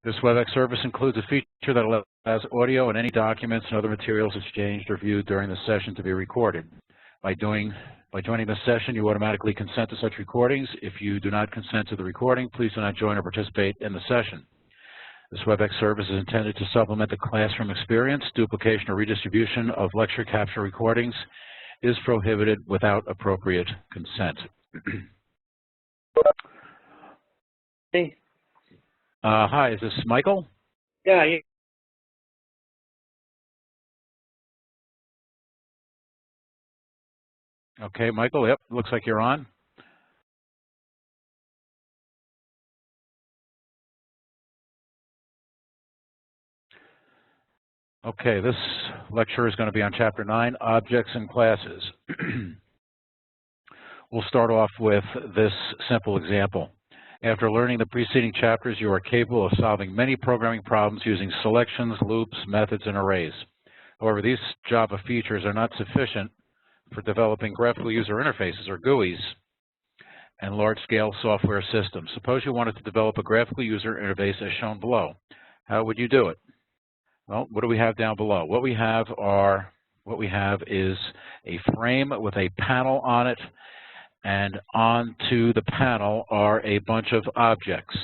This WebEx service includes a feature that allows audio and any documents and other materials exchanged or viewed during the session to be recorded. By joining this session, you automatically consent to such recordings. If you do not consent to the recording, please do not join or participate in the session. This WebEx service is intended to supplement the classroom experience. Duplication or redistribution of lecture capture recordings is prohibited without appropriate consent. Hey. Hi, is this Michael? Yeah. Okay, Michael, yep, looks like you're on. Okay, this lecture is going to be on Chapter 9, Objects and Classes. We'll start off with this simple example. After learning the preceding chapters, you are capable of solving many programming problems using selections, loops, methods, and arrays. However, these Java features are not sufficient for developing graphical user interfaces, or GUIs, and large-scale software systems. Suppose you wanted to develop a graphical user interface as shown below. How would you do it? Well, what do we have down below? What we have is a frame with a panel on it, and onto the panel are a bunch of objects.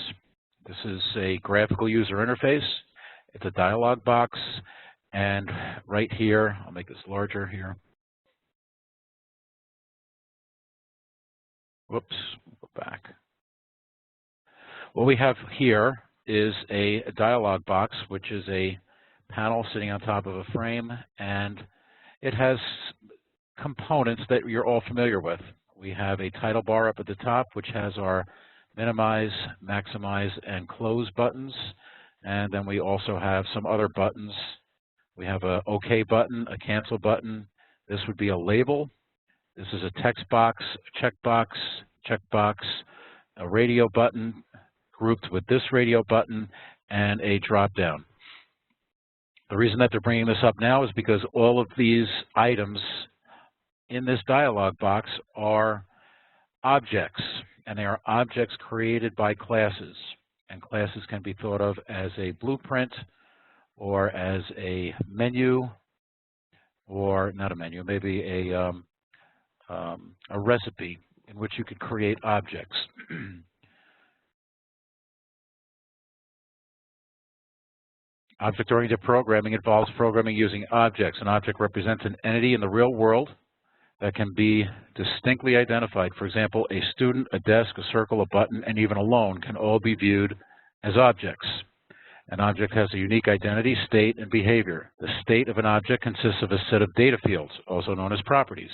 This is a graphical user interface. It's a dialog box, and right here, I'll make this larger here. Whoops, go back. What we have here is a dialog box, which is a panel sitting on top of a frame, and it has components that you're all familiar with. We have a title bar up at the top, which has our minimize, maximize, and close buttons, and then we also have some other buttons. We have a OK button, a cancel button. This would be a label. This is a text box, a checkbox, a radio button grouped with this radio button, and a drop-down. The reason that they're bringing this up now is because all of these items in this dialog box are objects, and they are objects created by classes. And classes can be thought of as a blueprint, or as a menu, or not a menu, maybe a recipe in which you could create objects. Object-oriented programming involves programming using objects. An object represents an entity in the real world that can be distinctly identified. For example, a student, a desk, a circle, a button, and even a loan can all be viewed as objects. An object has a unique identity, state, and behavior. The state of an object consists of a set of data fields, also known as properties,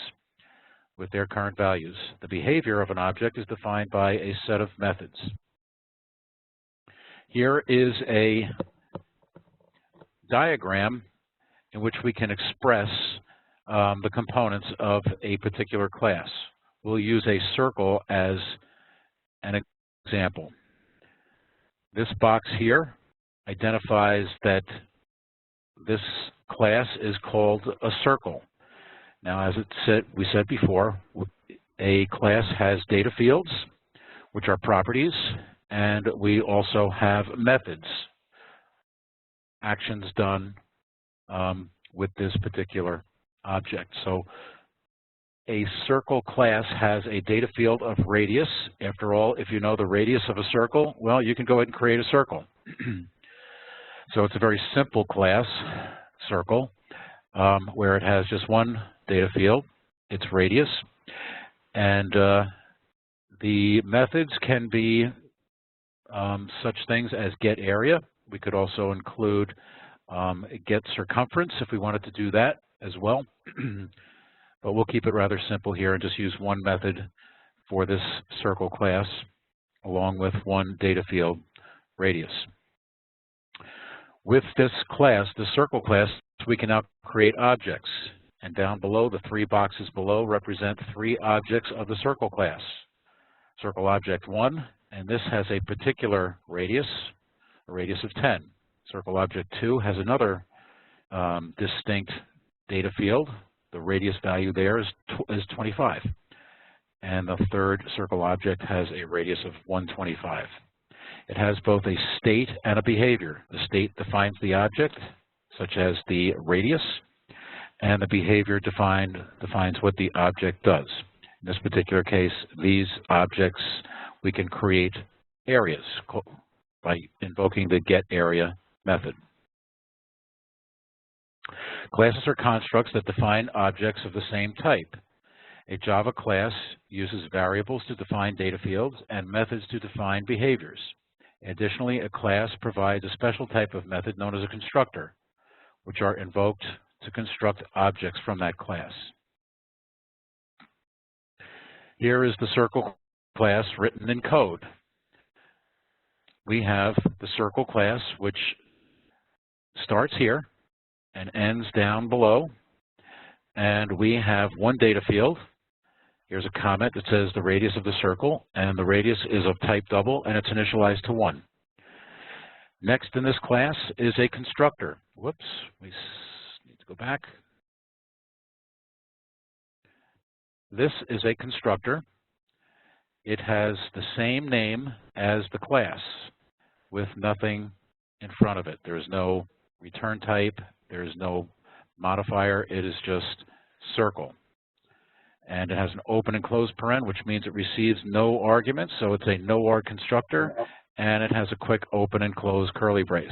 with their current values. The behavior of an object is defined by a set of methods. Here is a diagram in which we can express the components of a particular class. We'll use a circle as an example. This box here identifies that this class is called a circle. Now, as we said before, a class has data fields, which are properties, and we also have methods, actions done with this particular object. So a circle class has a data field of radius. After all, if you know the radius of a circle, well, you can go ahead and create a circle. So it's a very simple class, circle, where it has just one data field, its radius. And the methods can be such things as get area. We could also include get circumference if we wanted to do that as well. But we'll keep it rather simple here and just use one method for this circle class along with one data field, radius. With this class, the circle class, we can now create objects. And down below, the three boxes below represent three objects of the circle class. Circle object 1, and this has a particular radius, a radius of 10. Circle object 2 has another distinct data field. The radius value there is 25. And the third circle object has a radius of 125. It has both a state and a behavior. The state defines the object, such as the radius, and the behavior defines what the object does. In this particular case, these objects, we can create areas by invoking the getArea method. Classes are constructs that define objects of the same type. A Java class uses variables to define data fields and methods to define behaviors. Additionally, a class provides a special type of method known as a constructor, which are invoked to construct objects from that class. Here is the circle class written in code. We have the circle class, which starts here and ends down below. And we have one data field. Here's a comment that says the radius of the circle, and the radius is of type double, and it's initialized to 1. Next in this class is a constructor. Whoops, we need to go back. This is a constructor. It has the same name as the class with nothing in front of it. There is no return type. There is no modifier. It is just circle. And it has an open and closed paren, which means it receives no arguments. So it's a no-arg constructor, and it has a quick open and close curly brace.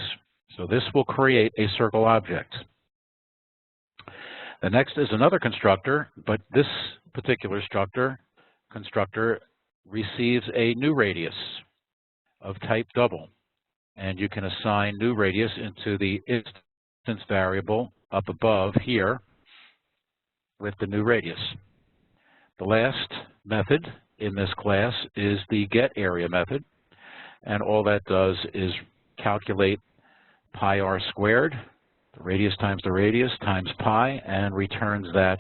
So this will create a circle object. The next is another constructor, but this particular constructor receives a new radius of type double. And you can assign new radius into the instance variable up above here with the new radius. The last method in this class is the getArea method, and all that does is calculate pi r squared, the radius times pi, and returns that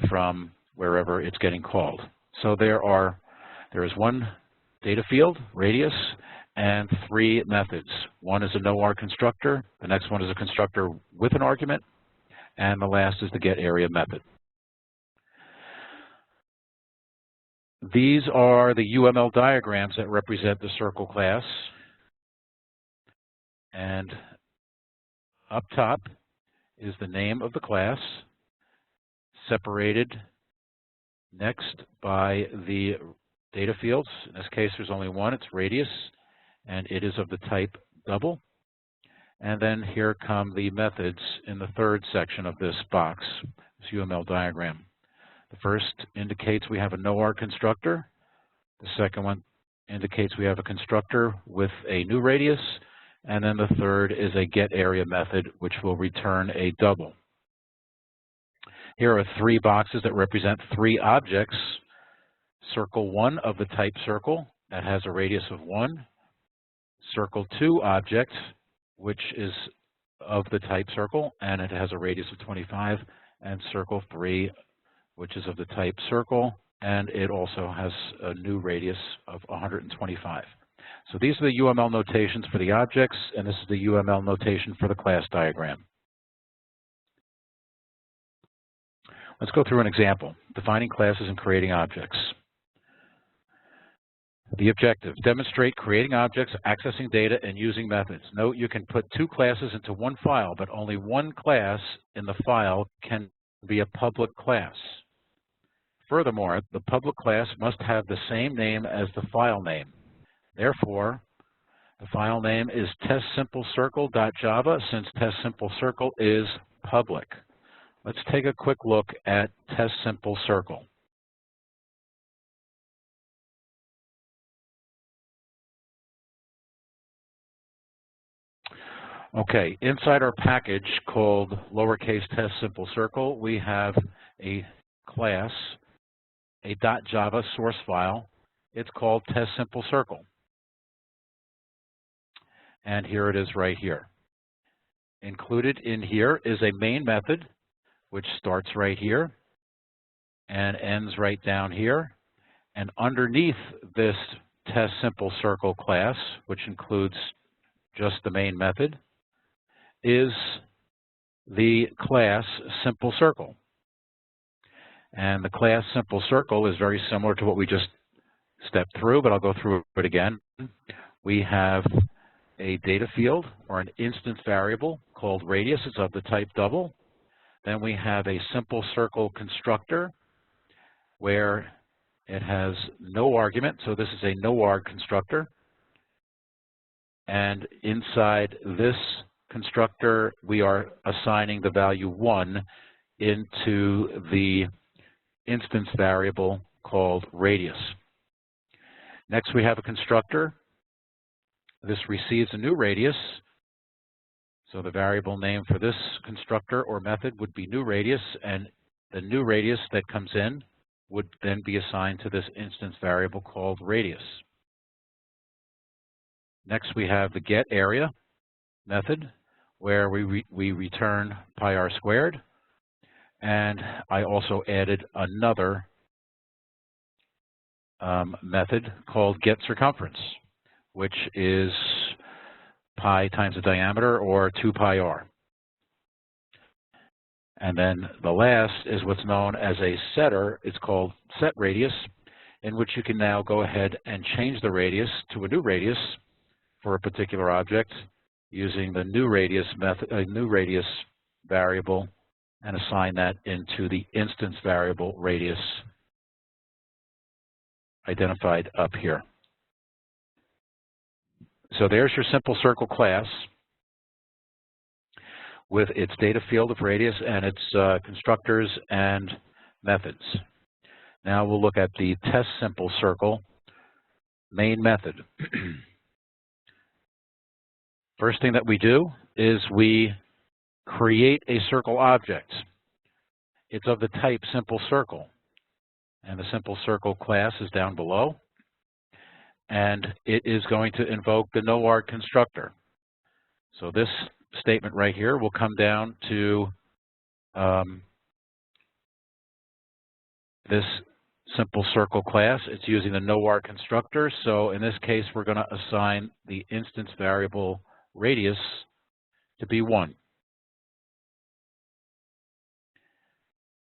from wherever it's getting called. So there is one data field, radius, and 3 methods. One is a no-arg constructor, the next one is a constructor with an argument, and the last is the getArea method. These are the UML diagrams that represent the circle class. And up top is the name of the class, separated next by the data fields. In this case, there's only one. It's radius, and it is of the type double. And then here come the methods in the third section of this box, this UML diagram. The first indicates we have a no-arg constructor. The second one indicates we have a constructor with a new radius. And then the third is a getArea method, which will return a double. Here are 3 boxes that represent 3 objects. Circle 1 of the type circle that has a radius of 1. Circle 2 object, which is of the type circle, and it has a radius of 25. And circle 3, which is of the type circle, and it also has a new radius of 125. So these are the UML notations for the objects, and this is the UML notation for the class diagram. Let's go through an example, defining classes and creating objects. The objective, demonstrate creating objects, accessing data, and using methods. Note you can put 2 classes into one file, but only one class in the file can be a public class. Furthermore, the public class must have the same name as the file name. Therefore, the file name is testsimplecircle.java since testsimplecircle is public. Let's take a quick look at testsimplecircle. Okay, inside our package called lowercase testsimplecircle, we have a class, a .java source file. It's called testsimplecircle. And here it is right here. Included in here is a main method, which starts right here and ends right down here. And underneath this testsimplecircle class, which includes just the main method, is the class simplecircle. And the class simplecircle is very similar to what we just stepped through, but I'll go through it again. we have a data field or an instance variable called radius. It's of the type double. Then we have a simple circle constructor where it has no argument, so this is a no-arg constructor. And inside this constructor, we are assigning the value 1 into the instance variable called radius. Next, we have a constructor. This receives a new radius. So the variable name for this constructor or method would be new radius, and the new radius that comes in would then be assigned to this instance variable called radius. Next, we have the get area method, where we return pi r squared. And I also added another method called get circumference, which is pi times the diameter, or 2 pi r. And then the last is what's known as a setter. It's called set radius, in which you can now go ahead and change the radius to a new radius for a particular object using the new radius method, a new radius variable, and assign that into the instance variable radius identified up here. So there's your simple circle class with its data field of radius and its constructors and methods. Now we'll look at the test simple circle main method. First thing that we do is we create a circle object. It's of the type simple circle, and the simple circle class is down below, and it is going to invoke the no-arg constructor. So this statement right here will come down to this simple circle class. It's using the no-arg constructor, so in this case we're going to assign the instance variable radius to be 1.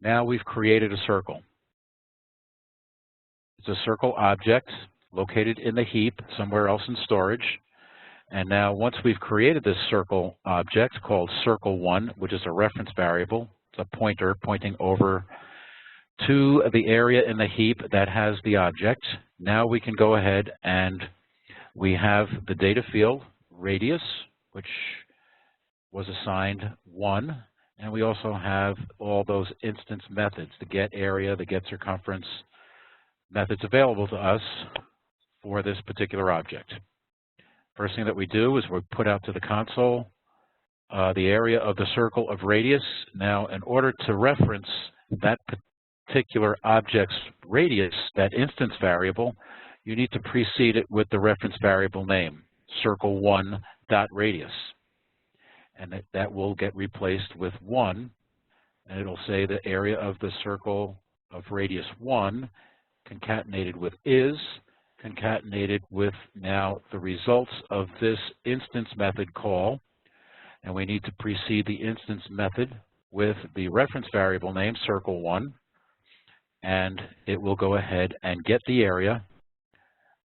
Now we've created a circle. It's a circle object located in the heap somewhere else in storage. And now once we've created this circle object called circle1, which is a reference variable, it's a pointer pointing over to the area in the heap that has the object, now we can go ahead and we have the data field radius, which was assigned 1, and we also have all those instance methods, the get area, the get circumference methods available to us for this particular object. First thing that we do is we put out to the console the area of the circle of radius. Now, in order to reference that particular object's radius, that instance variable, you need to precede it with the reference variable name, circle1.radius. And that will get replaced with 1, and it'll say the area of the circle of radius 1 concatenated with is, concatenated with now the results of this instance method call, and we need to precede the instance method with the reference variable name, circle1, and it will go ahead and get the area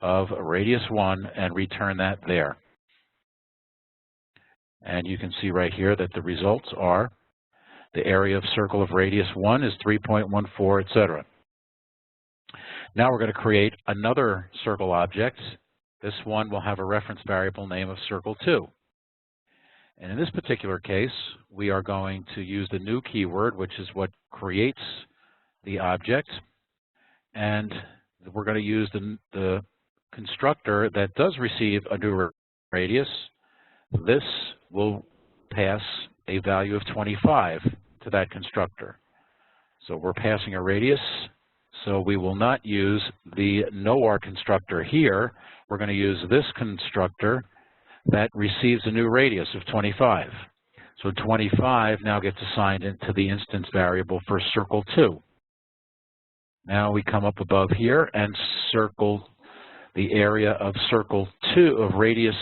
of radius 1 and return that there. And you can see right here that the results are the area of circle of radius 1 is 3.14, etc. Now we're going to create another circle object. This one will have a reference variable name of circle2. And in this particular case, we are going to use the new keyword, which is what creates the object. And we're going to use the constructor that does receive a new radius. This will pass a value of 25 to that constructor. So we're passing a radius, so we will not use the no-arg constructor here. We're going to use this constructor that receives a new radius of 25. So 25 now gets assigned into the instance variable for circle2. Now we come up above here and circle the area of circle 2 of radius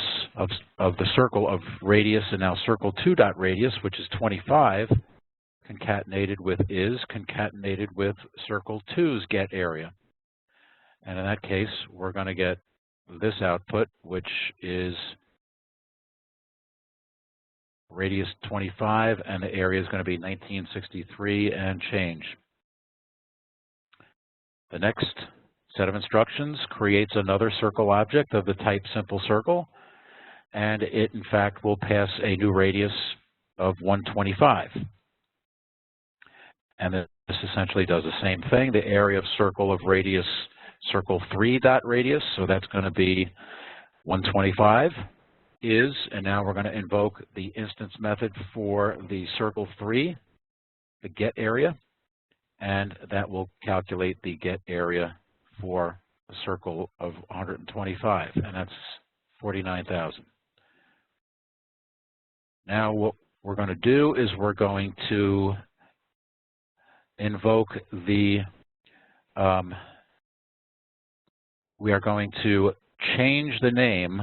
of the circle of radius, and now circle2.radius, which is 25, concatenated with is, concatenated with circle 2's get area. And in that case, we're going to get this output, which is radius 25, and the area is going to be 1963 and change. The next set of instructions creates another circle object of the type simple circle, and it in fact will pass a new radius of 125. And this essentially does the same thing. The area of circle of radius circle 3 dot radius, so that's going to be 125 is, and now we're going to invoke the instance method for the circle 3, the get area, and that will calculate the get area for a circle of 125, and that's 49,000. Now what we're going to do is we're going to invoke the, we are going to change the name,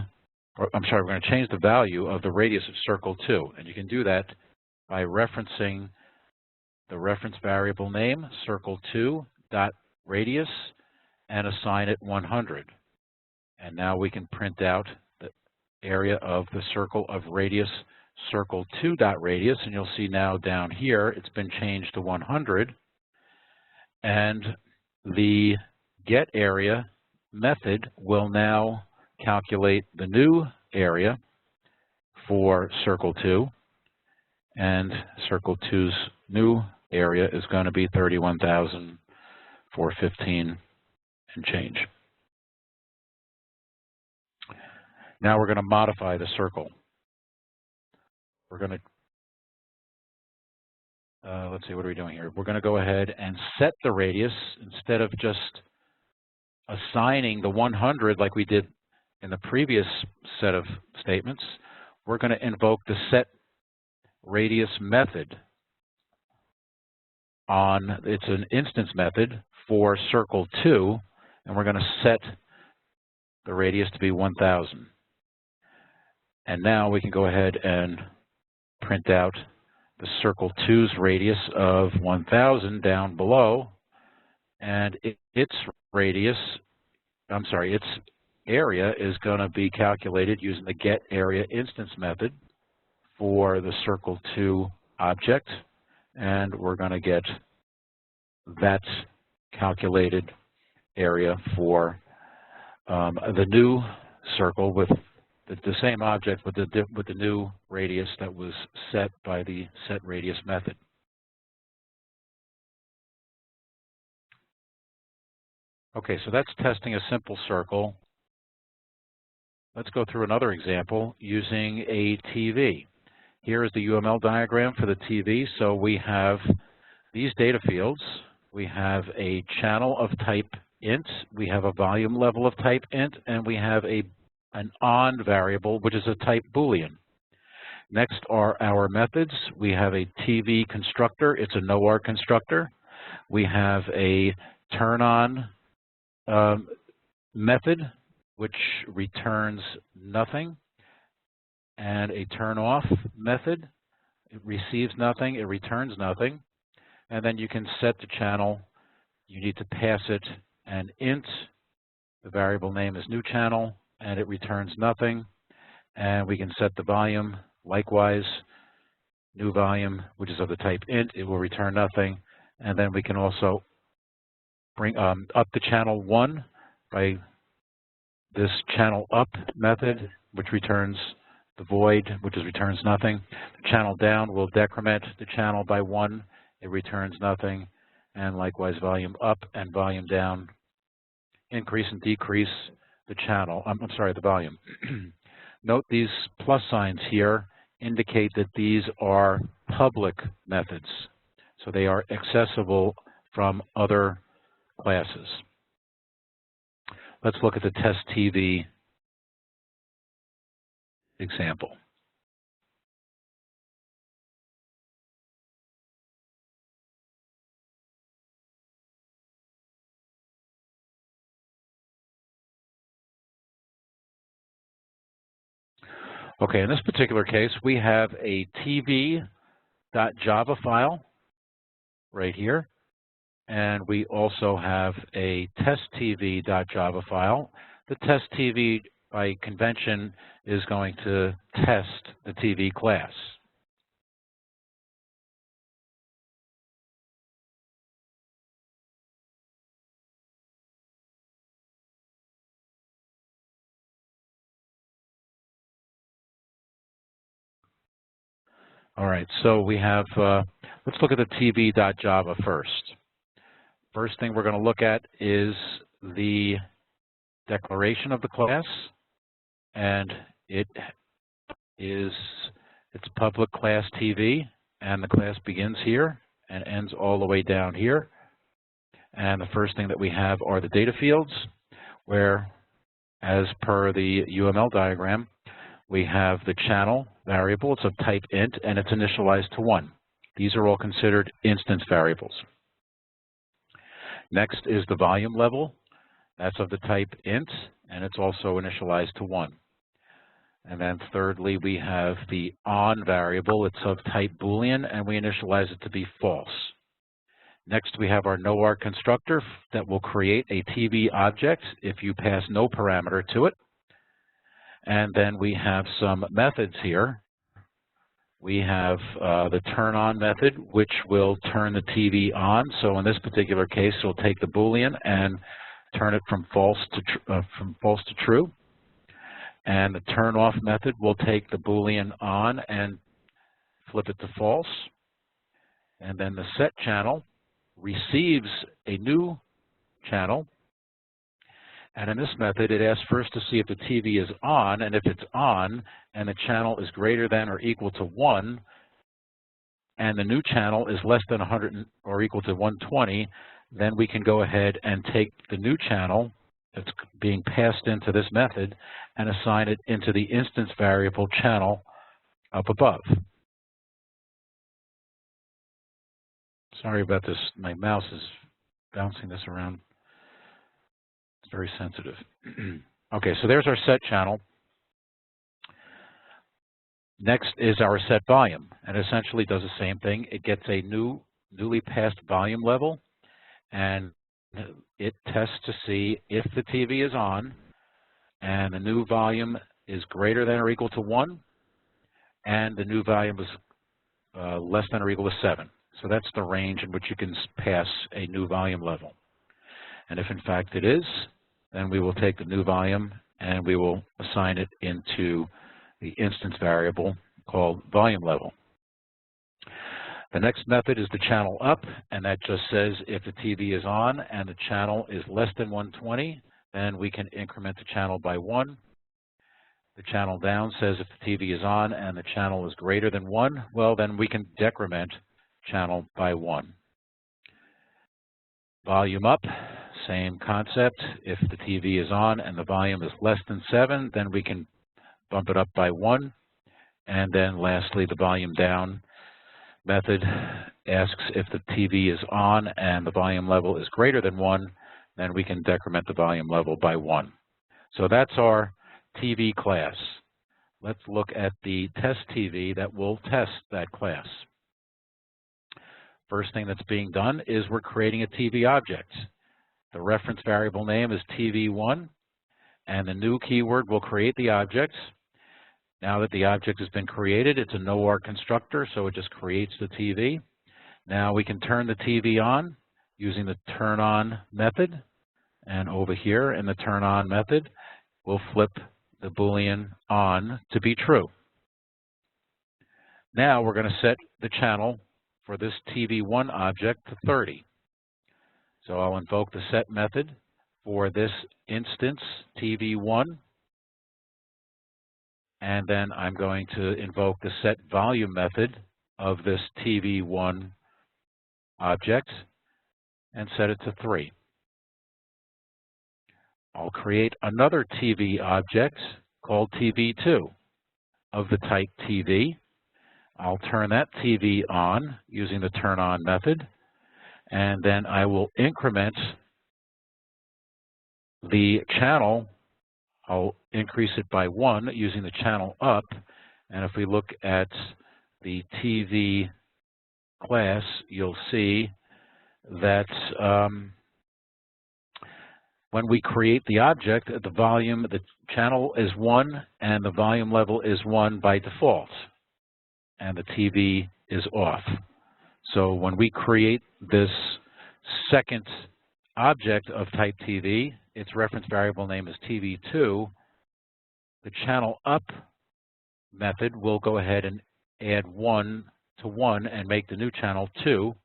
or I'm sorry, we're going to change the value of the radius of circle 2. And you can do that by referencing the reference variable name, circle2 dot radius, and assign it 100. And now we can print out the area of the circle of radius circle2 dot radius, and you'll see now down here it's been changed to 100. And the get area method will now calculate the new area for circle 2, and circle 2's new area is going to be 31,415 and change. Now we're going to modify the circle. We're going to let's see, what are we doing here? We're going to go ahead and set the radius instead of just assigning the 100 like we did in the previous set of statements. We're going to invoke the set radius method on, it's an instance method for circle 2, and we're going to set the radius to be 1,000. And now we can go ahead and print out the circle 2's radius of 1,000 down below, and its area is going to be calculated using the get area instance method for the circle 2 object, and we're going to get that calculated area for the new circle with the same object with the new radius that was set by the set radius method. Okay, so that's testing a simple circle. Let's go through another example using a TV. Here is the UML diagram for the TV. So we have these data fields. We have a channel of type int, we have a volume level of type int, and we have an on variable, which is a type Boolean. Next are our methods. We have a TV constructor. It's a no-arg constructor. We have a turn on method, which returns nothing, and a turn off method. It receives nothing, it returns nothing. And then you can set the channel. You need to pass it an int. The variable name is new channel, and it returns nothing. And we can set the volume, likewise, new volume, which is of the type int. It will return nothing. And then we can also bring up the channel 1 by this channel up method, which returns the void, which returns nothing. The channel down will decrement the channel by 1. It returns nothing. And likewise, volume up and volume down increase and decrease the channel, the volume. Note these plus signs here indicate that these are public methods. So they are accessible from other classes. Let's look at the test TV example. Okay, in this particular case, we have a tv.java file right here, and we also have a testtv.java file. The test TV, by convention, is going to test the TV class. All right, so we have, let's look at the TV.java first. First thing we're going to look at is the declaration of the class, and it's public class TV, and the class begins here and ends all the way down here. And the first thing that we have are the data fields, where, as per the UML diagram, we have the channel variable. It's of type int, and it's initialized to 1. These are all considered instance variables. Next is the volume level. That's of the type int, and it's also initialized to 1. And then thirdly, we have the on variable. It's of type Boolean, and we initialize it to be false. Next, we have our noArg constructor that will create a TV object if you pass no parameter to it. And then we have some methods here. We have the turn on method, which will turn the TV on. So in this particular case, it'll take the Boolean and turn it from false to true. And the turn off method will take the Boolean on and flip it to false. And then the set channel receives a new channel. And in this method, it asks first to see if the TV is on, and if it's on and the channel is greater than or equal to 1, and the new channel is less than 100 or equal to 120, then we can go ahead and take the new channel that's being passed into this method and assign it into the instance variable channel up above. Sorry about this. My mouse is bouncing this around. It's very sensitive. Okay, so there's our set channel. Next is our set volume, and essentially does the same thing. It gets a newly passed volume level, and it tests to see if the TV is on, and the new volume is greater than or equal to 1, and the new volume is less than or equal to 7. So that's the range in which you can pass a new volume level. And if in fact it is, then we will take the new volume and we will assign it into the instance variable called volume level. The next method is the channel up, and that just says if the TV is on and the channel is less than 120, then we can increment the channel by 1. The channel down says if the TV is on and the channel is greater than 1, well, then we can decrement channel by 1. Volume up, same concept. If the TV is on and the volume is less than 7, then we can bump it up by 1. And then lastly, the volume down method asks if the TV is on and the volume level is greater than 1, then we can decrement the volume level by 1. So that's our TV class. Let's look at the test TV that will test that class. First thing that's being done is we're creating a TV object. The reference variable name is TV1, and the new keyword will create the object. Now that the object has been created, it's a noArg constructor, so it just creates the TV. Now we can turn the TV on using the turn on method, and over here in the turn on method, we'll flip the Boolean on to be true. Now we're going to set the channel for this TV1 object to 30. So I'll invoke the set method for this instance TV1, and then I'm going to invoke the set volume method of this TV1 object and set it to 3. I'll create another TV object called TV2 of the type TV. I'll turn that TV on using the turn on method, and then I will increment the channel. I'll increase it by 1 using the channel up, and if we look at the TV class, you'll see that When we create the object, the channel is 1 and the volume level is 1 by default, and the TV is off. So when we create this second object of type TV, its reference variable name is TV2, the channel up method will go ahead and add 1 to 1 and make the new channel 2.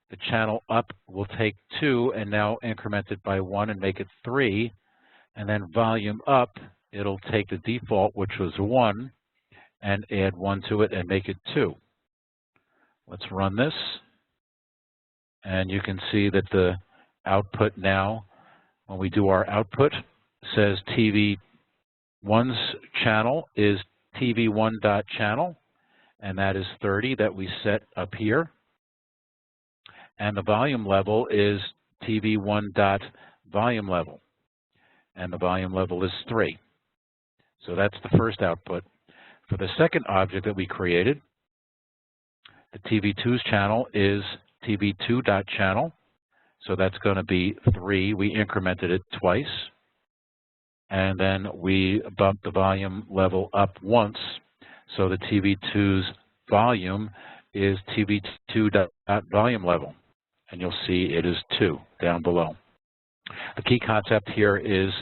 The channel up will take 2 and now increment it by 1 and make it 3. And then volume up, it'll take the default, which was 1, and add 1 to it and make it 2. Let's run this. And you can see that the output now, when we do our output, says TV1's channel is TV1.channel, and that is 30 that we set up here. And the volume level is TV1.volume level, and the volume level is 3. So that's the first output. For the second object that we created, the TV2's channel is TV2.channel, so that's going to be 3. We incremented it twice, and then we bumped the volume level up once, so the TV2's volume is TV2.volume level. And you'll see it is 2 down below. The key concept here is,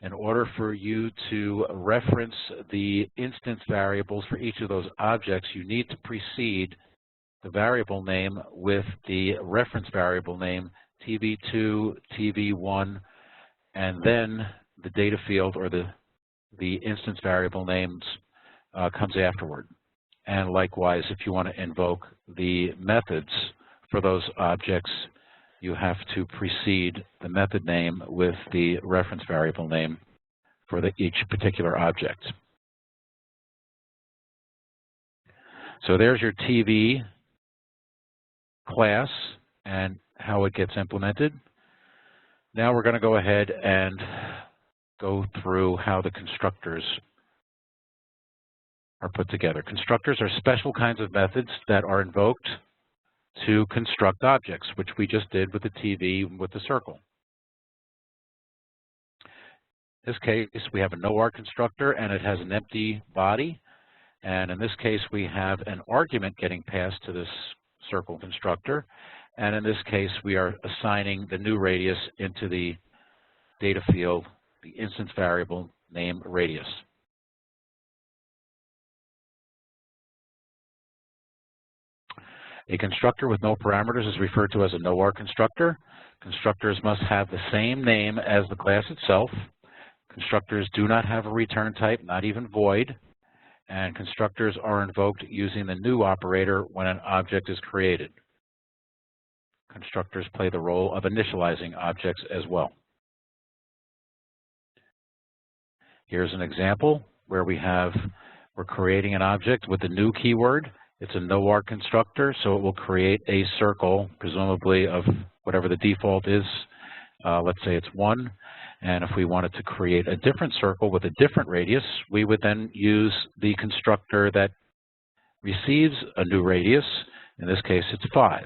in order for you to reference the instance variables for each of those objects, you need to precede the variable name with the reference variable name TV2, TV1, and then the data field or the instance variable names comes afterward. And likewise, if you want to invoke the methods for those objects, you have to precede the method name with the reference variable name for each particular object. So there's your TV class and how it gets implemented. Now we're going to go ahead and go through how the constructors are put together. Constructors are special kinds of methods that are invoked to construct objects, which we just did with the TV with the circle. In this case, we have a NOR constructor, and it has an empty body. And in this case, we have an argument getting passed to this circle constructor. And in this case, we are assigning the new radius into the data field, the instance variable name radius. A constructor with no parameters is referred to as a NOR constructor. Constructors must have the same name as the class itself. Constructors do not have a return type, not even void. And constructors are invoked using the new operator when an object is created. Constructors play the role of initializing objects as well. Here's an example where we're creating an object with the new keyword. It's a NOR constructor, so it will create a circle, presumably of whatever the default is. Let's say it's 1. And if we wanted to create a different circle with a different radius, we would then use the constructor that receives a new radius. In this case, it's 5.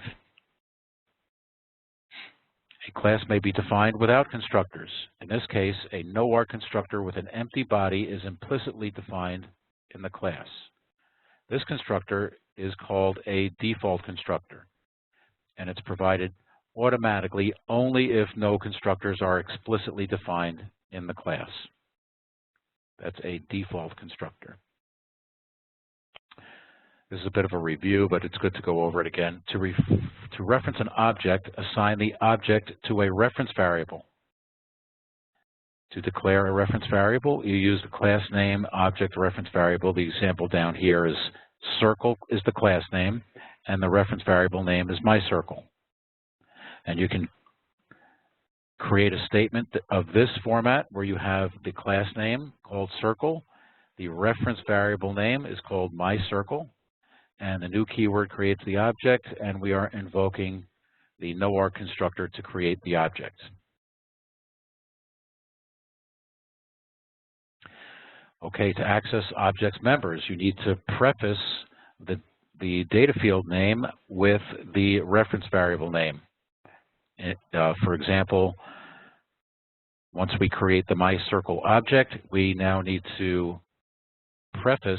A class may be defined without constructors. In this case, a NOR constructor with an empty body is implicitly defined in the class. This constructor is called a default constructor, and it's provided automatically only if no constructors are explicitly defined in the class. That's a default constructor. This is a bit of a review, but it's good to go over it again. To reference an object, assign the object to a reference variable. To declare a reference variable, you use the class name object reference variable. The example down here is circle is the class name, and the reference variable name is myCircle. And you can create a statement of this format where you have the class name called circle, the reference variable name is called myCircle, and the new keyword creates the object, and we are invoking the NOR constructor to create the object. Okay, to access objects members, you need to preface the data field name with the reference variable name. For example, Once we create the MyCircle object, we now need to preface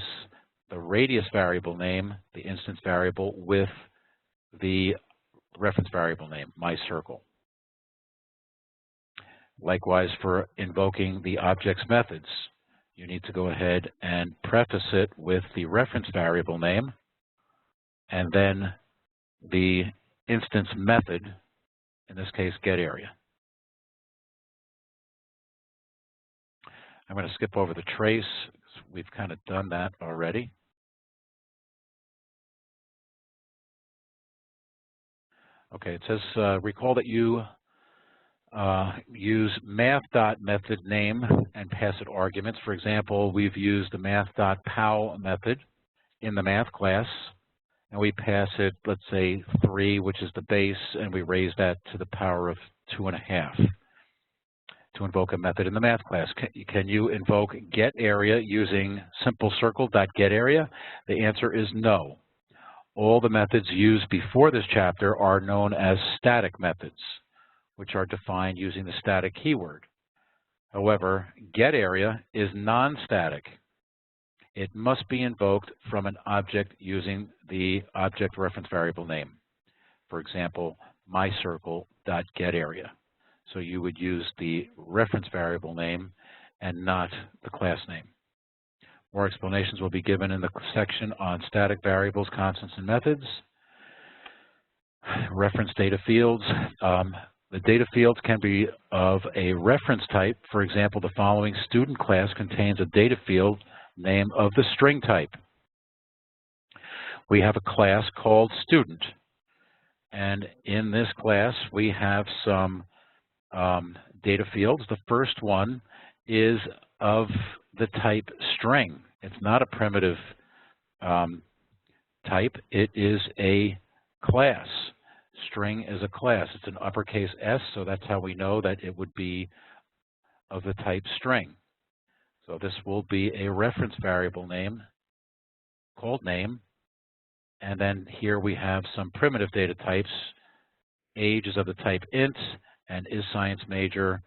the radius variable name, the instance variable, with the reference variable name, MyCircle. Likewise, for invoking the object's methods, you need to go ahead and preface it with the reference variable name and then the instance method, in this case, getArea. I'm going to skip over the trace. We've kind of done that already. Okay, it says, recall that you use math.method name and pass it arguments. For example, we've used the math.pow method in the math class, and we pass it, let's say, 3, which is the base, and we raise that to the power of 2.5 to invoke a method in the math class. Can you invoke getArea using simplecircle.getArea? The answer is no. All the methods used before this chapter are known as static methods, which are defined using the static keyword. However, getArea is non-static. It must be invoked from an object using the object reference variable name. For example, mycircle.getArea. So you would use the reference variable name and not the class name. More explanations will be given in the section on static variables, constants, and methods. Reference data fields. The data fields can be of a reference type. For example, the following student class contains a data field name of the string type. We have a class called student. And in this class, we have some data fields. The first one is of the type string. It's not a primitive type. It is a class. String is a class. It's an uppercase S, so that's how we know that it would be of the type string. So this will be a reference variable name called name. And then here we have some primitive data types. Age is of the type int, and is science major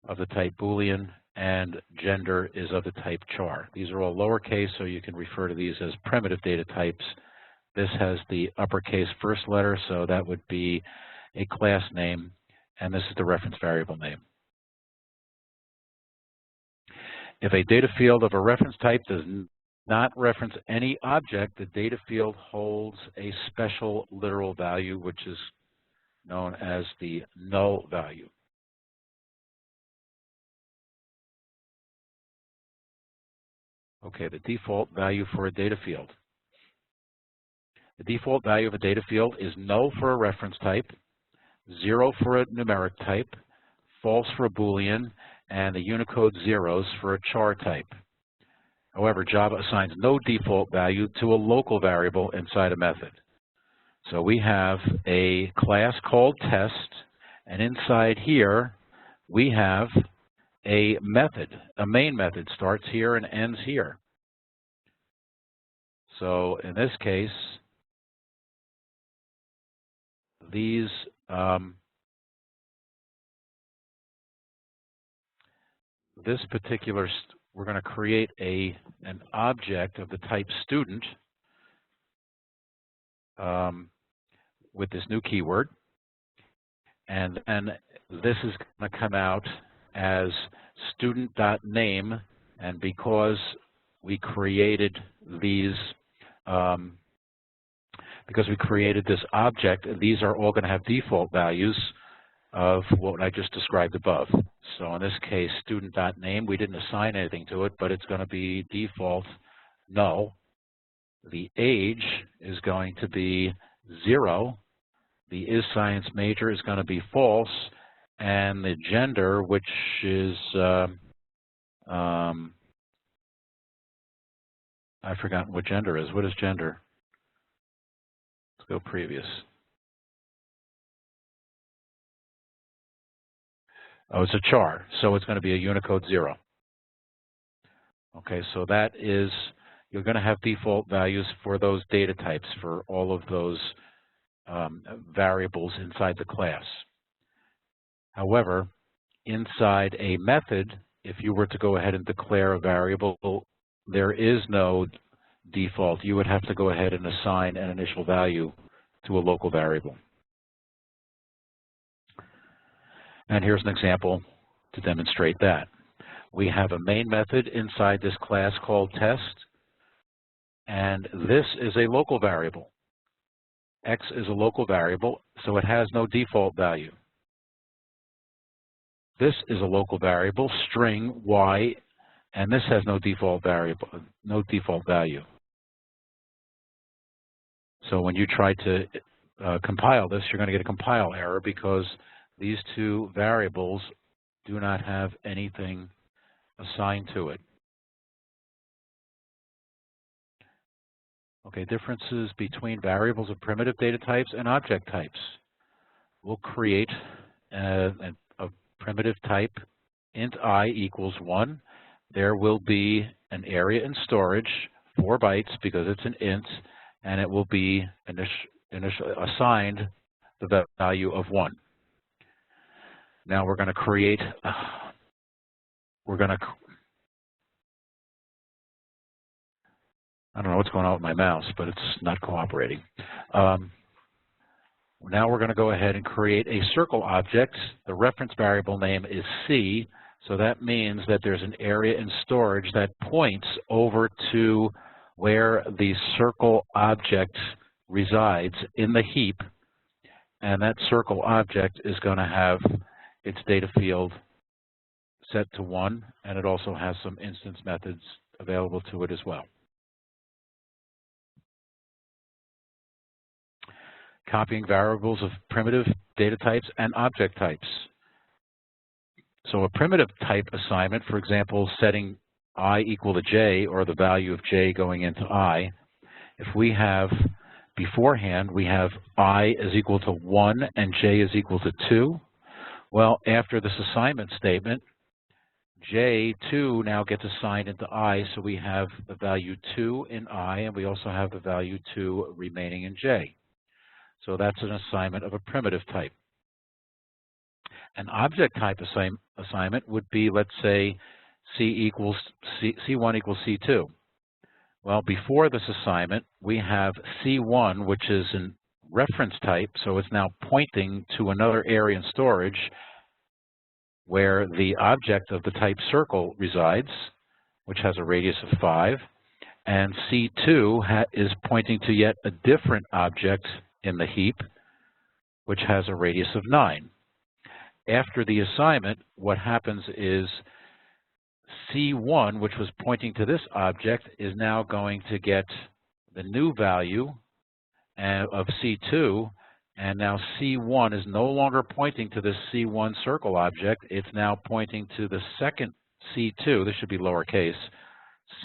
of the type Boolean, and gender is of the type char. These are all lowercase, so you can refer to these as primitive data types. This has the uppercase first letter, so that would be a class name, and this is the reference variable name. If a data field of a reference type does not reference any object, the data field holds a special literal value, which is known as the null value. Okay, the default value for a data field. The default value of a data field is null for a reference type, 0 for a numeric type, false for a Boolean, and the Unicode zeros for a char type. However, Java assigns no default value to a local variable inside a method. So we have a class called test, and inside here we have a method. A main method starts here and ends here. So in this case, these this particular, we're going to create an object of the type student with this new keyword, and then this is going to come out as student.name, and because we created these, because we created this object, these are all going to have default values of what I just described above. So in this case, student.name, we didn't assign anything to it, but it's going to be default null. The age is going to be 0. The is science major is going to be false, and the gender, which is I've forgotten what gender is. What is gender? Let's go previous. Oh, it's a char, so it's going to be a Unicode 0. Okay, so that is, you're going to have default values for those data types, for all of those variables inside the class. However, inside a method, if you were to go ahead and declare a variable, there is no default. You would have to go ahead and assign an initial value to a local variable. And here's an example to demonstrate that. We have a main method inside this class called test, and this is a local variable. X is a local variable, so it has no default value. This is a local variable, string Y, and this has no default value. So when you try to compile this, you're going to get a compile error because these two variables do not have anything assigned to it. Okay, differences between variables of primitive data types and object types. We'll create a primitive type, int I equals 1. There will be an area in storage, 4 bytes because it's an int, and it will be assigned the value of 1. Now we're going to create, I don't know what's going on with my mouse, but it's not cooperating. Now we're going to go ahead and create a circle object. The reference variable name is C, so that means that there's an area in storage that points over to where the circle object resides in the heap, and that circle object is going to have its data field set to 1, and it also has some instance methods available to it as well. Copying variables of primitive data types and object types. So a primitive type assignment, for example, setting I equal to J, or the value of J going into I, if we have beforehand, we have I is equal to 1 and J is equal to 2. Well, after this assignment statement, J2 now gets assigned into I, so we have the value 2 in I, and we also have the value 2 remaining in J. So that's an assignment of a primitive type. An object type assignment would be, let's say, C1 equals C2. Well, before this assignment, we have C1, which is a reference type, so it's now pointing to another area in storage where the object of the type circle resides, which has a radius of 5, and C2 is pointing to yet a different object in the heap, which has a radius of 9. After the assignment, what happens is C1, which was pointing to this object, is now going to get the new value of C2, and now C1 is no longer pointing to this C1 circle object. It's now pointing to the second C2, this should be lowercase,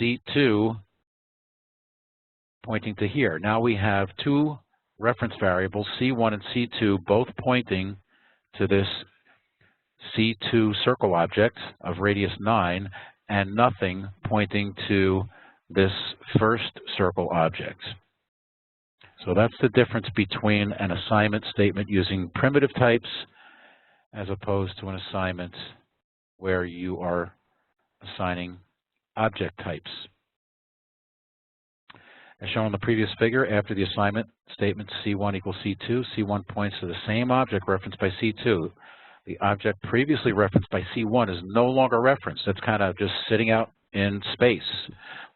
C2 pointing to here. Now we have two reference variables, C1 and C2, both pointing to this C2 circle object of radius 9, and nothing pointing to this first circle object. So that's the difference between an assignment statement using primitive types as opposed to an assignment where you are assigning object types. As shown in the previous figure, after the assignment statement C1 equals C2, C1 points to the same object referenced by C2. The object previously referenced by C1 is no longer referenced. It's kind of just sitting out in space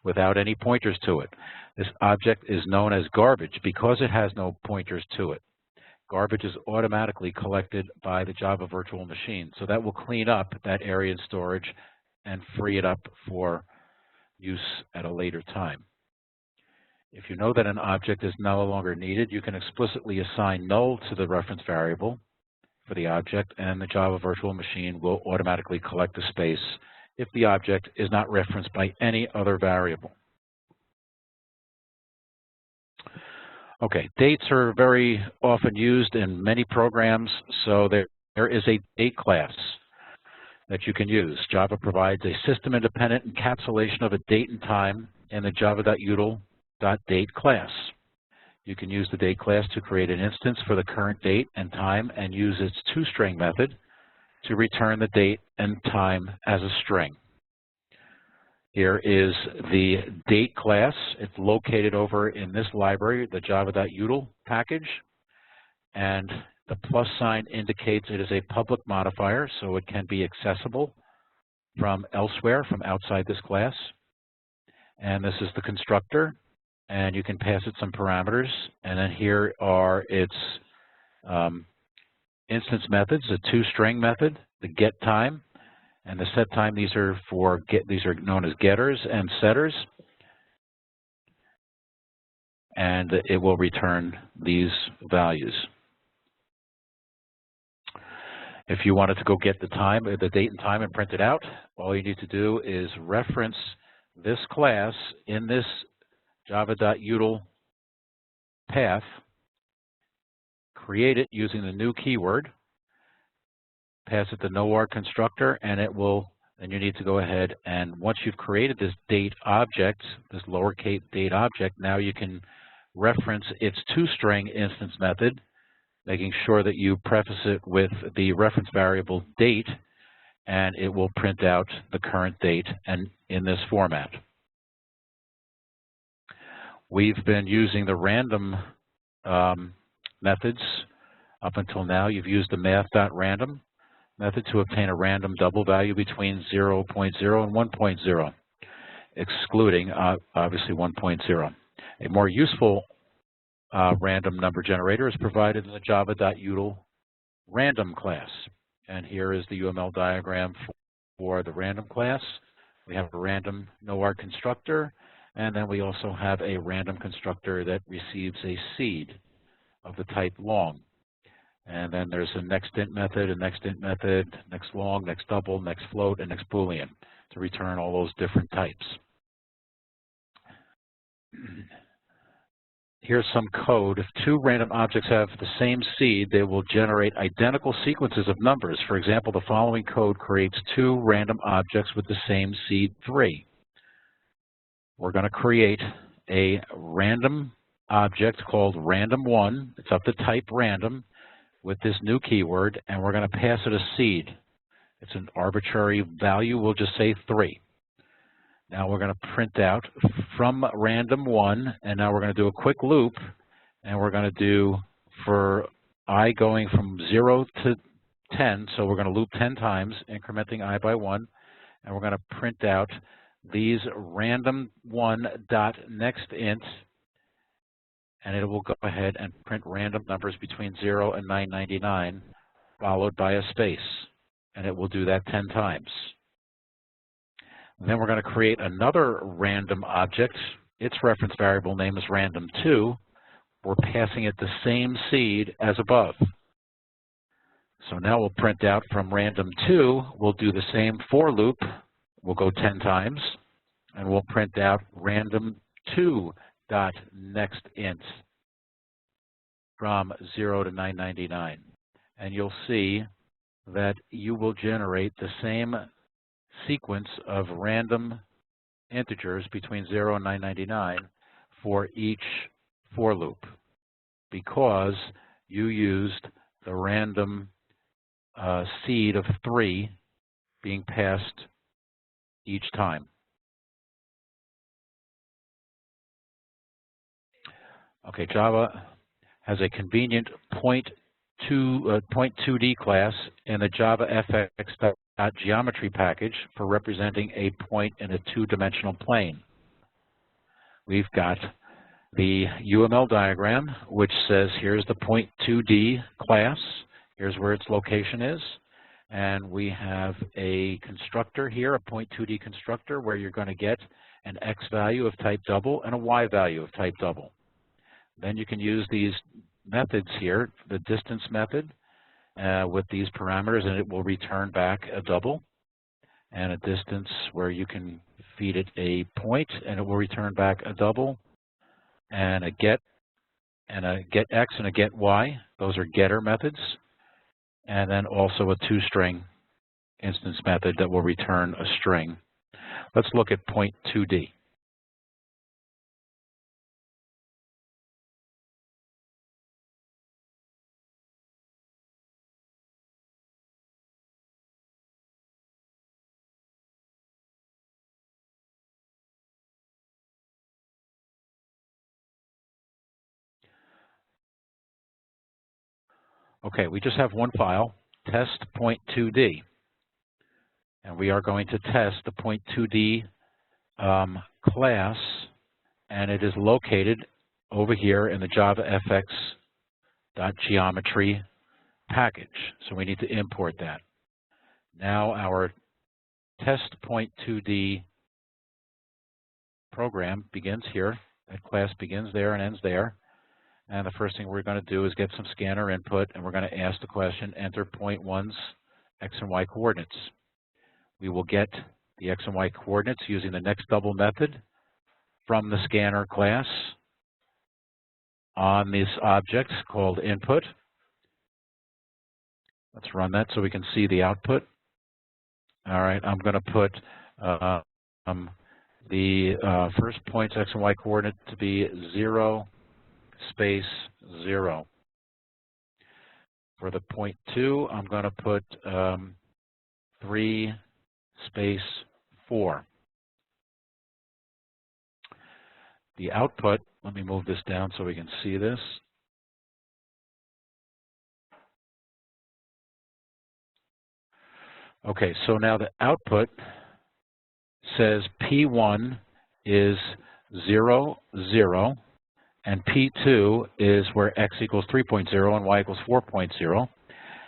without any pointers to it. This object is known as garbage because it has no pointers to it. Garbage is automatically collected by the Java virtual machine. So that will clean up that area in storage and free it up for use at a later time. If you know that an object is no longer needed, you can explicitly assign null to the reference variable for the object, and the Java virtual machine will automatically collect the space if the object is not referenced by any other variable. Okay, dates are very often used in many programs, so there is a date class that you can use. Java provides a system-independent encapsulation of a date and time in the java.util.date class. You can use the date class to create an instance for the current date and time and use its toString method. to return the date and time as a string. Here is the date class. It's located over in this library, the java.util package, and the plus sign indicates it is a public modifier, so it can be accessible from elsewhere, from outside this class. And this is the constructor, and you can pass it some parameters. And then here are its instance methods: a toString method, the get time, and the set time. These are known as getters and setters, and it will return these values. If you wanted to go get the time, the date and time, and print it out, all you need to do is reference this class in this java.util path, create it using the new keyword, pass it the NOAR constructor, and it will, then you need to go ahead and once you've created this date object, this lowercase date object, now you can reference its toString instance method, making sure that you preface it with the reference variable date, and it will print out the current date and in this format. We've been using the random methods up until now. You've used the math.random method to obtain a random double value between 0.0 and 1.0, excluding obviously 1.0. A more useful random number generator is provided in the java.util random class. And here is the UML diagram for the random class. We have a random NOAR constructor, and then we also have a random constructor that receives a seed of the type long. And then there's a nextInt method, next long, next double, next float, and next Boolean to return all those different types. Here's some code. If two random objects have the same seed, they will generate identical sequences of numbers. For example, the following code creates two random objects with the same seed 3. We're going to create a random object called random1. It's of the type random with this new keyword, and we're going to pass it a seed. It's an arbitrary value. We'll just say 3. Now we're going to print out from random1, and now we're going to do a quick loop, and we're going to do for I going from 0 to 10, so we're going to loop 10 times, incrementing I by 1, and we're going to print out these random1.nextInt, and it will go ahead and print random numbers between 0 and 999, followed by a space, and it will do that 10 times. Then we're going to create another random object. Its reference variable name is random2. We're passing it the same seed as above. So now we'll print out from random2. We'll do the same for loop. We'll go 10 times, and we'll print out random2.nextInt from 0 to 999. And you'll see that you will generate the same sequence of random integers between 0 and 999 for each for loop, because you used the random seed of 3 being passed each time. Okay, Java has a convenient point2D class in the JavaFX.geometry package for representing a point in a two-dimensional plane. We've got the UML diagram, which says here's the point2D class, here's where its location is, and we have a constructor here, a point2D constructor, where you're going to get an X value of type double and a Y value of type double. Then you can use these methods here, the distance method, with these parameters, and it will return back a double, and a distance where you can feed it a point, and it will return back a double, and a get X and a get Y. Those are getter methods, and then also a toString instance method that will return a string. Let's look at point2D. Okay, we just have one file, test.2d, and we are going to test the .2d class, and it is located over here in the JavaFX.geometry package. So we need to import that. Now our test.2d program begins here. That class begins there and ends there. And the first thing we're going to do is get some scanner input, and we're going to ask the question, enter point 1's x and y coordinates. We will get the x and y coordinates using the next double method from the scanner class on this object called input. Let's run that so we can see the output. All right, I'm going to put the first point's x and y coordinate to be 0, space 0. For the point 2, I'm going to put 3, space 4. The output, let me move this down so we can see this. Okay, so now the output says P1 is 0, 0, and P2 is where x equals 3.0 and y equals 4.0.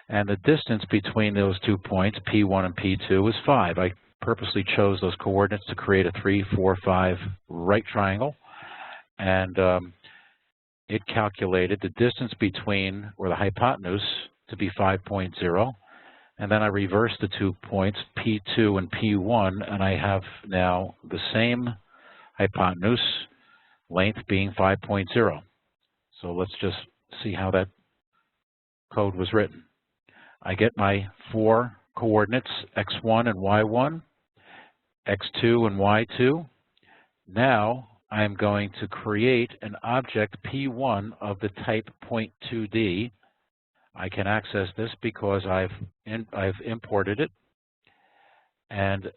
And the distance between those 2 points, P1 and P2, is 5. I purposely chose those coordinates to create a 3, 4, 5 right triangle. And it calculated the distance between, or the hypotenuse, to be 5.0. And then I reversed the 2 points, P2 and P1, and I have now the same hypotenuse, length being 5.0. So let's just see how that code was written. I get my 4 coordinates, x1 and y1, x2 and y2. Now I'm going to create an object P1 of the type .2d. I can access this because I've imported it, and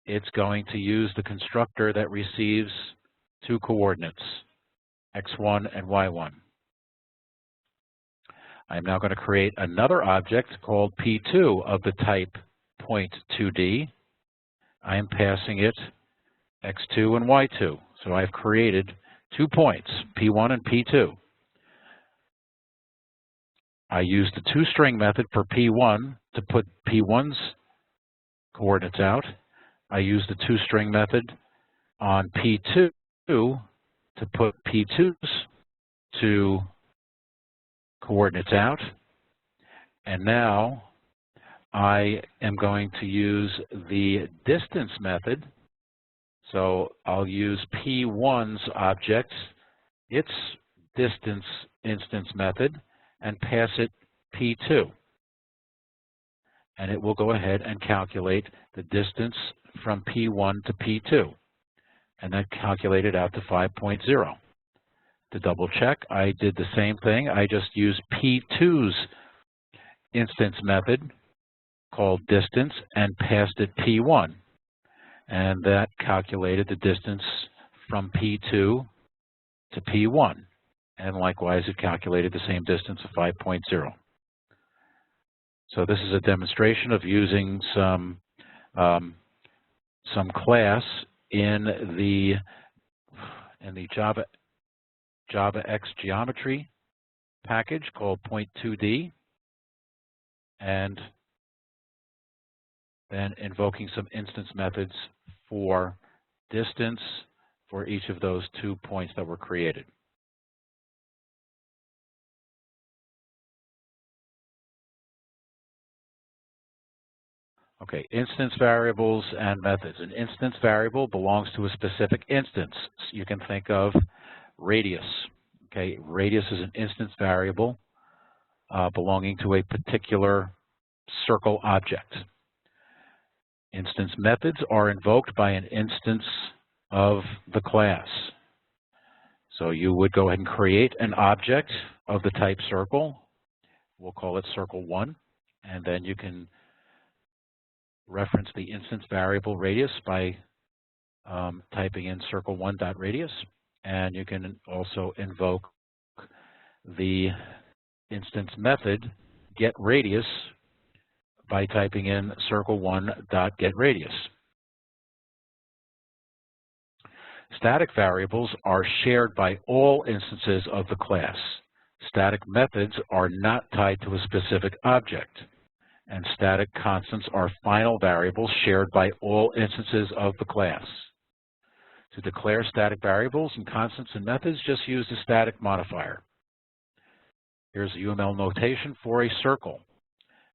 it's going to use the constructor that receives 2 coordinates, x1 and y1. I'm now going to create another object called P2 of the type .2d. I am passing it x2 and y2. So I've created 2 points, P1 and P2. I used the toString method for P1 to put P1's coordinates out. I used the toString method on P2 to put P2's 2 coordinates out. And now I am going to use the distance method. So I'll use P1's object, its distance instance method, and pass it P2. And it will go ahead and calculate the distance from P1 to P2. And then calculate it out to 5.0. To double check, I did the same thing. I just used P2's instance method called distance and passed it P1. And that calculated the distance from P2 to P1. And likewise, it calculated the same distance of 5.0. So this is a demonstration of using some class in the JavaX geometry package called .2d, and then invoking some instance methods for distance for each of those 2 points that were created. Okay, instance variables and methods. An instance variable belongs to a specific instance. You can think of radius. Okay, radius is an instance variable belonging to a particular circle object. Instance methods are invoked by an instance of the class. So you would go ahead and create an object of the type circle. We'll call it circle1, and then you can reference the instance variable radius by typing in circle1.radius, and you can also invoke the instance method getRadius by typing in circle1.getRadius. Static variables are shared by all instances of the class. Static methods are not tied to a specific object, and static constants are final variables shared by all instances of the class. To declare static variables and constants and methods, just use the static modifier. Here's the UML notation for a circle,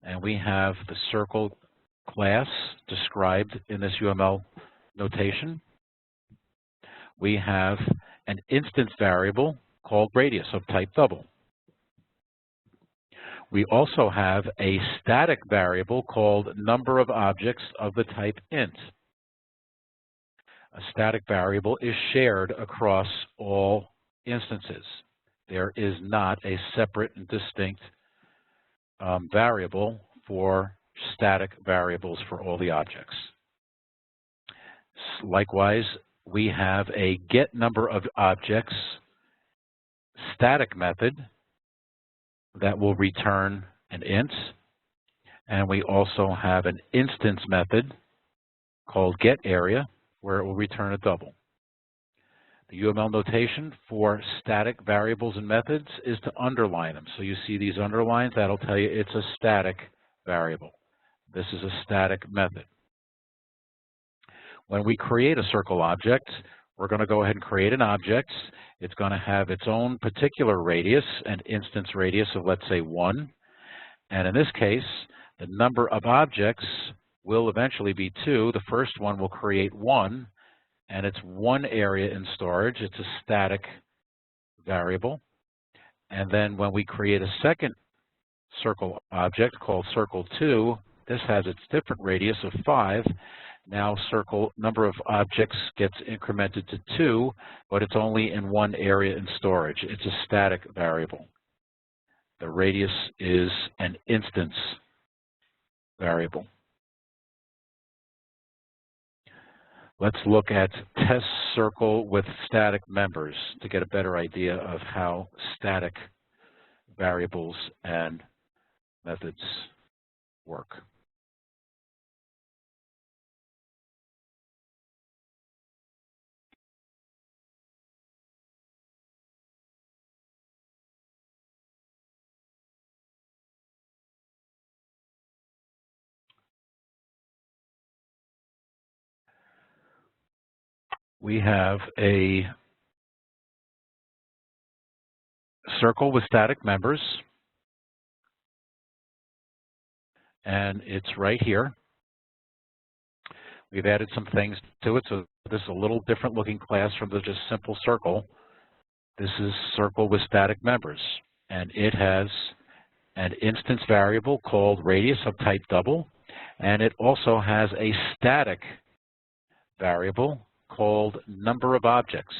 and we have the circle class described in this UML notation. We have an instance variable called radius of type double. We also have a static variable called number of objects of the type int. A static variable is shared across all instances. There is not a separate and distinct variable for static variables for all the objects. Likewise, we have a get number of objects static method that will return an int, and we also have an instance method called getArea where it will return a double. The UML notation for static variables and methods is to underline them. So you see these underlines, that'll tell you it's a static variable. This is a static method. When we create a circle object, we're going to go ahead and create an object. It's going to have its own particular radius, an instance radius of, let's say, 1. And in this case, the number of objects will eventually be 2. The first one will create 1, and it's one area in storage. It's a static variable. And then when we create a second circle object called circle2, this has its different radius of 5. Now circle number of objects gets incremented to 2, but it's only in one area in storage. It's a static variable. The radius is an instance variable. Let's look at test circle with static members to get a better idea of how static variables and methods work. We have a circle with static members, and it's right here. We've added some things to it, so this is a little different looking class from the just simple circle. This is circle with static members, and it has an instance variable called radius of type double, and it also has a static variable called number of objects.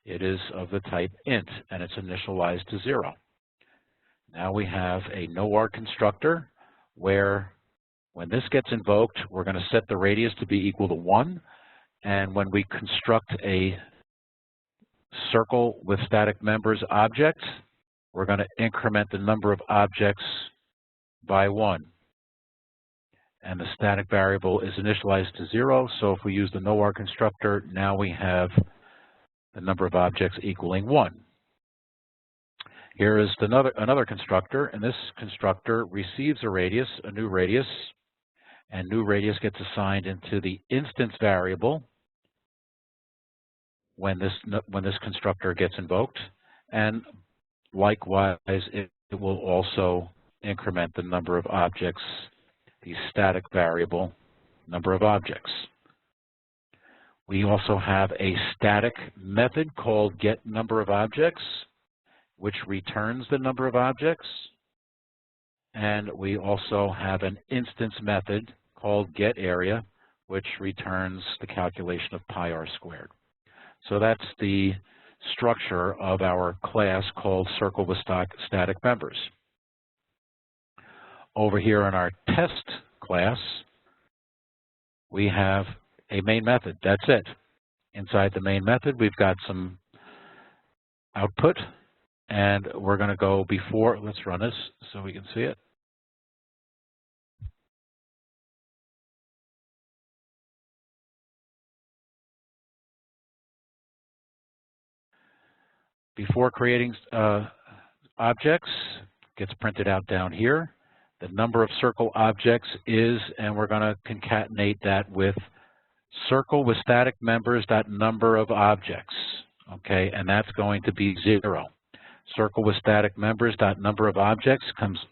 It is of the type int, and it's initialized to 0. Now we have a NOR constructor where when this gets invoked, we're going to set the radius to be equal to 1, and when we construct a circle with static members object, we're going to increment the number of objects by 1. And the static variable is initialized to 0, so if we use the NOR constructor, now we have the number of objects equaling 1. Here is another constructor, and this constructor receives a radius, a new radius, and new radius gets assigned into the instance variable when this constructor gets invoked, and likewise it will also increment the number of objects, the static variable number of objects. We also have a static method called getNumberOfObjects, which returns the number of objects. And we also have an instance method called getArea, which returns the calculation of pi r squared. So that's the structure of our class called circle with static members. Over here in our test class, we have a main method. That's it. Inside the main method, we've got some output, And we're going to go before, let's run this so we can see it. Before creating objects, gets printed out down here. The number of circle objects is, and we're going to concatenate that with circle with static members dot number of objects. Okay, and that's going to be 0. Circle with static members dot number of objects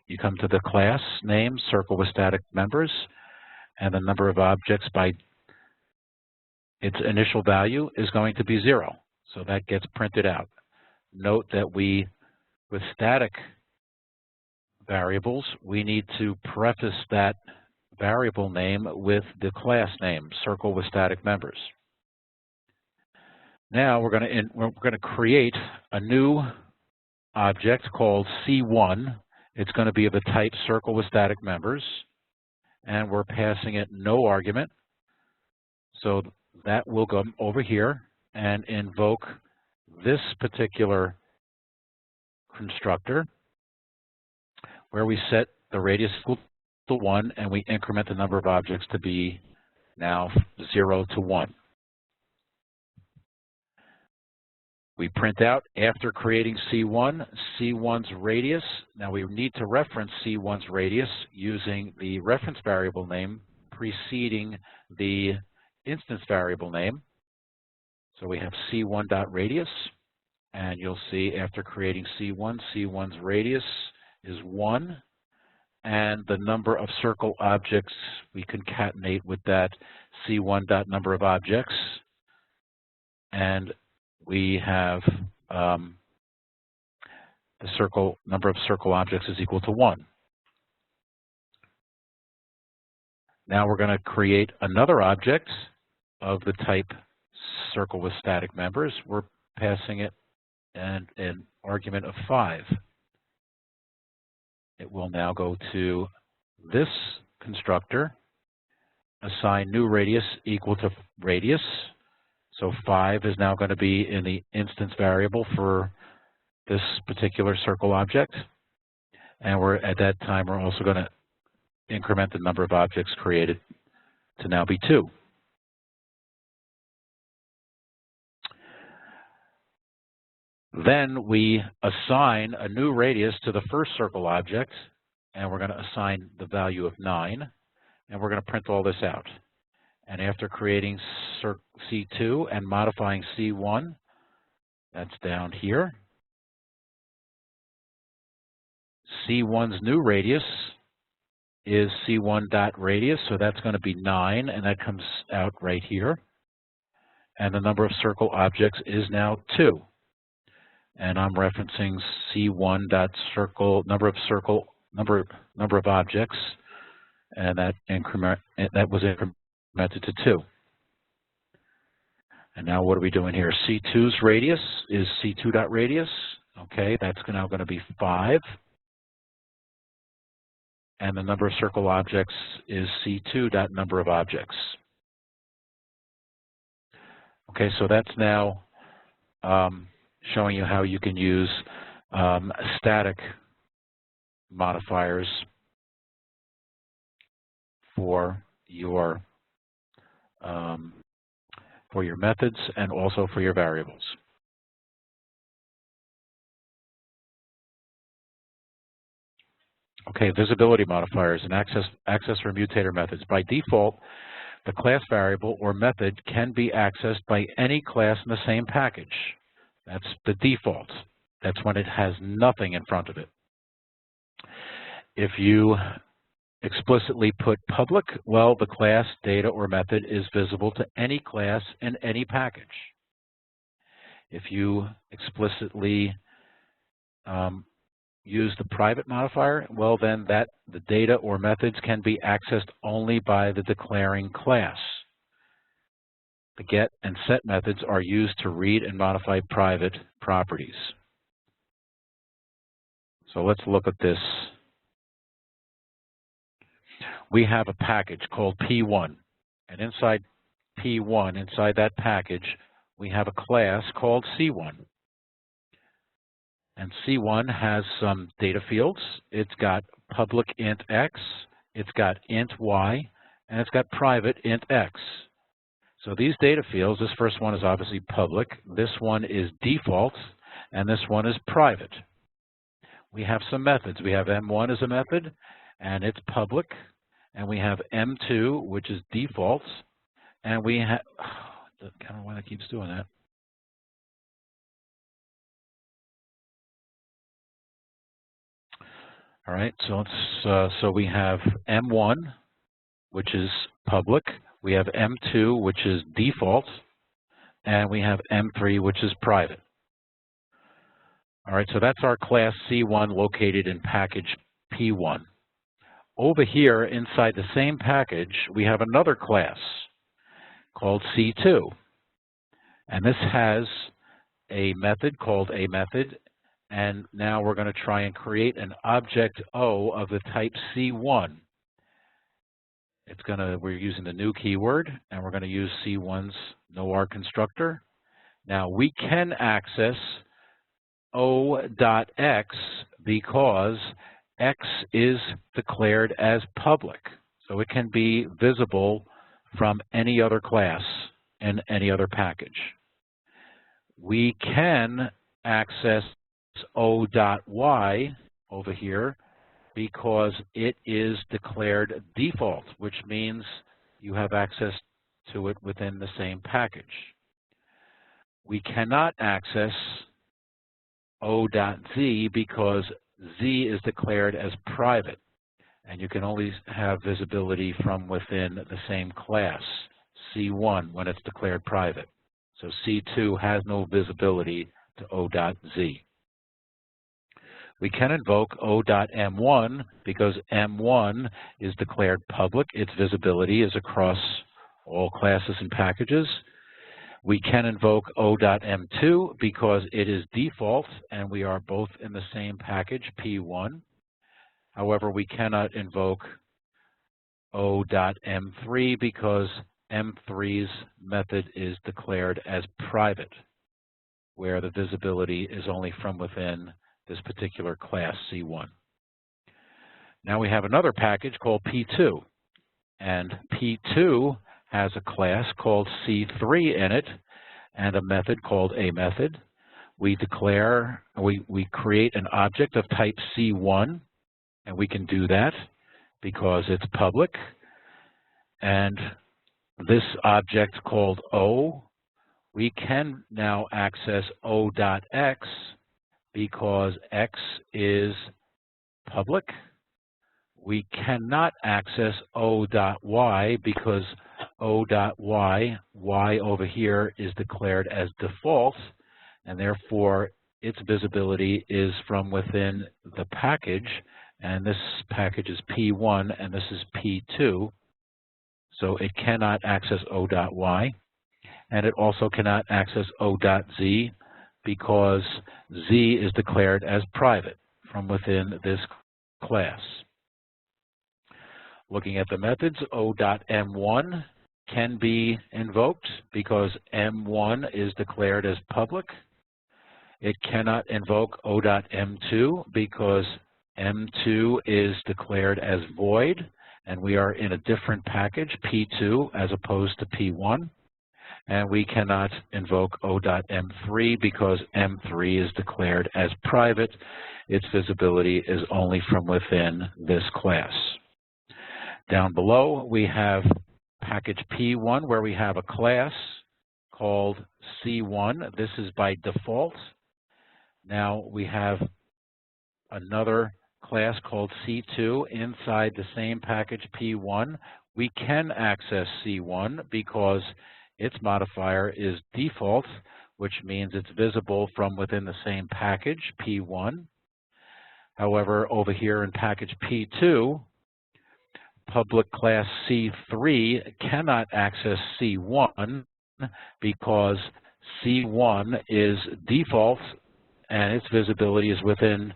you come to the class name circle with static members, and the number of objects by its initial value is going to be 0. So that gets printed out. Note that with static variables, we need to preface that variable name with the class name, circle with static members. Now we're going to create a new object called C1. It's going to be of the type circle with static members, and we're passing it no argument. So that will go over here and invoke this particular constructor, where we set the radius equal to 1, and we increment the number of objects to be now 0 to 1. We print out, after creating C1, C1's radius. Now we need to reference C1's radius using the reference variable name preceding the instance variable name. So we have C1.radius, and you'll see after creating C1, C1's radius is 1, and the number of circle objects we concatenate with that C1.number of objects, and we have the number of circle objects is equal to 1. Now we're going to create another object of the type circle with static members. We're passing it an argument of 5. It will now go to this constructor, assign new radius equal to radius. So 5 is now going to be in the instance variable for this particular circle object. And at that time, we're also going to increment the number of objects created to now be 2. Then we assign a new radius to the first circle object, and we're going to assign the value of 9, and we're going to print all this out. And after creating C2 and modifying C1, that's down here, C1's new radius is C1.radius, so that's going to be 9, and that comes out right here. And the number of circle objects is now 2. And I'm referencing C1.circle number of objects, and that was incremented to 2. And now what are we doing here? C2's radius is C2.radius. Okay, that's now going to be 5. And the number of circle objects is C2.number of objects. Okay, so that's now showing you how you can use static modifiers for your methods and also for your variables. Okay, visibility modifiers and access or mutator methods. By default, the class variable or method can be accessed by any class in the same package. That's the default. That's when it has nothing in front of it. If you explicitly put public, well, the class, data, or method is visible to any class in any package. If you explicitly use the private modifier, well, then the data or methods can be accessed only by the declaring class. The get and set methods are used to read and modify private properties. So let's look at this. We have a package called P1, and inside P1, inside that package, we have a class called C1. And C1 has some data fields. It's got public int x, it's got int y, and it's got private int x. So these data fields, this first one is obviously public, this one is default, and this one is private. We have some methods. We have M1 as a method, and it's public, and we have M2, which is default, and we have, I don't know why that keeps doing that. All right, so so we have M1, which is public. We have M2, which is default, and we have M3, which is private. All right, so that's our class C1 located in package P1. Over here, inside the same package, we have another class called C2. And this has a method called a method. And now we're going to try and create an object O of the type C1. We're using the new keyword, and we're going to use C1's NOR constructor. Now we can access O.x because x is declared as public. So it can be visible from any other class in any other package. We can access O.y over here because it is declared default, which means you have access to it within the same package. We cannot access O.z because z is declared as private, and you can only have visibility from within the same class, C1, when it's declared private. So C2 has no visibility to O.z. We can invoke O.m1 because M1 is declared public. Its visibility is across all classes and packages. We can invoke O.m2 because it is default and we are both in the same package, P1. However, we cannot invoke O.m3 because M3's method is declared as private, where the visibility is only from within this particular class, C1. Now we have another package called P2, and P2 has a class called C3 in it and a method called a method. We create an object of type C1, and we can do that because it's public. And this object called O, we can now access O.x because x is public. We cannot access O.y because O.y, y over here, is declared as default, and therefore its visibility is from within the package, and this package is P1 and this is P2, so it cannot access O.y, and it also cannot access O.z because z is declared as private from within this class. Looking at the methods, O.m1 can be invoked because M1 is declared as public. It cannot invoke O.m2 because M2 is declared as void, and we are in a different package, P2, as opposed to P1. And we cannot invoke O.m3 because M3 is declared as private. Its visibility is only from within this class. Down below, we have package P1, where we have a class called C1. This is by default. Now we have another class called C2 inside the same package P1. We can access C1 because its modifier is default, which means it's visible from within the same package, P1. However, over here in package P2, public class C3 cannot access C1 because C1 is default and its visibility is within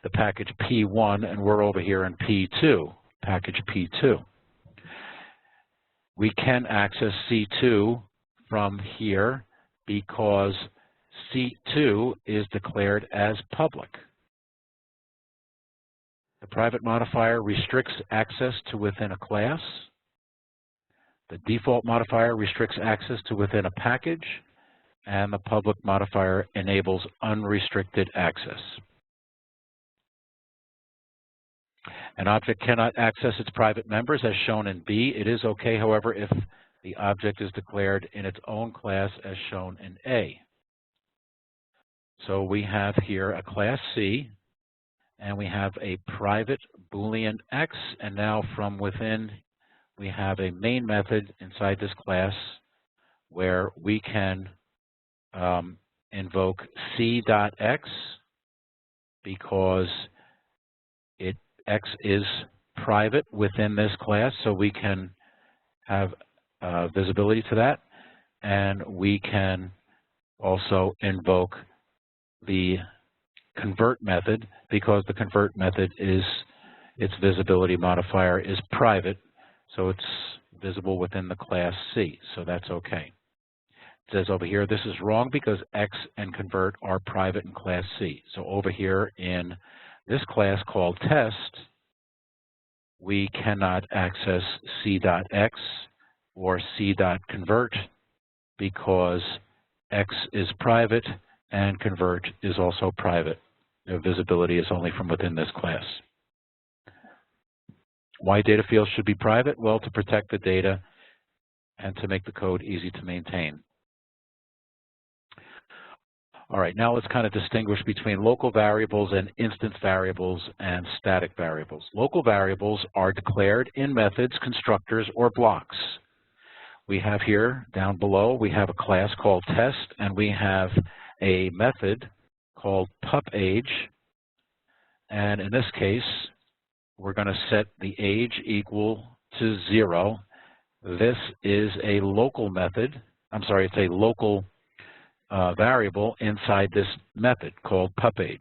the package P1, and we're over here in P2, package P2. We can access C2 from here because C2 is declared as public. The private modifier restricts access to within a class. The default modifier restricts access to within a package, and the public modifier enables unrestricted access. An object cannot access its private members as shown in B. It is okay, however, if the object is declared in its own class as shown in A. So we have here a class C, and we have a private Boolean X, and now from within we have a main method inside this class where we can invoke C.X because X is private within this class, so we can have visibility to that, and we can also invoke the convert method because the convert method is its visibility modifier is private, so it's visible within the class C, so that's okay. It says over here this is wrong because X and convert are private in class C. So over here in this class called test, we cannot access C.X or C.convert because X is private and convert is also private. Their visibility is only from within this class. Why data fields should be private? Well, to protect the data and to make the code easy to maintain. All right, now let's kind of distinguish between local variables and instance variables and static variables. Local variables are declared in methods, constructors, or blocks. We have here, down below, we have a class called test, and we have a method called pupAge. And in this case, we're going to set the age equal to 0. This is a local method. I'm sorry, it's a local variable inside this method called pupAge.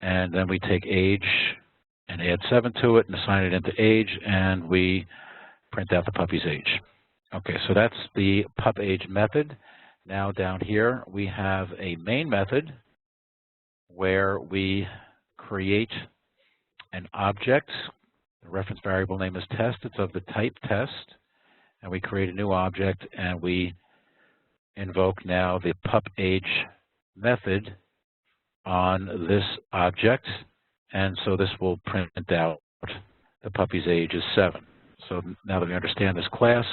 And then we take age and add 7 to it and assign it into age, and we print out the puppy's age. Okay, so that's the pupAge method. Now down here we have a main method where we create an object. The reference variable name is test. It's of the type test. And we create a new object, and we invoke now the pupAge method on this object. And so this will print out the puppy's age is 7. So now that we understand this class,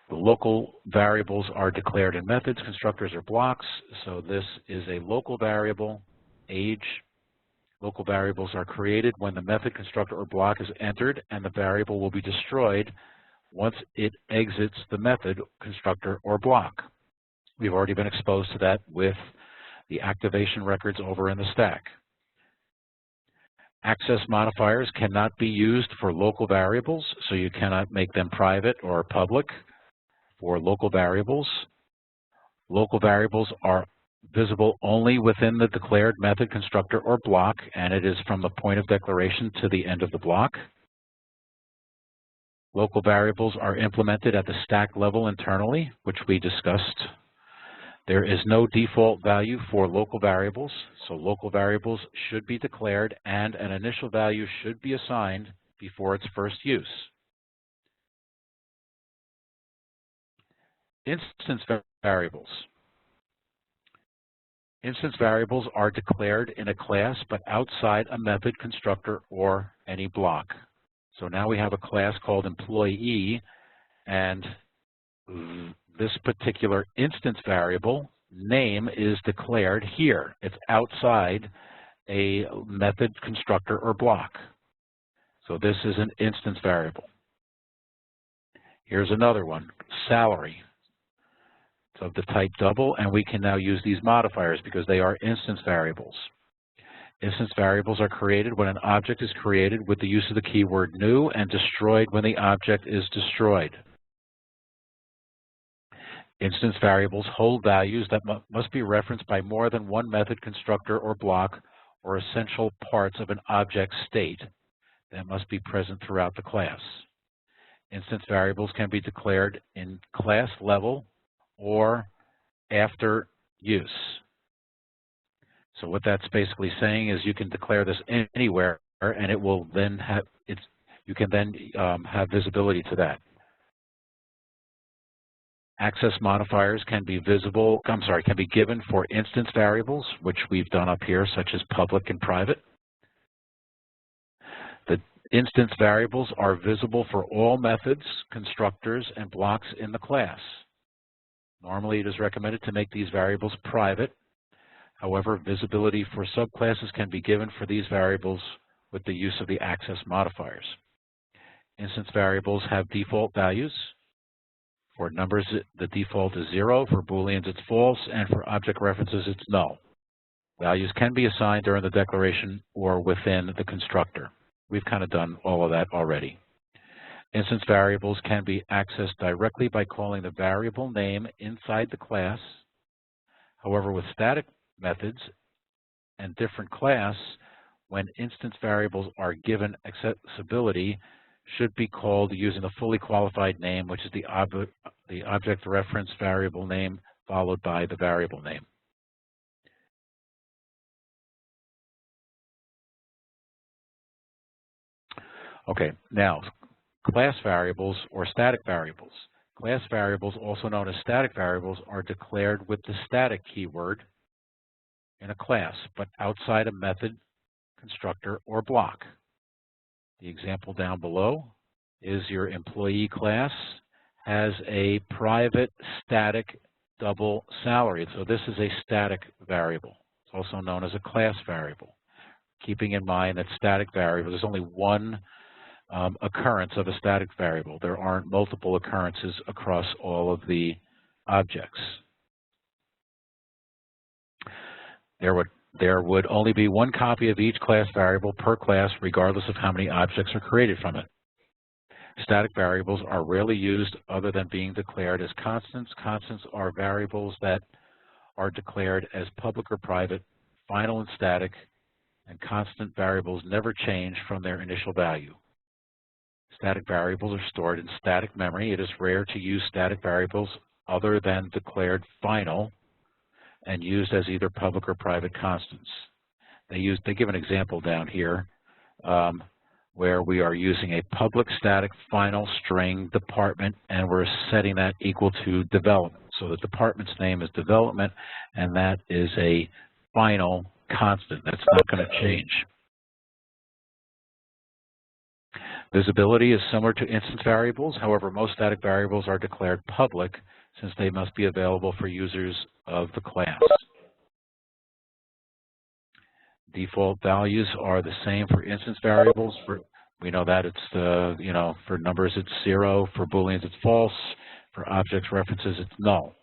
the local variables are declared in methods, constructors, or blocks. So this is a local variable, age. Local variables are created when the method, constructor, or block is entered, and the variable will be destroyed once it exits the method, constructor, or block. We've already been exposed to that with the activation records over in the stack. Access modifiers cannot be used for local variables, so you cannot make them private or public for local variables. Local variables are visible only within the declared method, constructor, or block, and it is from the point of declaration to the end of the block. Local variables are implemented at the stack level internally, which we discussed. There is no default value for local variables, so local variables should be declared and an initial value should be assigned before its first use. Instance variables. Instance variables are declared in a class but outside a method, constructor, or any block. So now we have a class called employee, and this particular instance variable name is declared here. It's outside a method, constructor, or block. So this is an instance variable. Here's another one, salary. It's of the type double, and we can now use these modifiers because they are instance variables. Instance variables are created when an object is created with the use of the keyword new and destroyed when the object is destroyed. Instance variables hold values that must be referenced by more than one method, constructor, or block, or essential parts of an object state that must be present throughout the class. Instance variables can be declared in class level or after use. So what that's basically saying is you can declare this anywhere, and it will then have you can then have visibility to that. Access modifiers can be can be given for instance variables, which we've done up here, such as public and private. The instance variables are visible for all methods, constructors, and blocks in the class. Normally, it is recommended to make these variables private. However, visibility for subclasses can be given for these variables with the use of the access modifiers. Instance variables have default values. For numbers, the default is 0. For Booleans, it's false. And for object references, it's null. Values can be assigned during the declaration or within the constructor. We've kind of done all of that already. Instance variables can be accessed directly by calling the variable name inside the class. However, with static methods and different class, when instance variables are given accessibility, should be called using the fully qualified name, which is the object reference variable name followed by the variable name. Okay, now class variables or static variables. Class variables, also known as static variables, are declared with the static keyword in a class, but outside a method, constructor, or block. The example down below is your employee class has a private static double salary. So this is a static variable. It's also known as a class variable. Keeping in mind that static variable, there's only one occurrence of a static variable. There aren't multiple occurrences across all of the objects. There would only be one copy of each class variable per class, regardless of how many objects are created from it. Static variables are rarely used other than being declared as constants. Constants are variables that are declared as public or private, final and static, and constant variables never change from their initial value. Static variables are stored in static memory. It is rare to use static variables other than declared final and used as either public or private constants. They give an example down here where we are using a public static final string department, and we're setting that equal to development. So the department's name is development, and that is a final constant. That's not going to change. Visibility is similar to instance variables. However, most static variables are declared public since they must be available for users of the class. Default values are the same for instance variables. We know that it's for numbers it's 0, for Booleans it's false, for objects references it's null.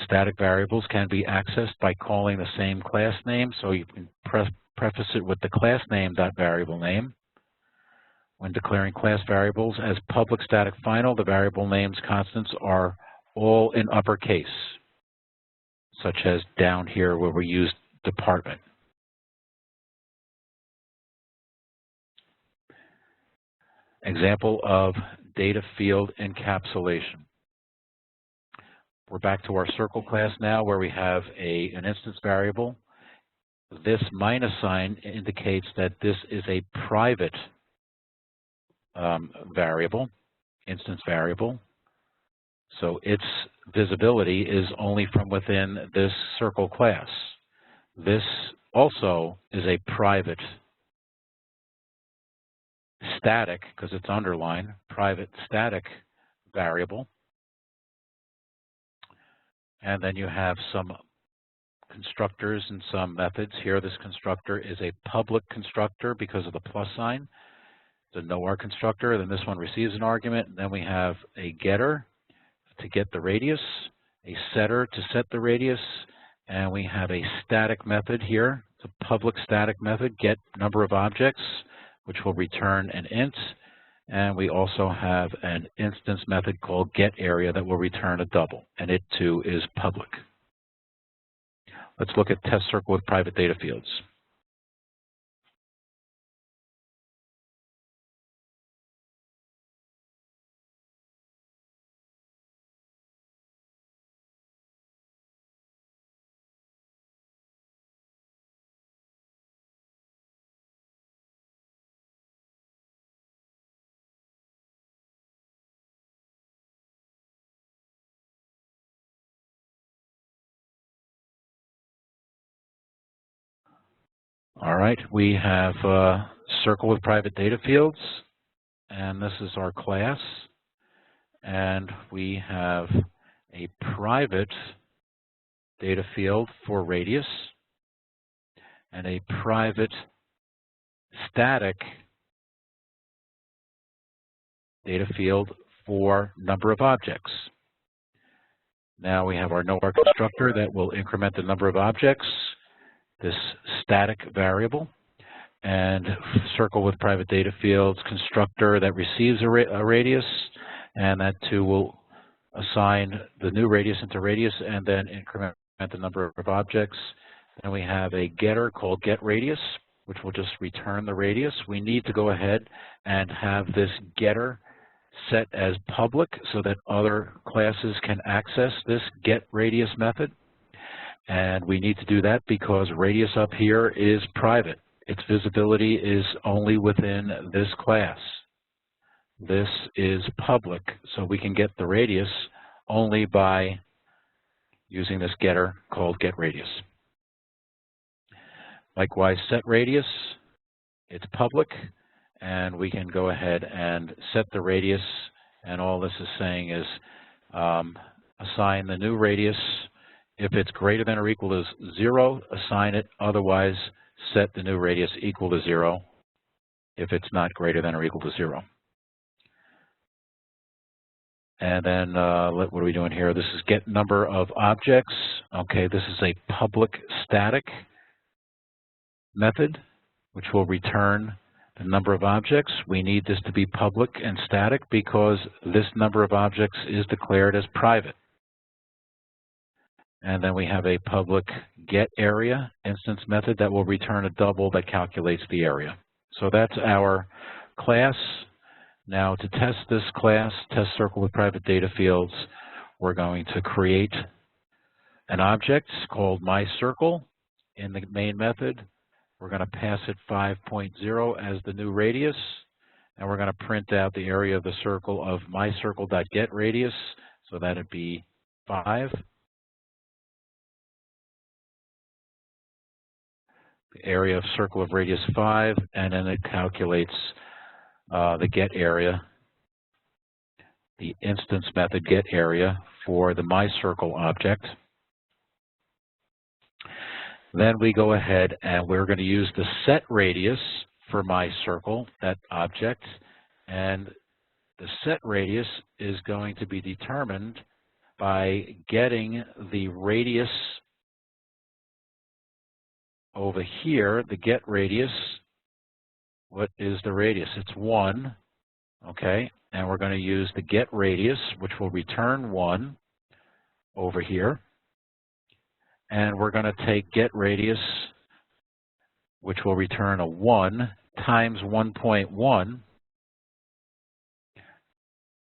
Static variables can be accessed by calling the same class name, so you can preface it with the class name.variable name. When declaring class variables as public static final, the variable names constants are all in uppercase, such as down here where we use department. Example of data field encapsulation. We're back to our circle class now where we have an instance variable. This minus sign indicates that this is a private variable, instance variable. So its visibility is only from within this circle class. This also is a private static, because it's underlined, private static variable. And then you have some constructors and some methods. Here, this constructor is a public constructor because of the plus sign. It's a no-R constructor. Then this one receives an argument. And then we have a getter to get the radius, a setter to set the radius, and we have a static method here. It's a public static method, get number of objects, which will return an int. And we also have an instance method called getArea that will return a double, and it too is public. Let's look at test circle with private data fields. All right, we have a circle with private data fields, and this is our class. And we have a private data field for radius and a private static data field for number of objects. Now we have our nowhere constructor that will increment the number of objects, this static variable, and circle with private data fields constructor that receives a radius, and that too will assign the new radius into radius and then increment the number of objects. And we have a getter called getRadius, which will just return the radius. We need to go ahead and have this getter set as public so that other classes can access this getRadius method. And we need to do that because radius up here is private. Its visibility is only within this class. This is public, so we can get the radius only by using this getter called getRadius. Likewise, setRadius, it's public, and we can go ahead and set the radius, and all this is saying is assign the new radius. If it's greater than or equal to 0, assign it. Otherwise, set the new radius equal to 0 if it's not greater than or equal to 0. And then what are we doing here? This is get number of objects. Okay, this is a public static method, which will return the number of objects. We need this to be public and static because this number of objects is declared as private. And then we have a public getArea instance method that will return a double that calculates the area. So that's our class. Now to test this class, test circle with private data fields, we're going to create an object called myCircle in the main method. We're going to pass it 5.0 as the new radius, and we're going to print out the area of the circle of myCircle.getRadius, so that it'd be 5. The area of circle of radius 5, and then it calculates the getArea, the instance method getArea for the myCircle object. Then we go ahead and we're going to use the setRadius for myCircle, that object, and the setRadius is going to be determined by getting the radius over here, the getRadius. What is the radius? It's 1, okay? And we're going to use the getRadius, which will return 1 over here. And we're going to take getRadius, which will return a 1, times 1.1.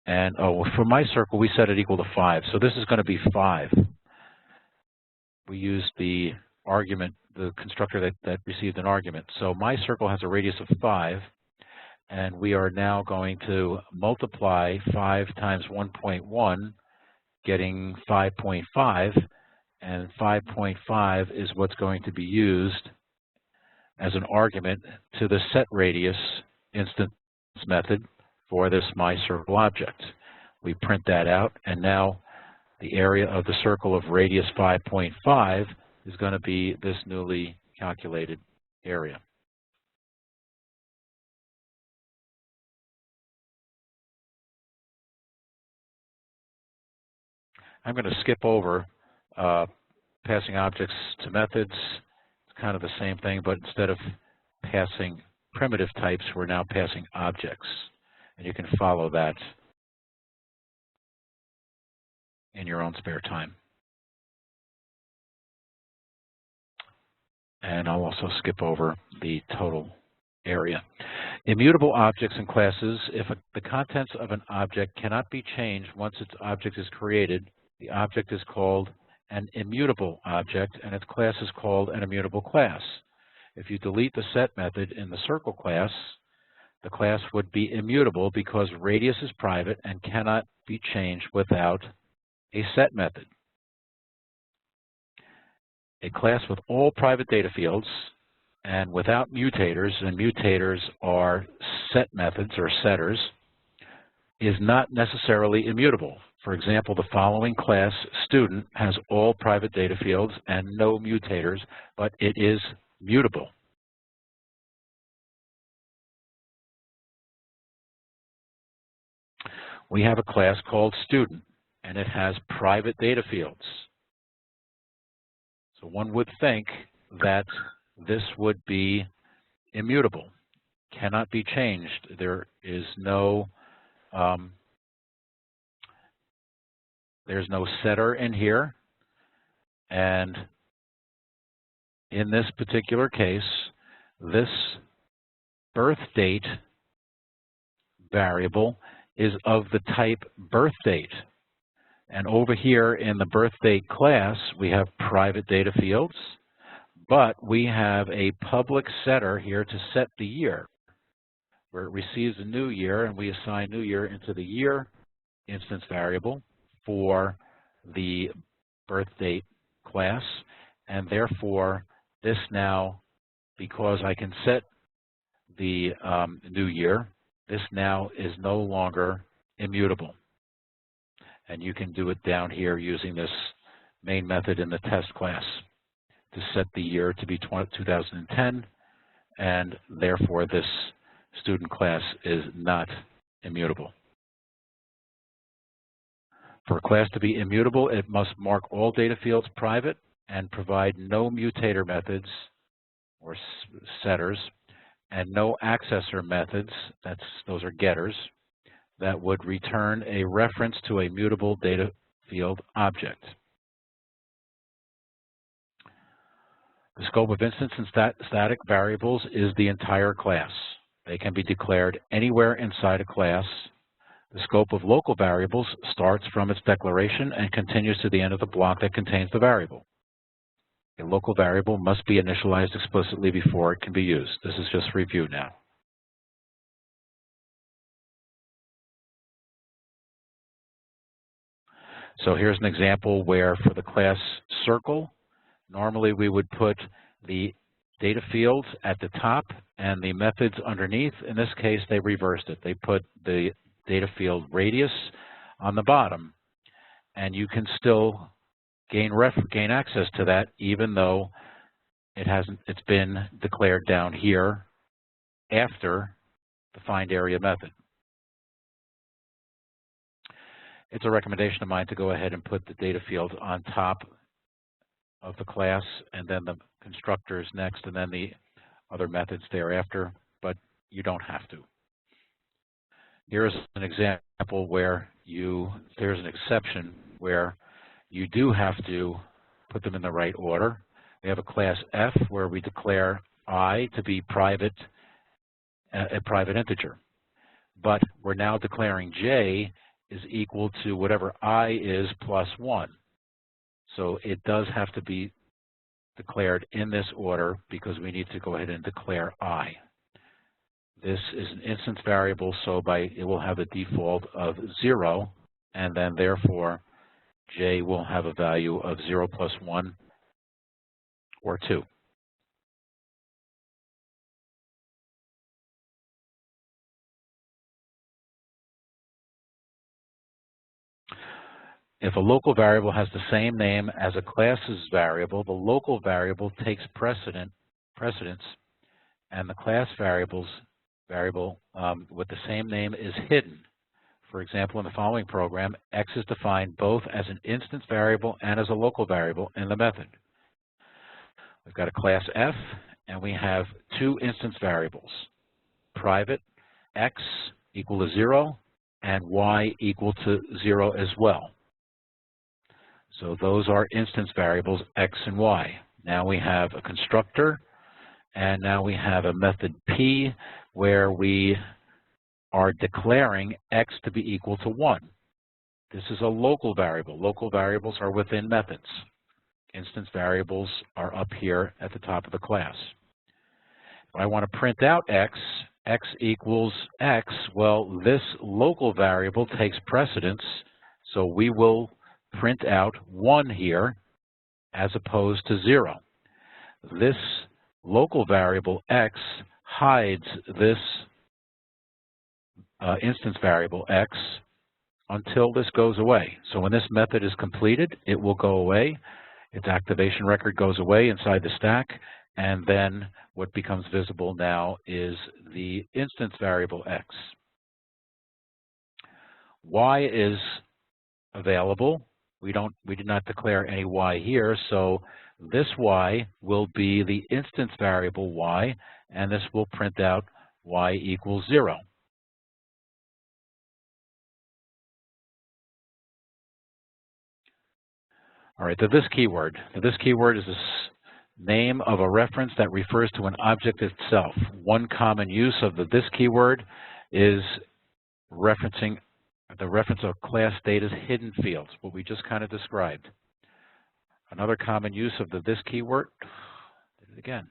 And, for myCircle, we set it equal to 5. So this is going to be 5. We used the argument, the constructor that received an argument. So myCircle has a radius of 5, and we are now going to multiply 5 times 1.1, getting 5.5, and 5.5 is what's going to be used as an argument to the setRadius instance method for this myCircle object. We print that out, and now the area of the circle of radius 5.5 is going to be this newly calculated area. I'm going to skip over passing objects to methods. It's kind of the same thing, but instead of passing primitive types, we're now passing objects. And you can follow that in your own spare time. And I'll also skip over the total area. Immutable objects and classes. If the contents of an object cannot be changed once its object is created, the object is called an immutable object, and its class is called an immutable class. If you delete the set method in the circle class, the class would be immutable because radius is private and cannot be changed without a set method. A class with all private data fields and without mutators, and mutators are set methods or setters, is not necessarily immutable. For example, the following class student has all private data fields and no mutators, but it is mutable. We have a class called student, and it has private data fields. So one would think that this would be immutable, cannot be changed. There is no there's no setter in here, and in this particular case, this birth date variable is of the type birth date. And over here in the birth date class, we have private data fields, but we have a public setter here to set the year, where it receives a new year, and we assign new year into the year instance variable for the birth date class. And therefore, this now, because I can set the new year, this now is no longer immutable. And you can do it down here using this main method in the test class to set the year to be 2010, and therefore this student class is not immutable. For a class to be immutable, it must mark all data fields private and provide no mutator methods or setters and no accessor methods, those are getters, that would return a reference to a mutable data field object. The scope of instance and static variables is the entire class. They can be declared anywhere inside a class. The scope of local variables starts from its declaration and continues to the end of the block that contains the variable. A local variable must be initialized explicitly before it can be used. This is just review now. So here's an example where for the class circle, normally we would put the data fields at the top and the methods underneath. In this case, they reversed it. They put the data field radius on the bottom, and you can still gain access to that even though it's been declared down here after the find area method. It's a recommendation of mine to go ahead and put the data fields on top of the class and then the constructors next and then the other methods thereafter, but you don't have to. Here's an example where there's an exception where you do have to put them in the right order. We have a class F where we declare I to be private, a private integer, but we're now declaring J is equal to whatever I is plus 1. So it does have to be declared in this order because we need to go ahead and declare I. This is an instance variable, so it will have a default of 0, and then therefore J will have a value of 0 plus 1 or 2. If a local variable has the same name as a class's variable, the local variable takes precedence, and the class variable with the same name is hidden. For example, in the following program, X is defined both as an instance variable and as a local variable in the method. We've got a class F, and we have two instance variables, private X equal to 0 and Y equal to 0 as well. So those are instance variables X and Y. Now we have a constructor, and now we have a method P where we are declaring X to be equal to 1. This is a local variable. Local variables are within methods. Instance variables are up here at the top of the class. If I want to print out X equals X, well, this local variable takes precedence, so we will print out 1 here as opposed to 0. This local variable x hides this instance variable x until this goes away. So when this method is completed, it will go away. Its activation record goes away inside the stack, and then what becomes visible now is the instance variable x. Y is available. We did not declare any y here, so this y will be the instance variable y, and this will print out y equals 0. All right, the this keyword. The this keyword is the name of a reference that refers to an object itself. One common use of the this keyword is referencing the reference of class data's hidden fields, what we just kind of described. Another common use of the this keyword, did it again.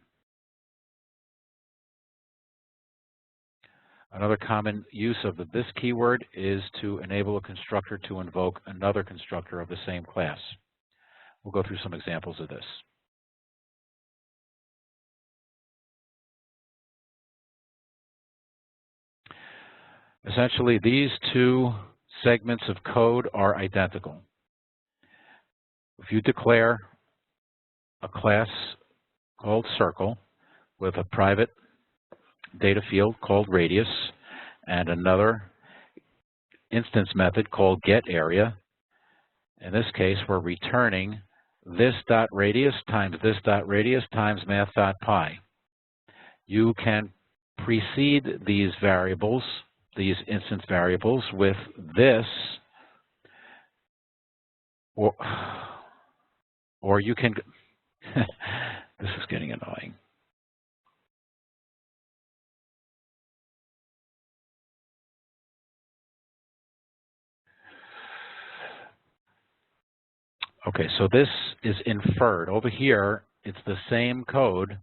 Another common use of the this keyword is to enable a constructor to invoke another constructor of the same class. We'll go through some examples of this. Essentially, these two segments of code are identical. If you declare a class called circle with a private data field called radius and another instance method called getArea, in this case, we're returning this.radius times this.radius times math.pi. You can precede these variables, these instance variables, with this, or you can, this is getting annoying. Okay, so this is inferred. Over here, it's the same code,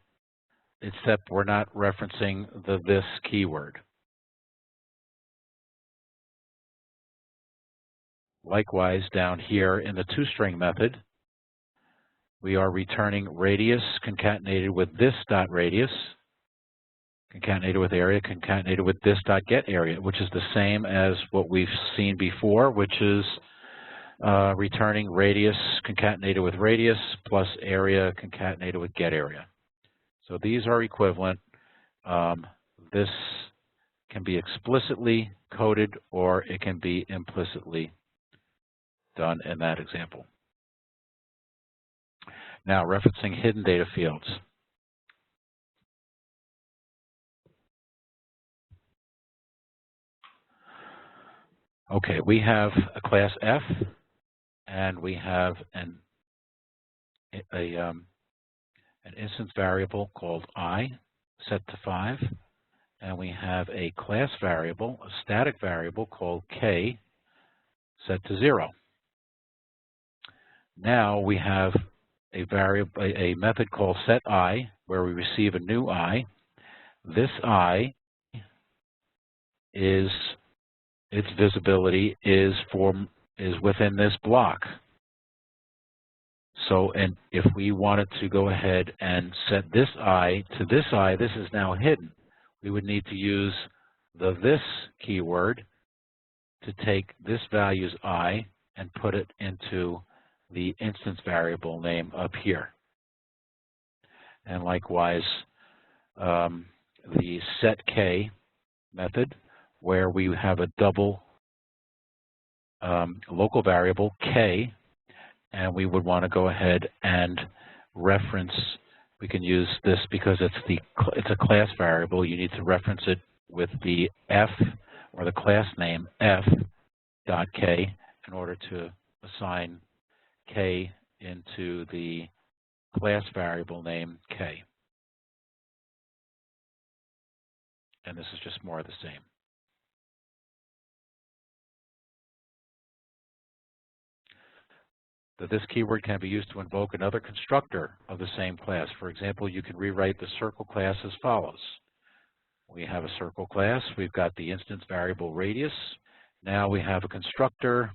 except we're not referencing the this keyword. Likewise, down here in the toString method, we are returning radius concatenated with this.radius, concatenated with area, concatenated with this.getArea, which is the same as what we've seen before, which is returning radius concatenated with radius plus area concatenated with getArea. So these are equivalent. This can be explicitly coded or it can be implicitly done in that example. Now, referencing hidden data fields. Okay, we have a class F, and we have an instance variable called I set to 5, and we have a class variable, a static variable called K set to 0. Now we have a method called setI, where we receive a new I. This I is its visibility is within this block. So, and if we wanted to go ahead and set this I to this I, this is now hidden. We would need to use the this keyword to take this value's I and put it into the instance variable name up here. And likewise, the setK method, where we have a double local variable K, and we would want to go ahead and reference. We can use this because it's a class variable. You need to reference it with the F or the class name F.K in order to assign K into the class variable name K. And this is just more of the same. This keyword can be used to invoke another constructor of the same class. For example, you can rewrite the circle class as follows. We have a circle class. We've got the instance variable radius. Now we have a constructor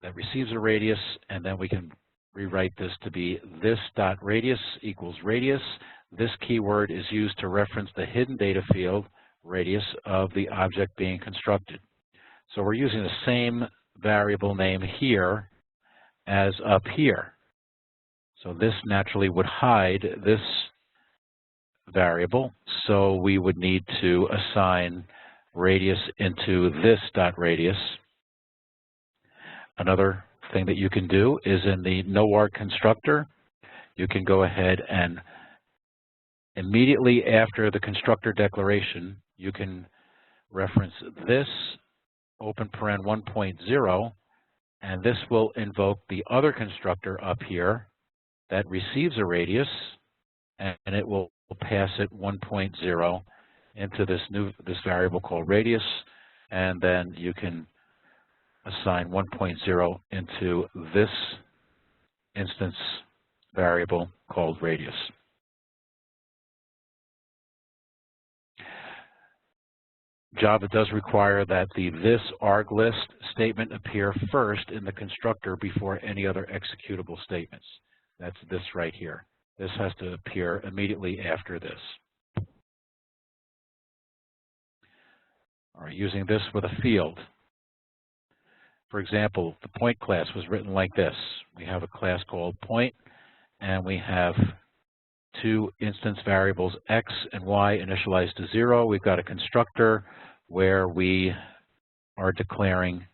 that receives a radius, and then we can rewrite this to be this dot radius equals radius. This keyword is used to reference the hidden data field radius of the object being constructed. So we're using the same variable name here as up here. So this naturally would hide this variable, so we would need to assign radius into this dot radius. Another thing that you can do is in the no-arg constructor, you can go ahead and immediately after the constructor declaration, you can reference this open paren 1.0, and this will invoke the other constructor up here that receives a radius, and it will pass it 1.0 into this variable called radius, and then you can assign 1.0 into this instance variable called radius. Java does require that the this arg list statement appear first in the constructor before any other executable statements. That's this right here. This has to appear immediately after this. All right, using this with a field. For example, the point class was written like this. We have a class called point, and we have two instance variables x and y initialized to 0. We've got a constructor where we are declaring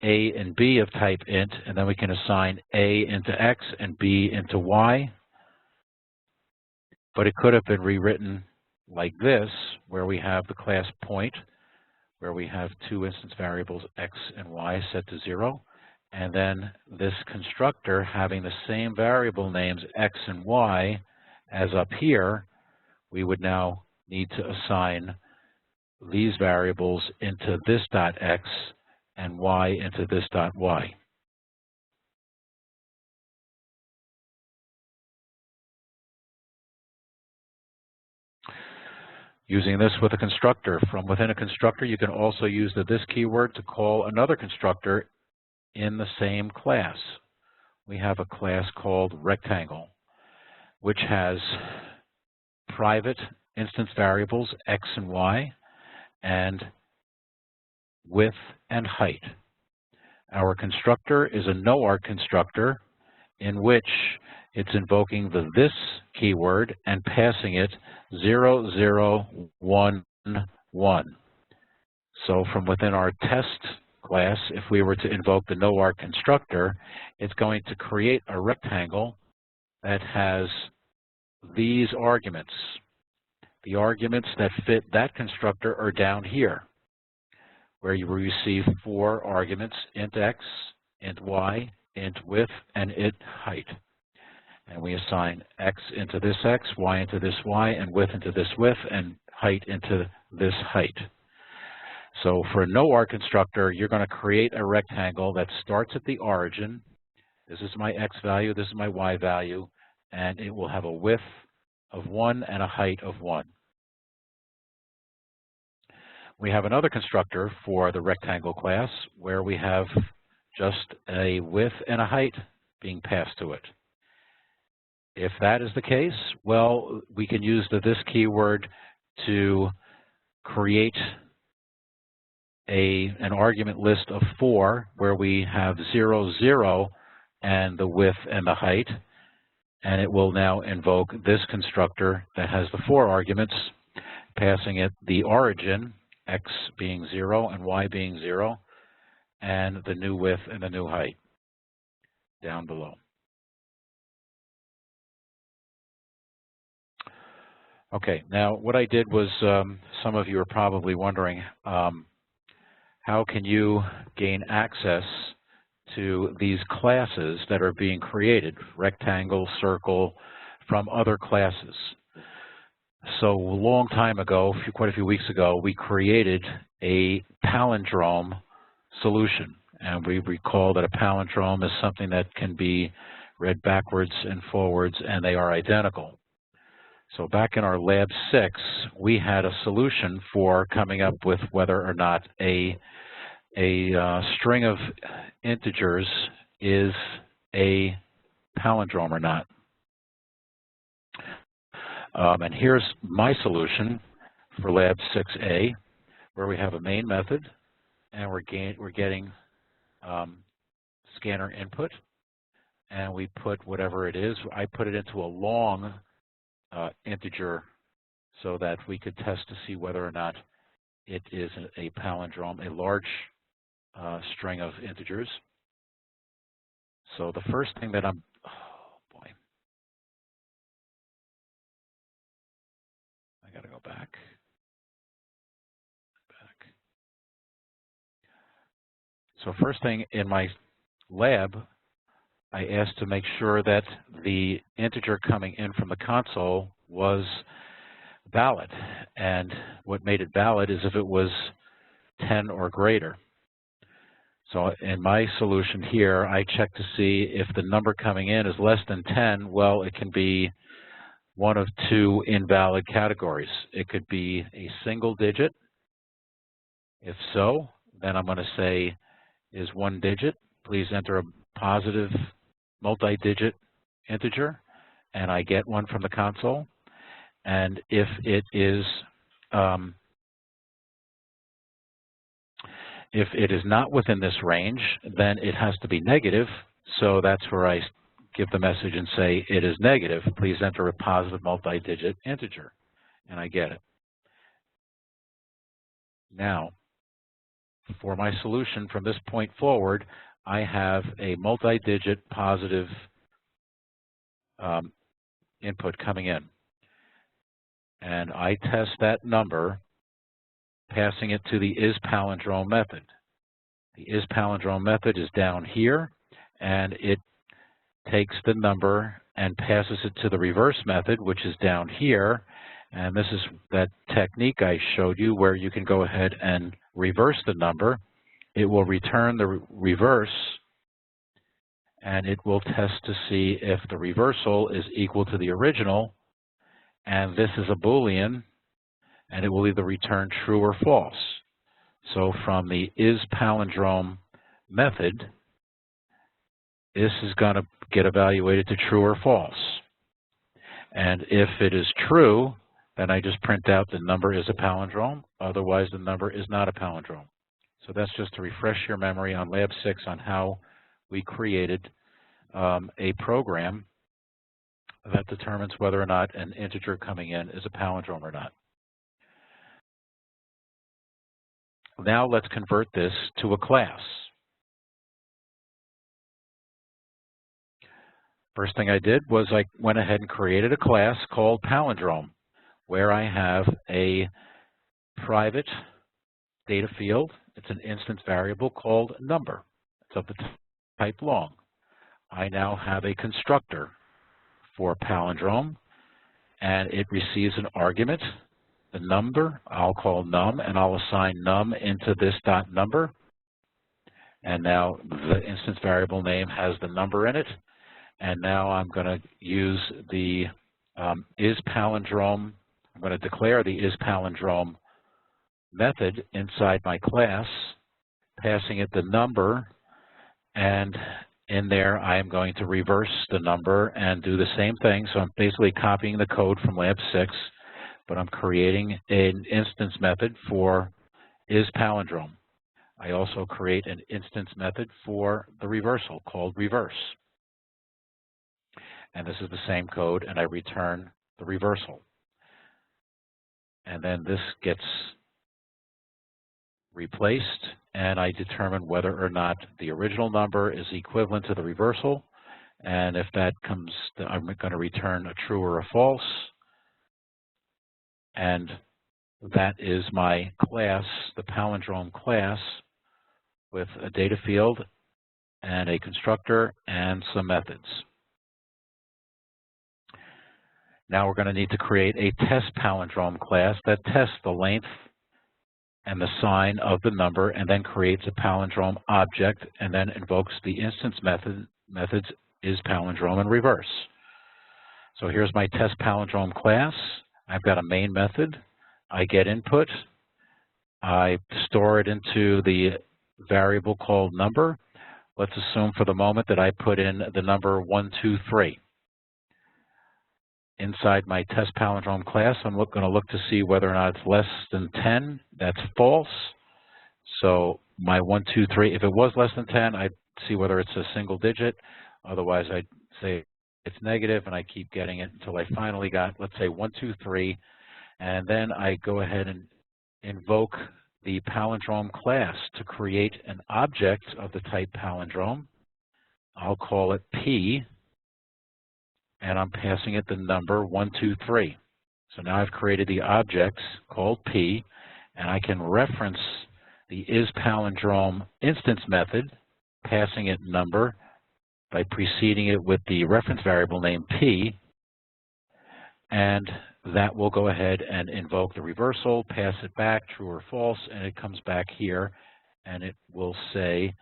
a and b of type int, and then we can assign a into x and b into y. But it could have been rewritten like this, where we have the class point, where we have two instance variables x and y set to 0, and then this constructor having the same variable names x and y as up here. We would now need to assign these variables into this dot x and y into this dot y. Using this with a constructor. From within a constructor, you can also use the this keyword to call another constructor in the same class. We have a class called rectangle, which has private instance variables x and y, and width and height. Our constructor is a no-arg constructor in which it's invoking the this keyword and passing it 0, 0, 1, 1. So from within our test class, if we were to invoke the no-arg constructor, it's going to create a rectangle that has these arguments. The arguments that fit that constructor are down here, where you will receive 4 arguments, int x, int y, int width, and int height. And we assign x into this x, y into this y, and width into this width, and height into this height. So for a no-arg constructor, you're going to create a rectangle that starts at the origin. This is my x value, this is my y value, and it will have a width of 1 and a height of 1. We have another constructor for the rectangle class where we have just a width and a height being passed to it. If that is the case, well, we can use the this keyword to create an argument list of 4 where we have 0, 0 and the width and the height, and it will now invoke this constructor that has the 4 arguments, passing it the origin, x being 0 and y being 0, and the new width and the new height down below. Okay, now what I did was, some of you are probably wondering, how can you gain access to these classes that are being created, rectangle, circle, from other classes? So a long time ago, quite a few weeks ago, we created a palindrome solution. And we recall that a palindrome is something that can be read backwards and forwards, and they are identical. So back in our Lab 6, we had a solution for coming up with whether or not a string of integers is a palindrome or not. And here's my solution for Lab 6A, where we have a main method, and we're getting scanner input, and we put whatever it is. I put it into a long integer so that we could test to see whether or not it is a palindrome, a large string of integers. So the first thing that oh boy, I got to go back. So first thing in my lab, I asked to make sure that the integer coming in from the console was valid. And what made it valid is if it was 10 or greater. So in my solution here, I check to see if the number coming in is less than 10. Well, it can be one of two invalid categories. It could be a single digit. If so, then I'm going to say is one digit. Please enter a positive multi-digit integer, and I get one from the console. And if it is not within this range, then it has to be negative. So that's where I give the message and say it is negative. Please enter a positive multi-digit integer, and I get it. Now, for my solution from this point forward, I have a multi-digit positive input coming in. And I test that number, passing it to the isPalindrome method. The isPalindrome method is down here, and it takes the number and passes it to the reverse method, which is down here. And this is that technique I showed you where you can go ahead and reverse the number. It will return the reverse, and it will test to see if the reversal is equal to the original. And this is a Boolean, and it will either return true or false. So from the isPalindrome method, this is going to get evaluated to true or false. And if it is true, then I just print out the number is a palindrome. Otherwise, the number is not a palindrome. So that's just to refresh your memory on Lab 6 on how we created a program that determines whether or not an integer coming in is a palindrome or not. Now let's convert this to a class. First thing I did was I went ahead and created a class called palindrome, where I have a private data field. It's an instance variable called number. It's of the type long. I now have a constructor for palindrome, and it receives an argument, the number. I'll call num, and I'll assign num into this dot number. And now the instance variable name has the number in it. And now I'm going to use the isPalindrome. I'm going to declare the isPalindrome method inside my class, passing it the number, and in there I am going to reverse the number and do the same thing. So I'm basically copying the code from Lab 6, but I'm creating an instance method for isPalindrome. I also create an instance method for the reversal called reverse. And this is the same code, and I return the reversal. And then this gets replaced, and I determine whether or not the original number is equivalent to the reversal. And if that comes, I'm going to return a true or a false. And that is my class, the palindrome class, with a data field and a constructor and some methods. Now we're going to need to create a test palindrome class that tests the length and the sign of the number, and then creates a palindrome object, and then invokes the instance methods isPalindrome and reverse. So here's my test palindrome class. I've got a main method. I get input. I store it into the variable called number. let's assume for the moment that I put in the number 123. Inside my test palindrome class, I'm going to look to see whether or not it's less than 10. That's false. So my 123, if it was less than 10, I'd see whether it's a single digit. Otherwise, I'd say it's negative, and I keep getting it until I finally got, let's say, 123. And then I go ahead and invoke the palindrome class to create an object of the type palindrome. I'll call it P, and I'm passing it the number 123. So now I've created the object called P, and I can reference the isPalindrome instance method, passing it number by preceding it with the reference variable name P, and that will go ahead and invoke the reversal, pass it back, true or false, and it comes back here, and it will say,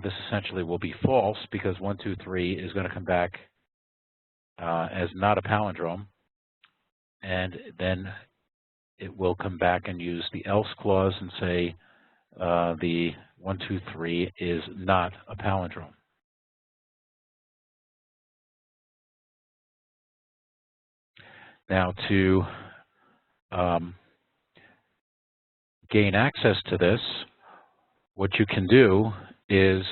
this essentially will be false because 123 is going to come back as not a palindrome, and then it will come back and use the else clause and say the 123 is not a palindrome. Now to gain access to this, what you can do is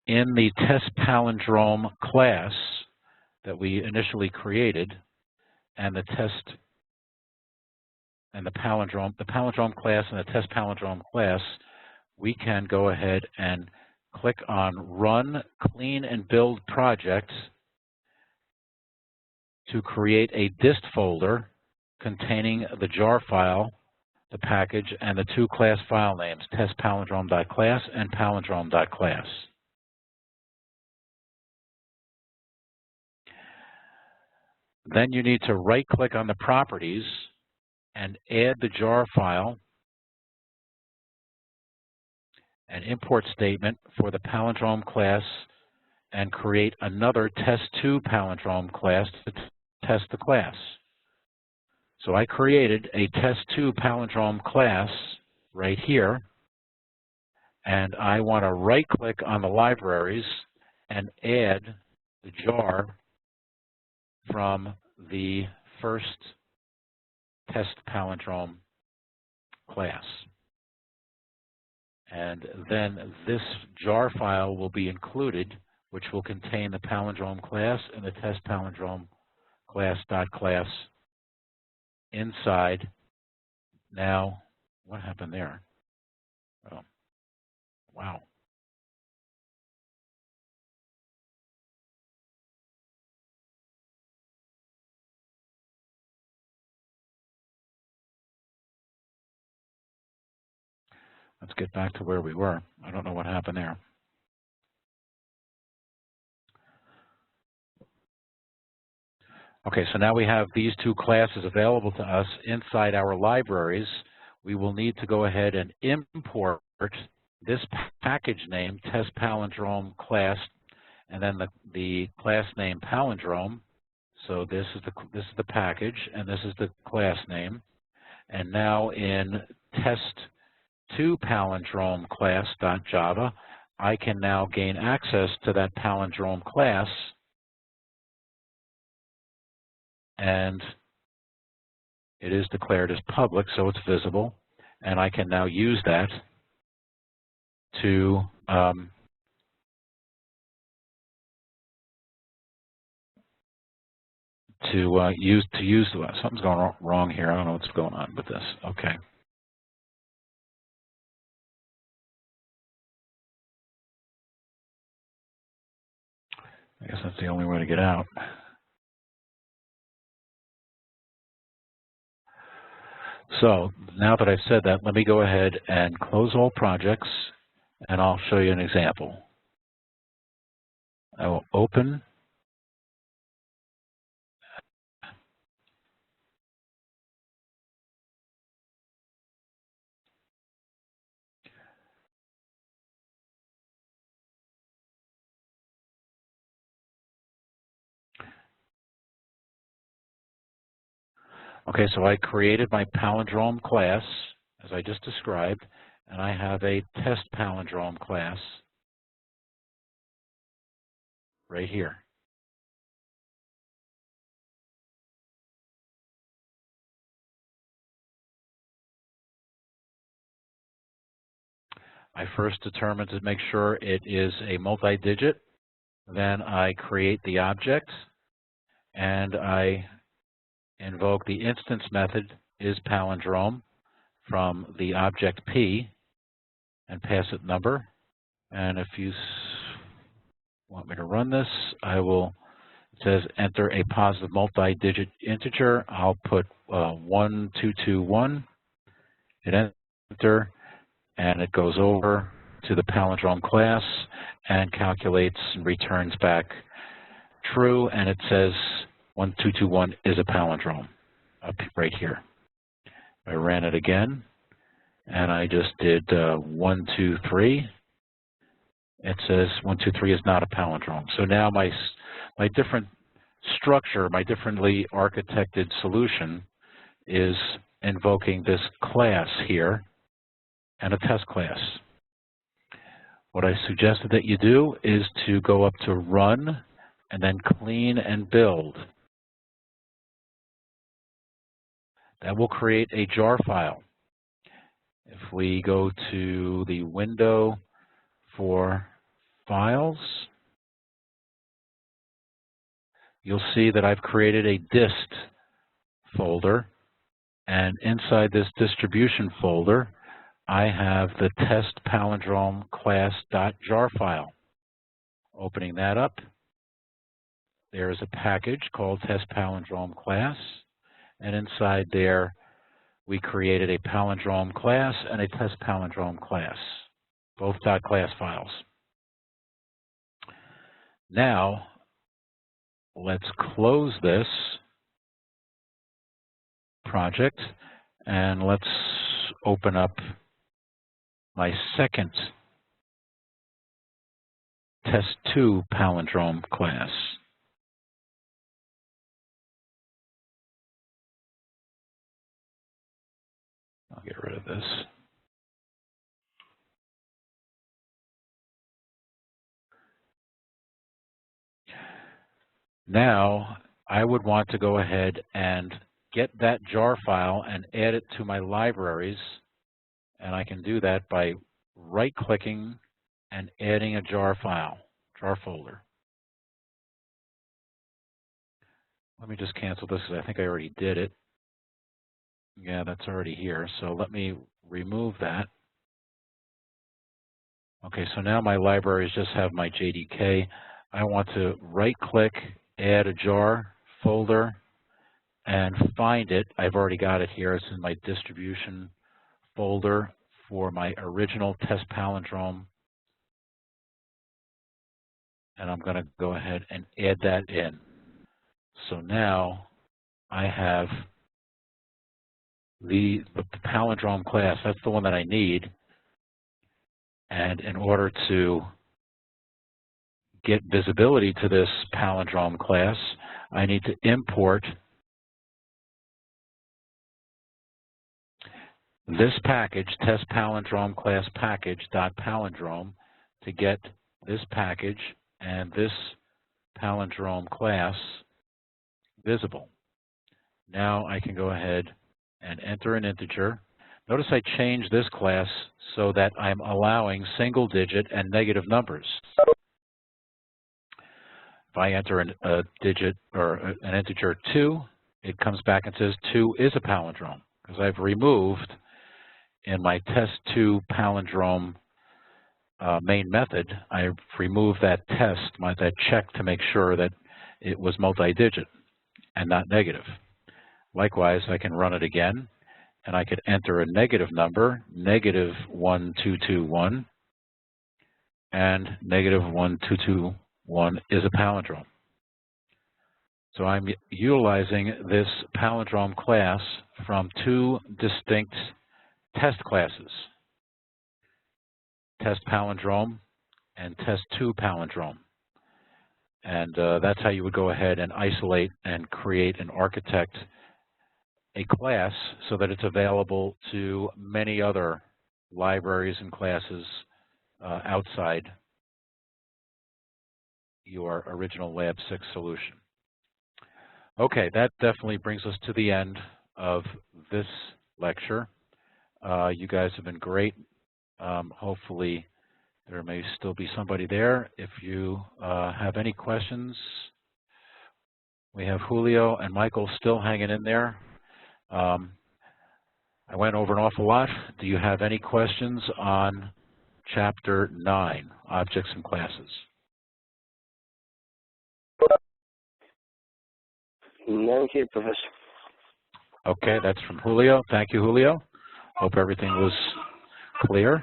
in the test palindrome class that we initially created, and the test and the palindrome class and the test palindrome class, we can go ahead and click on Run, Clean, and Build Project to create a dist folder containing the jar file, the package, and the two class file names, testpalindrome.class and palindrome.class. Then you need to right-click on the properties and add the jar file and import statement for the palindrome class and create another test2 palindrome class to test the class. So I created a test2 palindrome class right here, and I want to right-click on the libraries and add the jar from the first test palindrome class. And then this jar file will be included, which will contain the palindrome class and the test palindrome class.class inside. Now, what happened there? Oh, wow. Let's get back to where we were. I don't know what happened there. Okay, so now we have these two classes available to us inside our libraries. We will need to go ahead and import this package name, test palindrome class, and then the class name palindrome. So this is the package, and this is the class name. And now in test2 palindrome class.java, I can now gain access to that palindrome class, and it is declared as public, so it's visible, and I can now use that to use something's going wrong here. I don't know what's going on with this. Okay. I guess that's the only way to get out. So now that I've said that, let me go ahead and close all projects, and I'll show you an example. I will open Okay, so I created my palindrome class, as I just described, and I have a test palindrome class right here. I first determine to make sure it is a multi-digit. Then I create the object, and I invoke the instance method is palindrome from the object P and pass it number. And if you want me to run this, I will, it says enter a positive multi-digit integer. I'll put 1221, hit enter, and it goes over to the palindrome class and calculates and returns back true, and it says 1221 is a palindrome up right here. I ran it again, and I just did 123. It says 123 is not a palindrome. So now my different structure, my differently architected solution is invoking this class here and a test class. What I suggested that you do is to go up to Run and then Clean and Build. That will create a jar file. If we go to the window for Files, you'll see that I've created a dist folder, and inside this distribution folder, I have the test palindrome class.jar file. Opening that up, there is a package called test palindrome class, and inside there we created a palindrome class and a test palindrome class, both .class files. Now let's close this project and let's open up my second test2 palindrome class. I'll get rid of this. Now I would want to go ahead and get that jar file and add it to my libraries, and I can do that by right-clicking and adding a jar file, jar folder. Let me just cancel this because I think I already did it. Yeah, that's already here, so let me remove that. Okay, so now my libraries just have my JDK. I want to right-click, add a jar folder, and find it. I've already got it here. It's in my distribution folder for my original test palindrome. And I'm going to go ahead and add that in. So now I have the palindrome class. That's the one that I need. And in order to get visibility to this palindrome class, I need to import this package, test palindrome class package.palindrome, to get this package and this palindrome class visible. Now I can go ahead and enter an integer. Notice I changed this class so that I'm allowing single-digit and negative numbers. If I enter a digit or an integer 2, it comes back and says 2 is a palindrome, because I've removed in my test2 palindrome main method, I've removed that test, that check, to make sure that it was multi-digit and not negative. Likewise, I can run it again, and I could enter a negative number, negative 1221, and negative 1221 is a palindrome. So I'm utilizing this palindrome class from two distinct test classes, test palindrome and test2 palindrome. And that's how you would go ahead and isolate and create and architect a class so that it's available to many other libraries and classes outside your original Lab 6 solution. Okay, that definitely brings us to the end of this lecture. You guys have been great. Hopefully there may still be somebody there. If you have any questions, we have Julio and Michael still hanging in there. I went over an awful lot. Do you have any questions on Chapter 9, Objects and Classes? No, here, Professor. Okay, that's from Julio. Thank you, Julio. Hope everything was clear.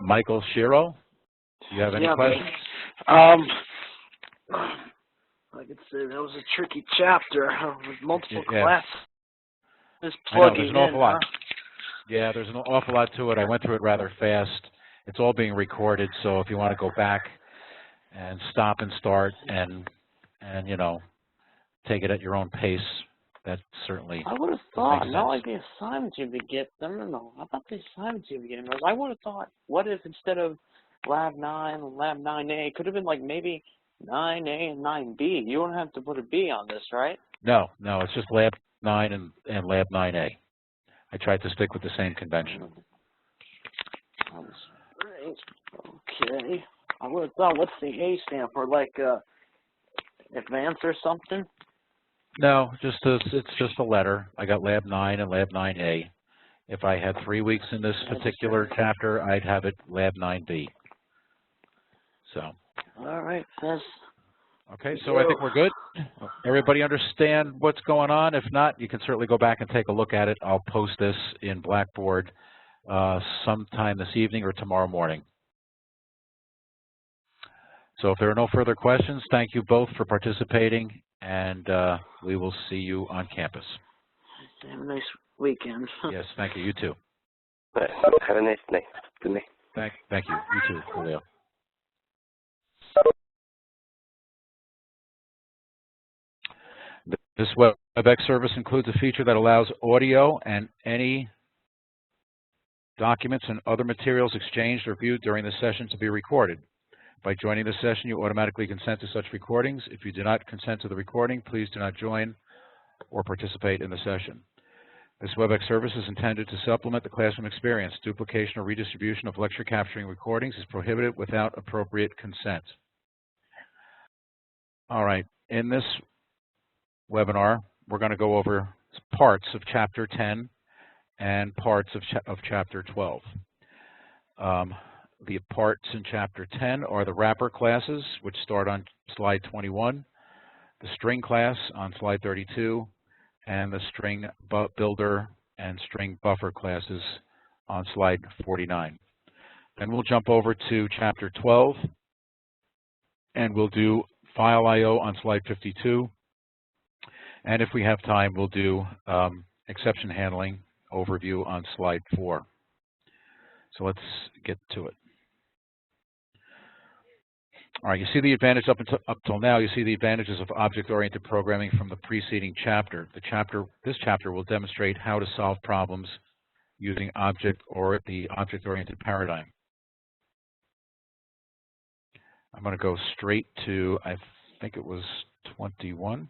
Michael Shiro, do you have any questions? I could say that was a tricky chapter with multiple Yeah. classes. Just I know, plugging there's an awful lot. huh? Yeah, there's an awful lot to it. I went through it rather fast. It's all being recorded, so if you want to go back and stop and start and you know, take it at your own pace, that certainly I would have thought, makes not sense. like the assignments you'd be getting. No. How about the assignments you'd be getting? I would have thought, what if instead of Lab 9 and Lab 9A, it could have been like maybe 9A and 9B. You don't have to put a B on this, right? No, it's just Lab 9 and Lab 9A. I tried to stick with the same convention. Okay. I would have thought, what's the A stand for? Like advanced or something? No, it's just a letter. I got Lab 9 and Lab 9A. If I had 3 weeks in this particular chapter, I'd have it Lab 9B. So. All right, Fez. Okay, so I think we're good. Everybody understand what's going on? If not, you can certainly go back and take a look at it. I'll post this in Blackboard sometime this evening or tomorrow morning. So if there are no further questions, thank you both for participating, and we will see you on campus. Have a nice weekend. Yes, thank you. You too. Have a nice night. Good night. Thank you. You too, Julio. This WebEx service includes a feature that allows audio and any documents and other materials exchanged or viewed during the session to be recorded. By joining the session, you automatically consent to such recordings. If you do not consent to the recording, please do not join or participate in the session. This WebEx service is intended to supplement the classroom experience. Duplication or redistribution of lecture capturing recordings is prohibited without appropriate consent. All right, in this webinar, we're going to go over parts of Chapter 10 and parts of Chapter 12. The parts in Chapter 10 are the wrapper classes, which start on slide 21, the string class on slide 32, and the string builder and string buffer classes on slide 49. Then we'll jump over to Chapter 12, and we'll do file I/O on slide 52. And if we have time, we'll do exception handling overview on slide 4. So let's get to it. All right, you see the advantage up till now. You see the advantages of object-oriented programming from the preceding chapter. This chapter will demonstrate how to solve problems using the object-oriented paradigm. I'm going to go straight to, I think it was 21.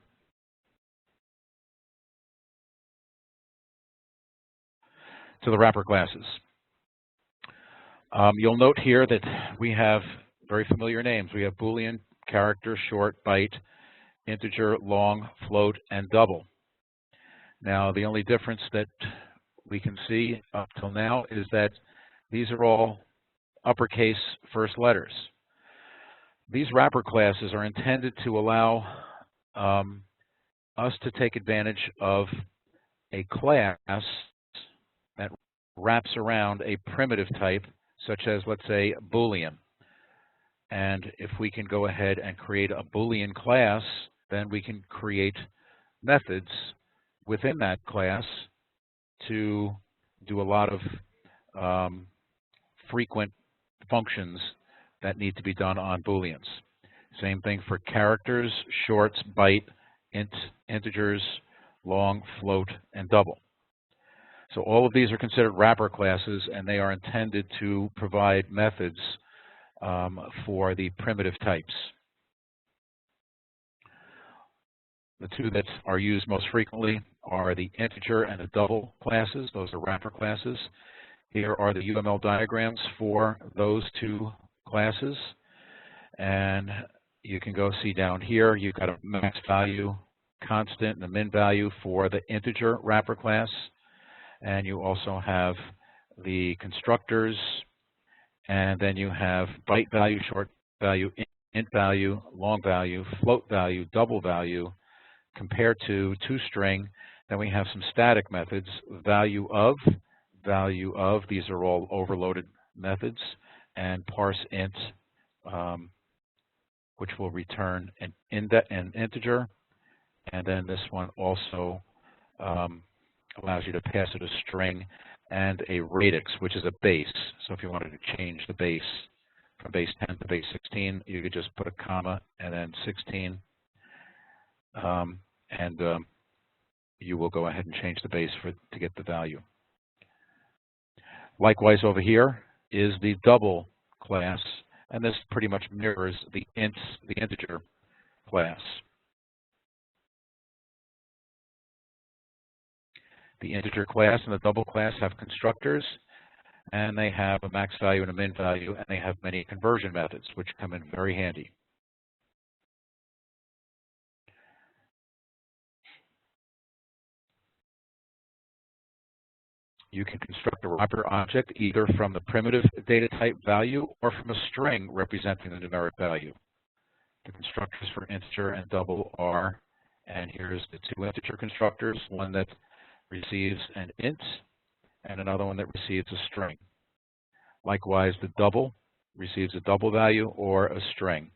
To the wrapper classes. You'll note here that we have very familiar names. We have Boolean, character, short, byte, integer, long, float, and double. Now, the only difference that we can see up till now is that these are all uppercase first letters. These wrapper classes are intended to allow us to take advantage of a class that wraps around a primitive type, such as, let's say, Boolean. And if we can go ahead and create a Boolean class, then we can create methods within that class to do a lot of frequent functions that need to be done on Booleans. Same thing for characters, shorts, byte, integers, long, float, and double. So all of these are considered wrapper classes, and they are intended to provide methods for the primitive types. The two that are used most frequently are the integer and the double classes. Those are wrapper classes. Here are the UML diagrams for those two classes. And you can go see down here, you've got a max value constant and a min value for the integer wrapper class. And you also have the constructors, and then you have byte value, short value, int value, long value, float value, double value, compared to toString. Then we have some static methods, value of, these are all overloaded methods, and parse int, which will return an integer. And then this one also allows you to pass it a string and a radix, which is a base. So if you wanted to change the base from base 10 to base 16, you could just put a comma and then 16, you will go ahead and change the base to get the value. Likewise, over here is the double class, and this pretty much mirrors the integer class. The integer class and the double class have constructors, and they have a max value and a min value, and they have many conversion methods, which come in very handy. You can construct a wrapper object either from the primitive data type value or from a string representing the numeric value. The constructors for integer and double are, and here's the two integer constructors, one that receives an int and another one that receives a string. Likewise, the double receives a double value or a string.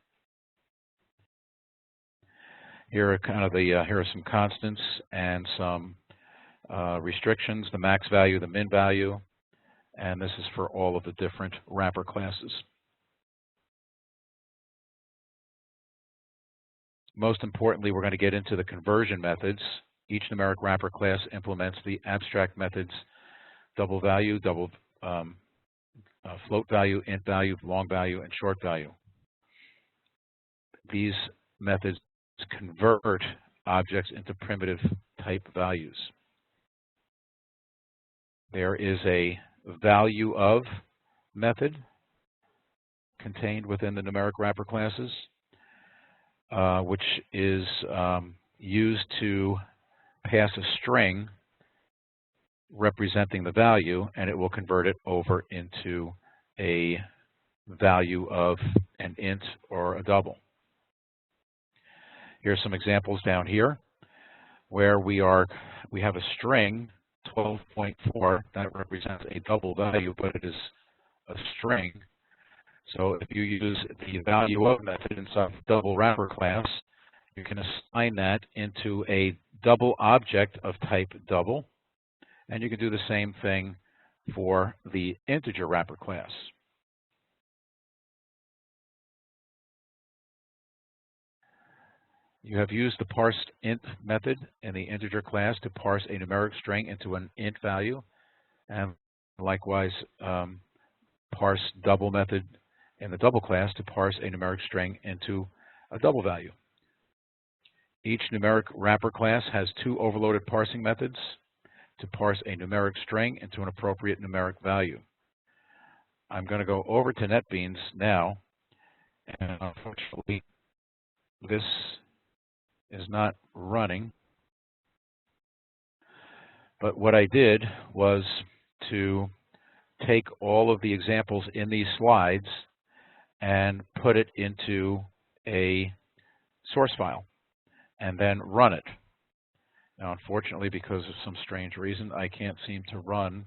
Here are here are some constants and some restrictions, the max value, the min value, and this is for all of the different wrapper classes. Most importantly, we're going to get into the conversion methods. Each numeric wrapper class implements the abstract methods double value, float value, int value, long value, and short value. These methods convert objects into primitive type values. There is a value of method contained within the numeric wrapper classes, which is used to pass a string representing the value, and it will convert it over into a value of an int or a double. Here's some examples down here where we have a string 12.4 that represents a double value, but it is a string. So if you use the value of method inside the double wrapper class, you can assign that into a double object of type double, and you can do the same thing for the integer wrapper class. You have used the parsed int method in the integer class to parse a numeric string into an int value, and likewise parse double method in the double class to parse a numeric string into a double value. Each numeric wrapper class has two overloaded parsing methods to parse a numeric string into an appropriate numeric value. I'm going to go over to NetBeans now, and unfortunately this is not running. But what I did was to take all of the examples in these slides and put it into a source file and then run it. Now, unfortunately, because of some strange reason, I can't seem to run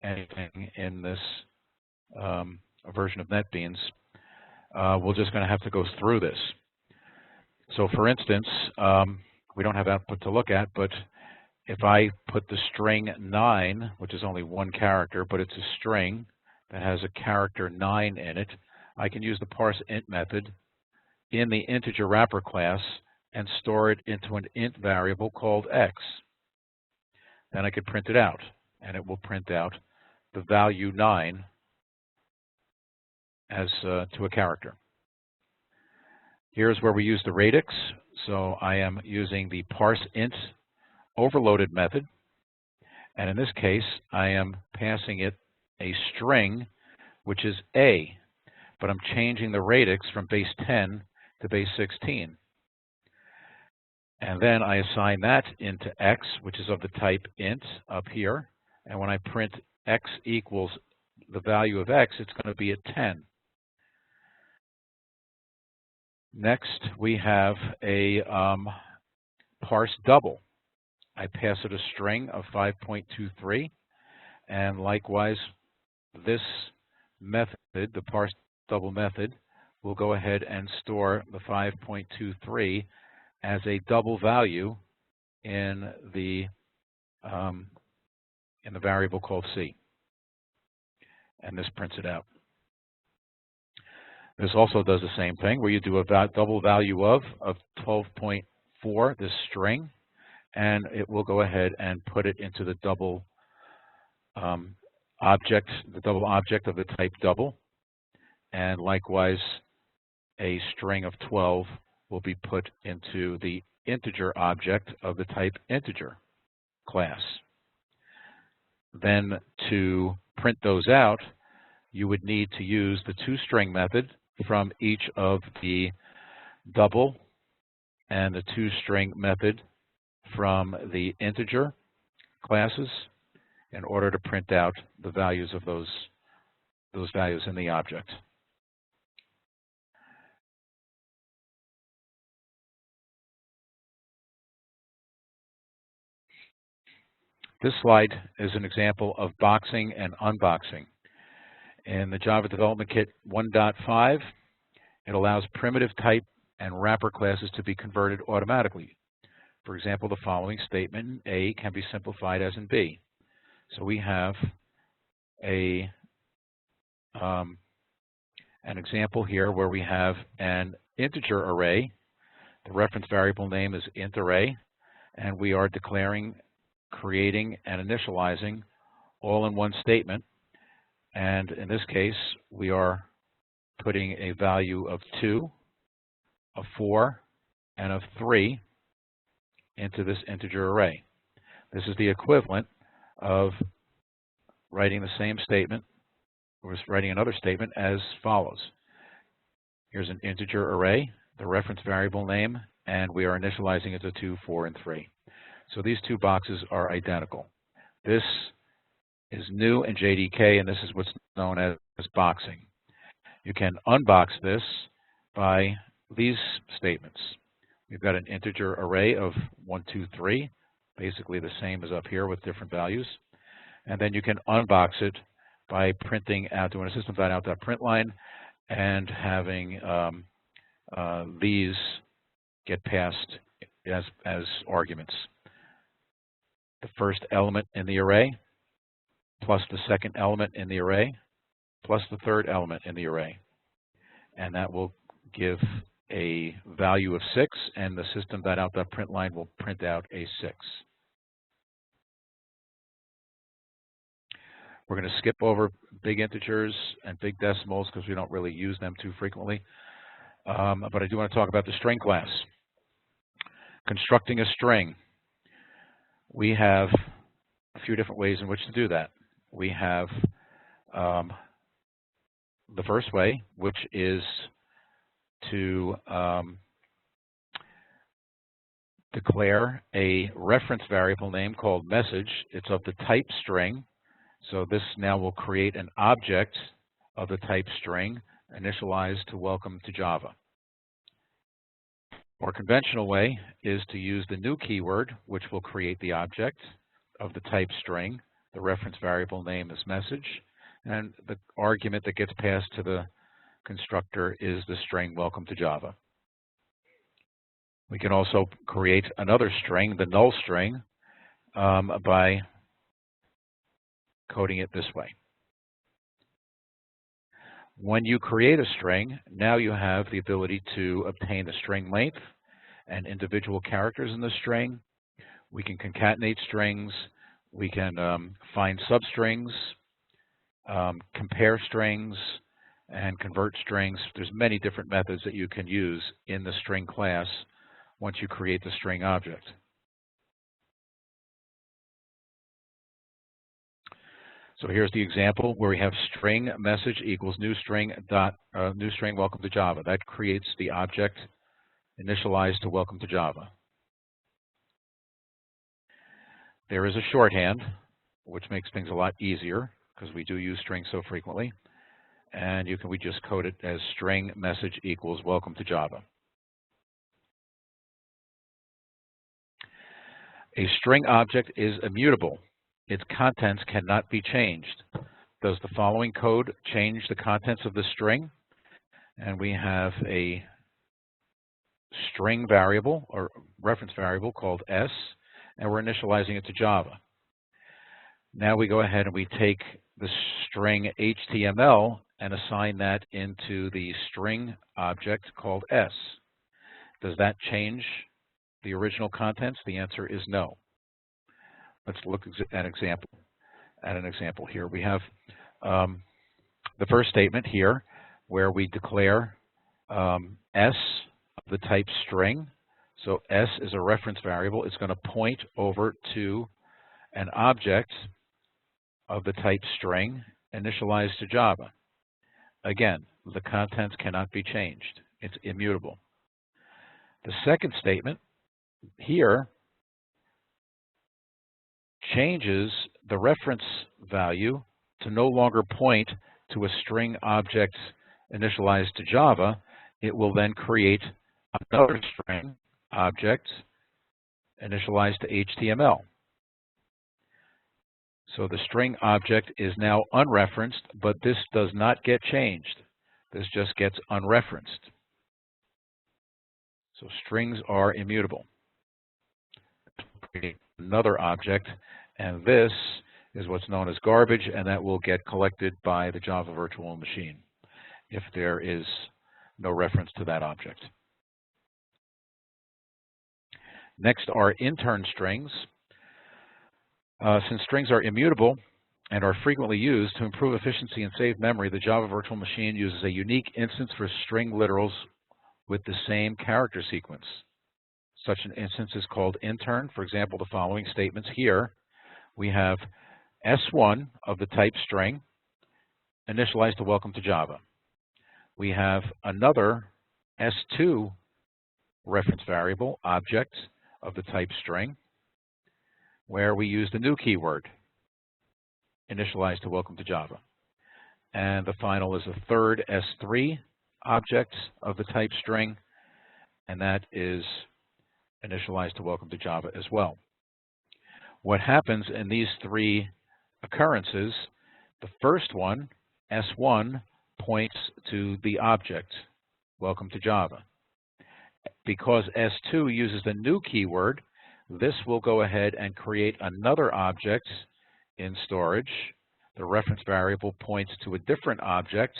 anything in this version of NetBeans. We're just going to have to go through this. So for instance, we don't have output to look at, but if I put the string 9, which is only one character, but it's a string that has a character 9 in it, I can use the parse int method in the integer wrapper class and store it into an int variable called x. Then I could print it out. and it will print out the value 9 as to a character. Here's where we use the radix. So I am using the parseInt overloaded method, and in this case I am passing it a string which is A, but I'm changing the radix from base 10 to base 16. And then I assign that into x, which is of the type int up here. And when I print x equals the value of x, it's going to be at 10. Next, we have a parse double. I pass it a string of 5.23, and likewise, this method, the parse double method, will go ahead and store the 5.23 as a double value in the variable called C, and this prints it out. This also does the same thing, where you do a double value of 12.4, this string, and it will go ahead and put it into the double object of the type double, and likewise a string of 12 will be put into the integer object of the type integer class. Then to print those out, you would need to use the toString method from each of the double and the toString method from the integer classes in order to print out the values of those values in the object. This slide is an example of boxing and unboxing. In the Java Development Kit 1.5, it allows primitive type and wrapper classes to be converted automatically. For example, the following statement in A can be simplified as in B. So we have an example here where we have an integer array. The reference variable name is int array, and we are declaring, creating, and initializing all in one statement. And in this case, we are putting a value of 2, of 4, and of 3 into this integer array. This is the equivalent of writing the same statement, or writing another statement as follows. Here's an integer array, the reference variable name, and we are initializing it to 2, 4, and 3. So these two boxes are identical. This is new in JDK, and this is what's known as boxing. You can unbox this by these statements. We've got an integer array of 1, 2, 3, basically the same as up here with different values. And then you can unbox it by printing out, doing a system.out.println, and having these get passed as arguments. The first element in the array, plus the second element in the array, plus the third element in the array. And that will give a value of 6, and the system.out.println will print out a 6. We're going to skip over big integers and big decimals because we don't really use them too frequently. But I do want to talk about the string class. Constructing a string. We have a few different ways in which to do that. We have the first way, which is to declare a reference variable name called message. It's of the type string. So this now will create an object of the type string initialized to welcome to Java. More conventional way is to use the new keyword, which will create the object of the type string. The reference variable name is message, and the argument that gets passed to the constructor is the string welcome to Java. We can also create another string, the null string, by coding it this way. When you create a string, now you have the ability to obtain the string length and individual characters in the string. We can concatenate strings. We can find substrings, compare strings, and convert strings. There's many different methods that you can use in the string class once you create the string object. So here's the example where we have string message equals new string welcome to Java. That creates the object initialized to welcome to Java. There is a shorthand, which makes things a lot easier because we do use strings so frequently. And we just code it as string message equals welcome to Java. A string object is immutable. Its contents cannot be changed. Does the following code change the contents of the string? And we have a string variable or reference variable called s, and we're initializing it to Java. Now we go ahead and we take the string HTML and assign that into the string object called s. Does that change the original contents? The answer is no. Let's look at an example here. We have the first statement here where we declare s of the type string. So s is a reference variable. It's going to point over to an object of the type string initialized to Java. Again, the contents cannot be changed. It's immutable. The second statement here changes the reference value to no longer point to a string object initialized to Java. It will then create another string object initialized to HTML. So the string object is now unreferenced, but this does not get changed. This just gets unreferenced. So strings are immutable. Create another object, and this is what's known as garbage, and that will get collected by the Java virtual machine if there is no reference to that object. Next are intern strings. Since strings are immutable and are frequently used to improve efficiency and save memory, the Java virtual machine uses a unique instance for string literals with the same character sequence. Such an instance is called intern. For example, the following statements here. We have s1 of the type string initialized to welcome to Java. We have another s2 reference variable object of the type string where we use the new keyword initialized to welcome to Java. And the final is a third s3 object of the type string, and that is initialized to welcome to Java as well. What happens in these three occurrences, the first one, s1, points to the object, welcome to Java. Because s2 uses the new keyword, this will go ahead and create another object in storage. The reference variable points to a different object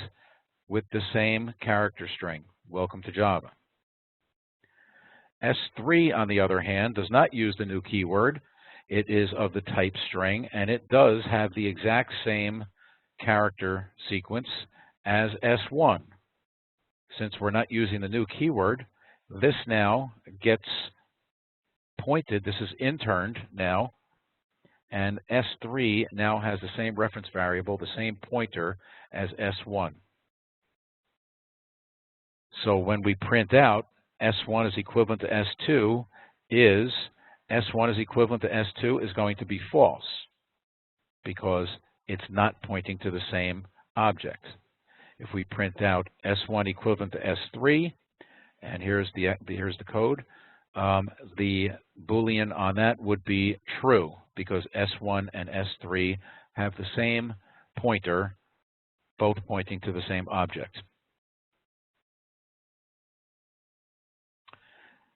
with the same character string, welcome to Java. S3, on the other hand, does not use the new keyword. It is of the type string, and it does have the exact same character sequence as S1. Since we're not using the new keyword, this now gets pointed, this is interned now, and S3 now has the same reference variable, the same pointer as S1. So when we print out S1 is equivalent to S2, S1 is equivalent to S2 is going to be false because it's not pointing to the same object. If we print out S1 equivalent to S3, and here's the code, the Boolean on that would be true because S1 and S3 have the same pointer, both pointing to the same object.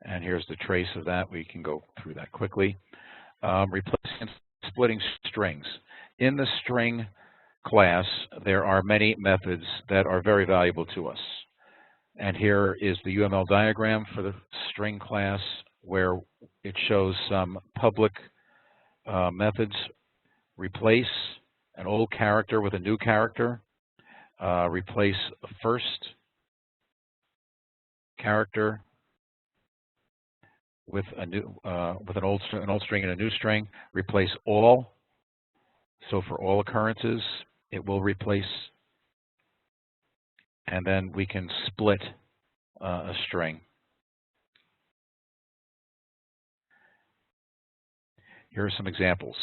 And here's the trace of that. We can go through that quickly. Replacing and splitting strings. In the string class, there are many methods that are very valuable to us. And here is the UML diagram for the string class where it shows some public methods replace an old character with a new character, replace a first character with a new with an old string and a new string, replace all. So for all occurrences, it will replace, and then we can split a string. Here are some examples.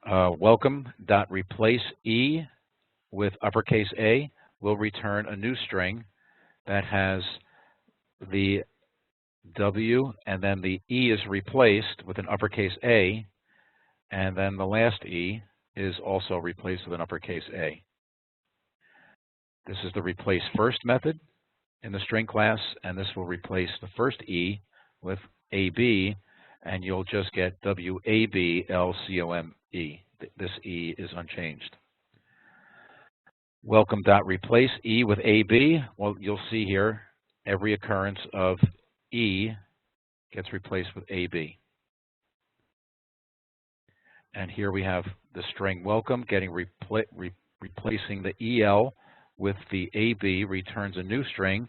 Welcome.replace E with uppercase A will return a new string that has the W, and then the E is replaced with an uppercase A, and then the last E is also replaced with an uppercase A. This is the replace first method in the string class, and this will replace the first E with AB, and you'll just get WABLCOME. This E is unchanged. Welcome.replace E with AB. Well, you'll see here every occurrence of E gets replaced with AB. And here we have the string welcome getting replacing the EL with the AB, returns a new string,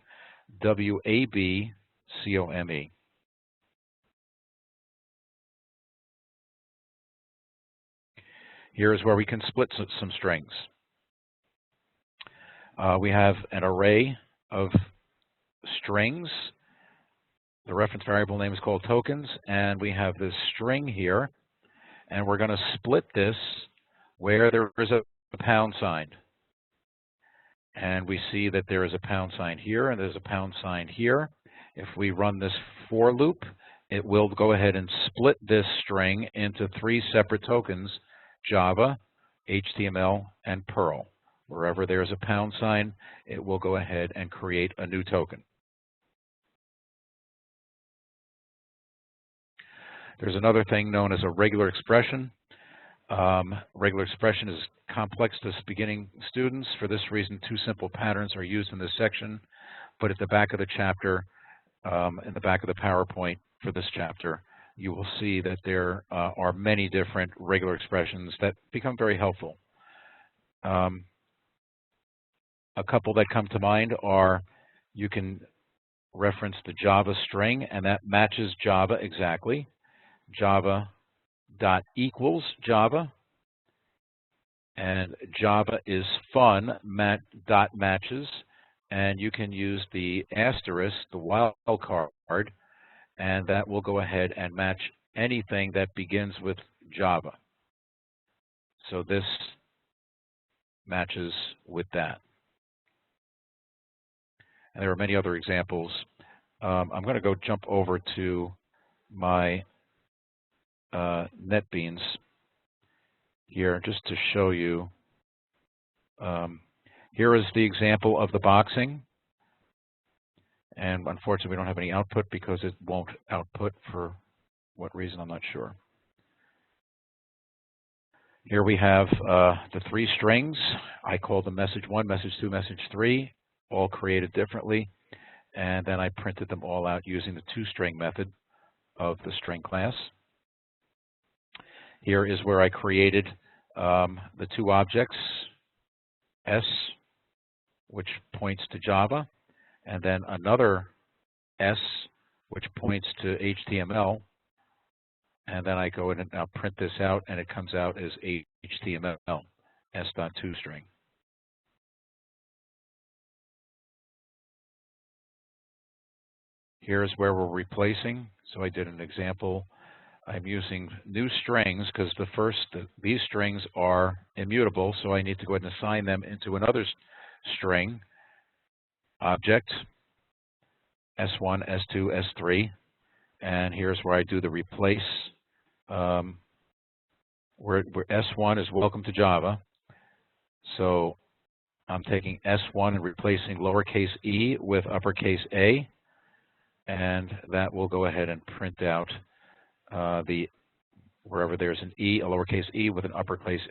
WABCOME. Here is where we can split some strings. We have an array of strings. The reference variable name is called tokens, and we have this string here, and we're going to split this where there is a pound sign. And we see that there is a pound sign here, and there's a pound sign here. If we run this for loop, it will go ahead and split this string into 3 separate tokens: Java, HTML, and Perl. Wherever there's a pound sign, it will go ahead and create a new token. There's another thing known as a regular expression. Regular expression is complex to beginning students. For this reason, 2 simple patterns are used in this section, but at the back of the chapter, in the back of the PowerPoint for this chapter, you will see that there are many different regular expressions that become very helpful. A couple that come to mind are, you can reference the Java string, and that matches Java exactly. Java dot equals Java, and Java is fun dot matches, and you can use the asterisk, the wildcard, and that will go ahead and match anything that begins with Java. So this matches with that. And there are many other examples. I'm going to go jump over to my NetBeans here just to show you. Here is the example of the boxing, and unfortunately we don't have any output because it won't output. For what reason, I'm not sure. Here we have the 3 strings. I call them message 1, message 2, message 3, all created differently, and then I printed them all out using the toString method of the string class. Here is where I created the 2 objects, S, which points to Java, and then another S, which points to HTML. And then I go in and now print this out, and it comes out as HTML, S.toString. Here's where we're replacing. So I did an example. I'm using new strings because these strings are immutable, so I need to go ahead and assign them into another string, object, S1, S2, S3, and here's where I do the replace, where S1 is welcome to Java. So I'm taking S1 and replacing lowercase e with uppercase A, and that will go ahead and print out wherever there's an E, a lowercase e with an uppercase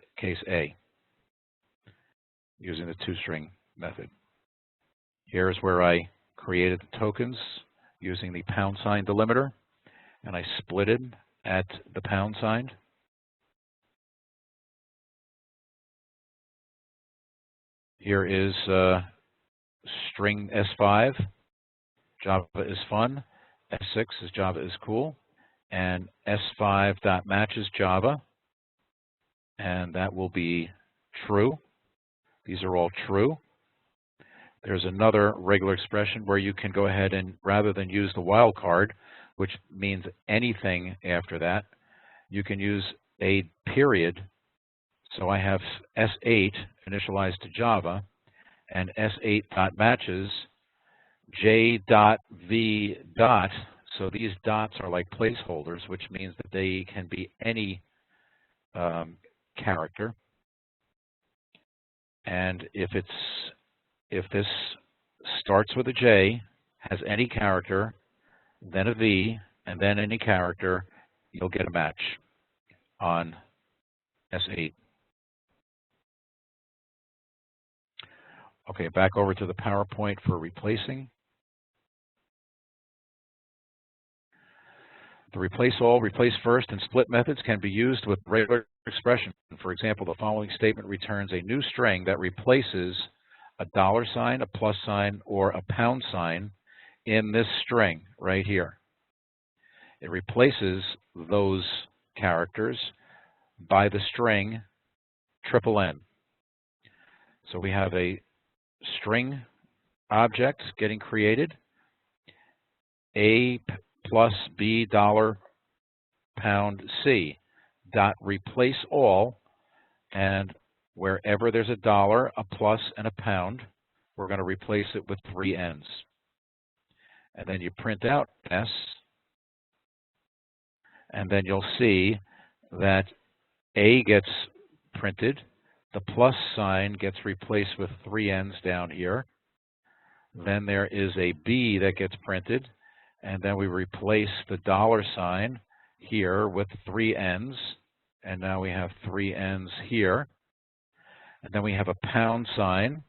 A, using the toString method. Here's where I created the tokens using the pound sign delimiter, and I split it at the pound sign. Here is string S5, Java is fun. S6 is Java is cool. And S5.matches Java, and that will be true. These are all true. There's another regular expression where you can go ahead and, rather than use the wildcard, which means anything after that, you can use a period. So I have S8 initialized to Java, and S8.matches J.V. So these dots are like placeholders, which means that they can be any character. And if this starts with a J, has any character, then a V, and then any character, you'll get a match on S8. Okay, back over to the PowerPoint for replacing. The replace all, replace first, and split methods can be used with regular expression. For example, the following statement returns a new string that replaces a $sign, a plus sign, or a pound sign in this string right here. It replaces those characters by the string N. So we have a string object getting created, A plus B $pound C dot replace all, and wherever there's a dollar, a plus, and a pound, we're going to replace it with 3 N's. And then you print out S, and then you'll see that A gets printed, the plus sign gets replaced with 3 N's down here. Then there is a B that gets printed, and then we replace the $sign here with 3 N's, and now we have 3 N's here. And then we have a pound sign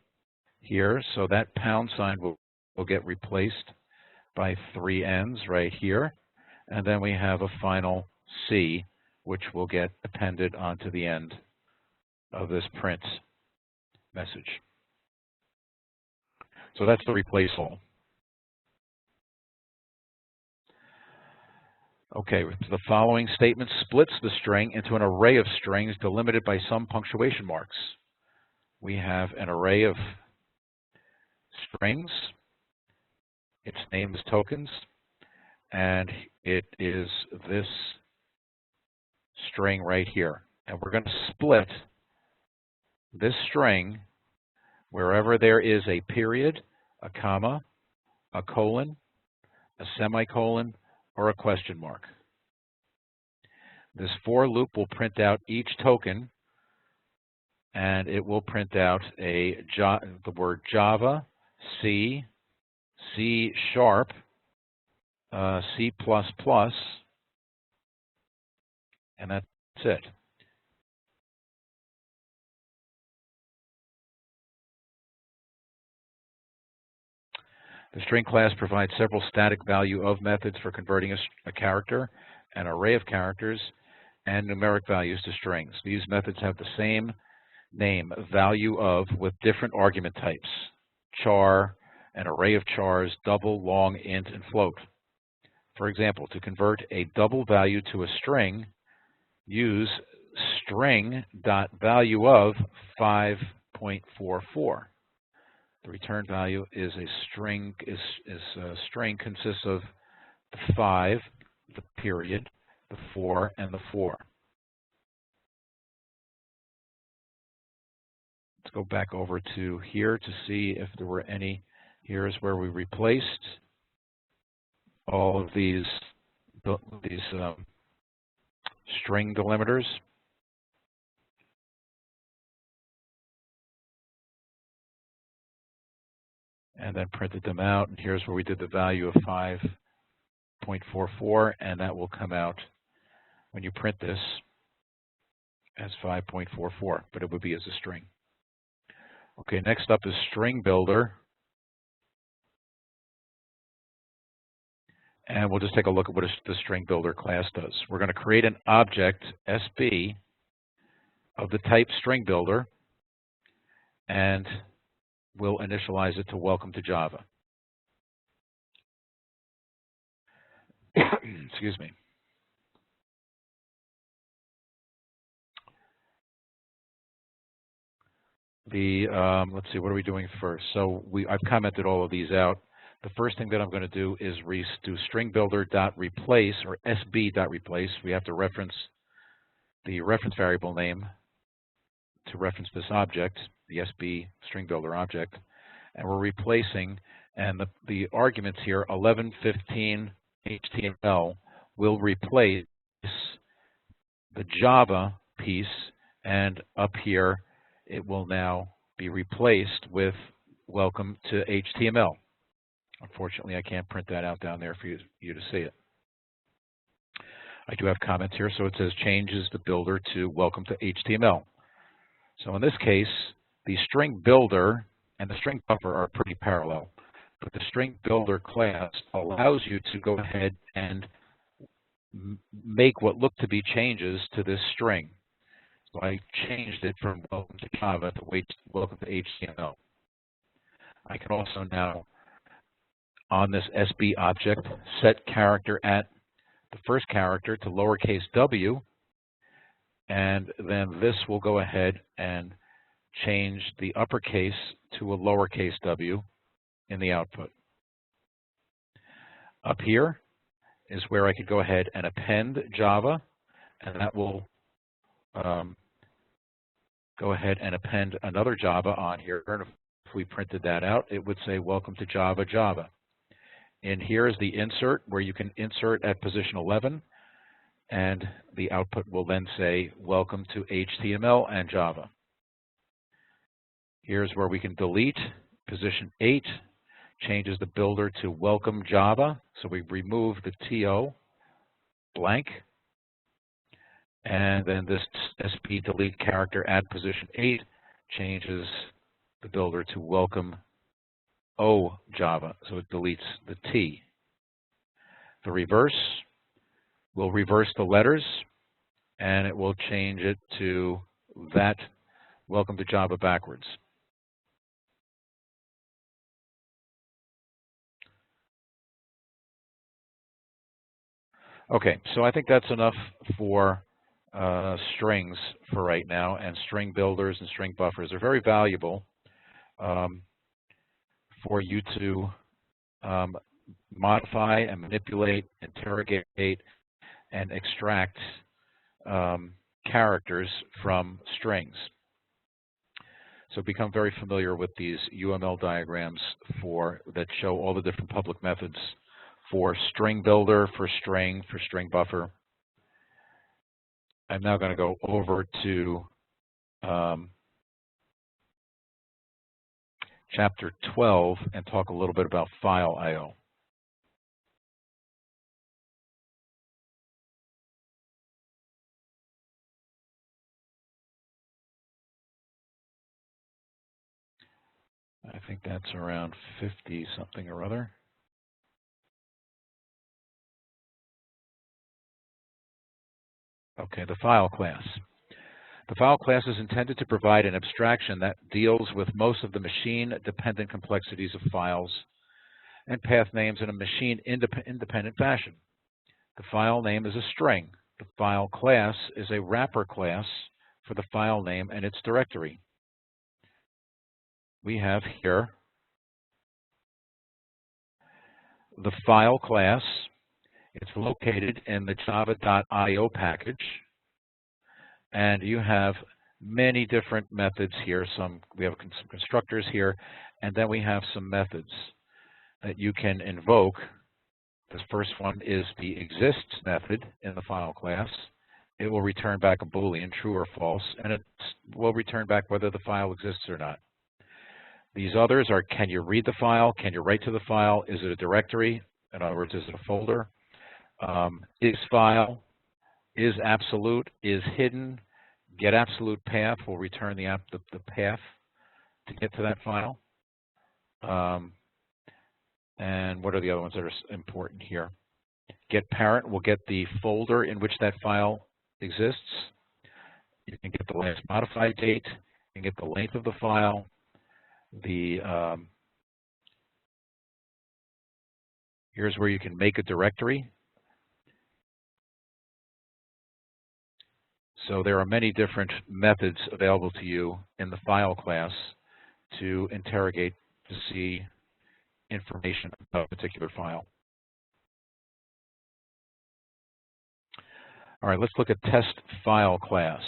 here, so that pound sign will get replaced by 3 N's right here. And then we have a final C, which will get appended onto the end of this print message. So that's the replace all. Okay, the following statement splits the string into an array of strings delimited by some punctuation marks. We have an array of strings. Its name is tokens, and it is this string right here. And we're going to split this string wherever there is a period, a comma, a colon, a semicolon, or a question mark. This for loop will print out each token, and it will print out the word Java, C, C#, C++, and that's it. The string class provides several static value of methods for converting a character, an array of characters, and numeric values to strings. These methods have the same name, value of, with different argument types: char, an array of chars, double, long, int, and float. For example, to convert a double value to a string, use string.valueof 5.44. The return value is a string. String consists of the 5, the period, the 4, and the 4. Let's go back over to here to see if there were any. Here's where we replaced all of these string delimiters. And then printed them out. And here's where we did the value of 5.44, and that will come out when you print this as 5.44, but it would be as a string. Okay, next up is string builder. And we'll just take a look at what the string builder class does. We're going to create an object, SB, of the type string builder, and we'll initialize it to welcome to Java. Excuse me. Let's see, what are we doing first? So I've commented all of these out. The first thing that I'm going to do is do string builder.replace or sb.replace. We have to reference the reference variable name to reference this object, the SB string builder object, and we're replacing, and the arguments here, 1115 HTML, will replace the Java piece, and up here it will now be replaced with welcome to HTML. Unfortunately, I can't print that out down there for you to see it. I do have comments here, so it says changes the builder to welcome to HTML. So in this case, the string builder and the string buffer are pretty parallel, but the string builder class allows you to go ahead and make what look to be changes to this string. So I changed it from welcome to Java to welcome to HTML. I can also now, on this SB object, set character at the first character to lowercase w, and then this will go ahead and change the uppercase to a lowercase w in the output. Up here is where I could go ahead and append Java, and that will go ahead and append another Java on here. And if we printed that out, it would say welcome to Java, Java. And here is the insert, where you can insert at position 11, and the output will then say welcome to HTML and Java. Here's where we can delete. Position 8 changes the builder to welcome Java, so we remove the TO blank, and then this SP delete character at position 8 changes the builder to welcome O Java, so it deletes the T. The reverse will reverse the letters, and it will change it to that welcome to Java backwards. Okay, so I think that's enough for strings for right now, and string builders and string buffers are very valuable for you to modify and manipulate, interrogate, and extract characters from strings. So become very familiar with these UML diagrams that show all the different public methods for string builder, for string buffer. I'm now going to go over to chapter 12 and talk a little bit about file I/O. I think that's around 50 something or other. Okay, the file class. The file class is intended to provide an abstraction that deals with most of the machine-dependent complexities of files and path names in a machine-independent fashion. The file name is a string. The file class is a wrapper class for the file name and its directory. We have here the file class. It's located in the java.io package, and you have many different methods here. We have some constructors here, and then we have some methods that you can invoke. The first one is the exists method in the file class. It will return back a Boolean, true or false, and it will return back whether the file exists or not. These others are, can you read the file? Can you write to the file? Is it a directory? In other words, is it a folder? Is file? Is absolute? Is hidden? Get absolute path will return the path to get to that file. And what are the other ones that are important here? Get parent will get the folder in which that file exists. You can get the last modified date. You can get the length of the file. Here's where you can make a directory. So there are many different methods available to you in the file class to interrogate to see information about a particular file. All right, let's look at test file class.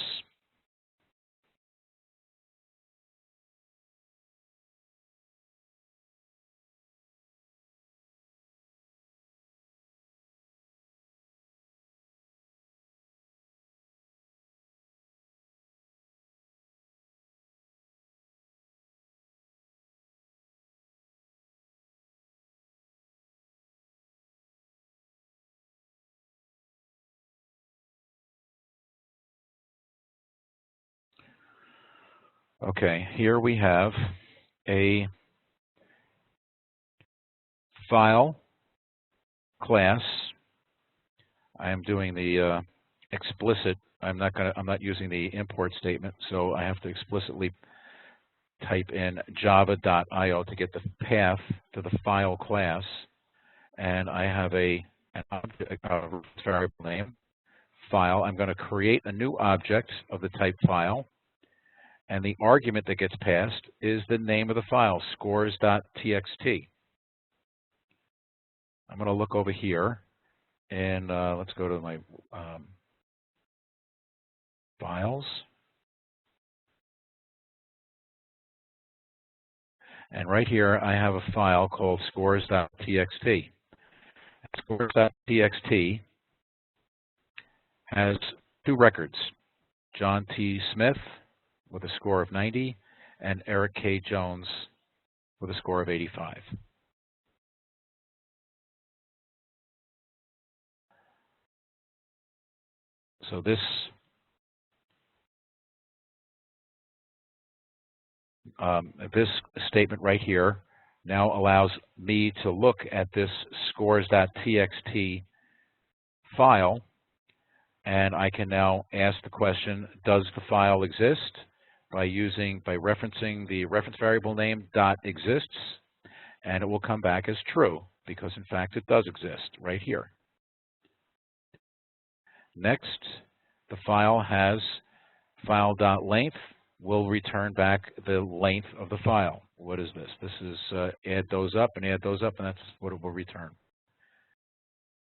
Okay, here we have a file class. I am doing the explicit. I'm not using the import statement, so I have to explicitly type in java.io to get the path to the file class, and I have an object, a variable name, file. I'm going to create a new object of the type file, and the argument that gets passed is the name of the file, scores.txt. I'm going to look over here, and let's go to my files. And right here, I have a file called scores.txt. Scores.txt has two records, John T. Smith with a score of 90 and Eric K. Jones with a score of 85. So this statement right here now allows me to look at this scores.txt file, and I can now ask the question, does the file exist? By referencing the reference variable name .exists, and it will come back as true, because in fact it does exist right here. Next, the file has file.length. Will return back the length of the file. What is this? This is add those up, and that's what it will return.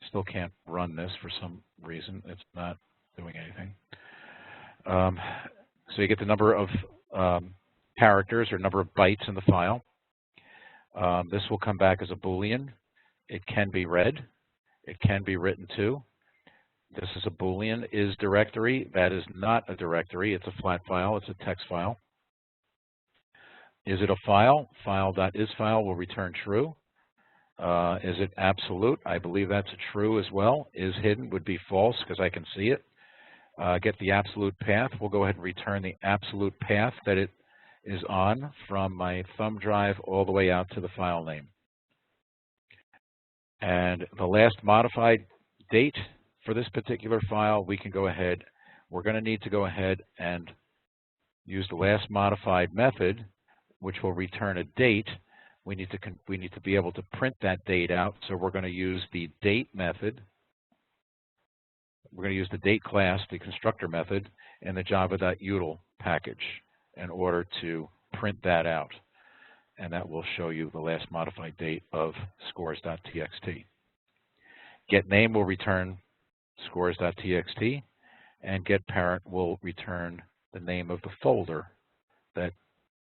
Still can't run this for some reason. It's not doing anything. So you get the number of characters or number of bytes in the file. This will come back as a Boolean. It can be read. It can be written to. This is a Boolean, is directory. That is not a directory. It's a flat file. It's a text file. Is it a file? File.isFile will return true. Is it absolute? I believe that's a true as well. Is hidden would be false because I can see it. Get the absolute path. We'll go ahead and return the absolute path that it is on from my thumb drive all the way out to the file name. And the last modified date for this particular file, we can go ahead. We're going to need to go ahead and use the last modified method, which will return a date. We need to be able to print that date out, so we're going to use the date method. We're going to use the date class, the constructor method, in the java.util package in order to print that out. And that will show you the last modified date of scores.txt. GetName will return scores.txt, and getParent will return the name of the folder that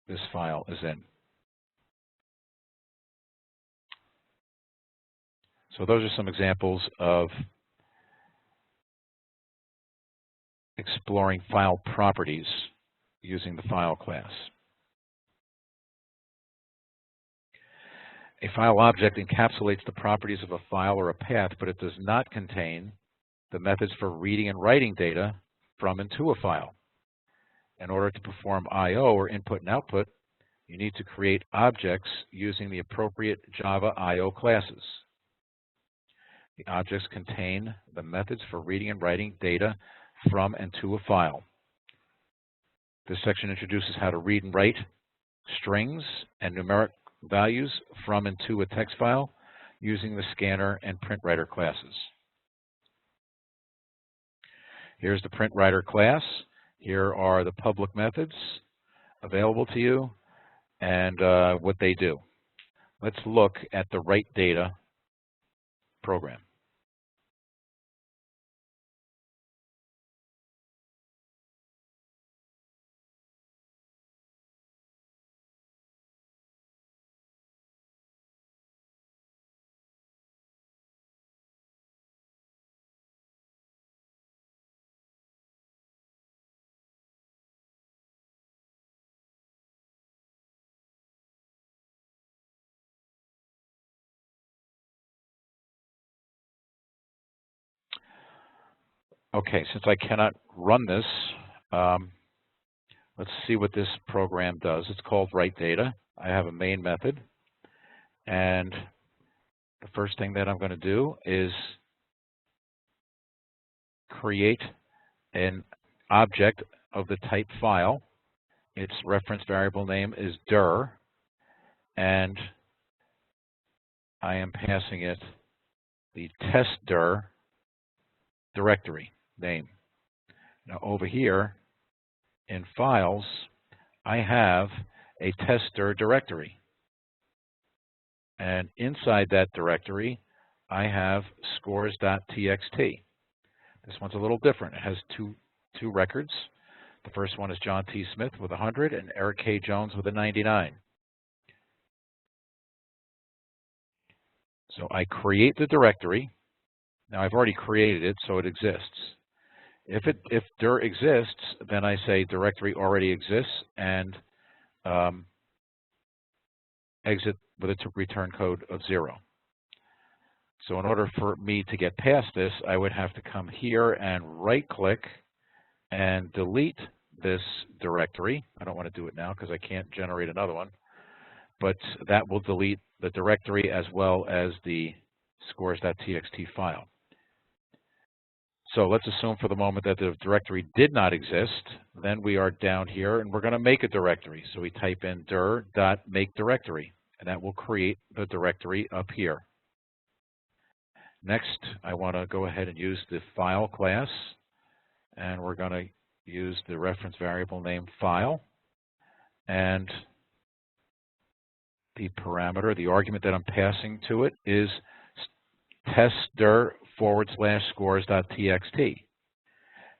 this file is in. So those are some examples of exploring file properties using the file class. A file object encapsulates the properties of a file or a path, but it does not contain the methods for reading and writing data from and to a file. In order to perform I/O, or input and output, you need to create objects using the appropriate Java I/O classes. The objects contain the methods for reading and writing data from and to a file. This section introduces how to read and write strings and numeric values from and to a text file using the scanner and print writer classes. Here's the print writer class. Here are the public methods available to you and what they do. Let's look at the write data program. Okay, since I cannot run this, let's see what this program does. It's called write data. I have a main method, and the first thing that I'm going to do is create an object of the type file. Its reference variable name is dir, and I am passing it the testdir directory name. Now over here in files, I have a testdir directory. And inside that directory, I have scores.txt. This one's a little different. It has two records. The first one is John T. Smith with 100 and Eric K. Jones with a 99. So I create the directory. Now I've already created it, so it exists. If dir exists, then I say directory already exists and exit with a return code of 0. So in order for me to get past this, I would have to come here and right-click and delete this directory. I don't want to do it now because I can't generate another one. But that will delete the directory as well as the scores.txt file. So let's assume for the moment that the directory did not exist. Then we are down here and we're going to make a directory. So we type in dir.makeDirectory, and that will create the directory up here. Next, I want to go ahead and use the file class, and we're going to use the reference variable name file, and the parameter, the argument that I'm passing to it is testdir/scores.txt.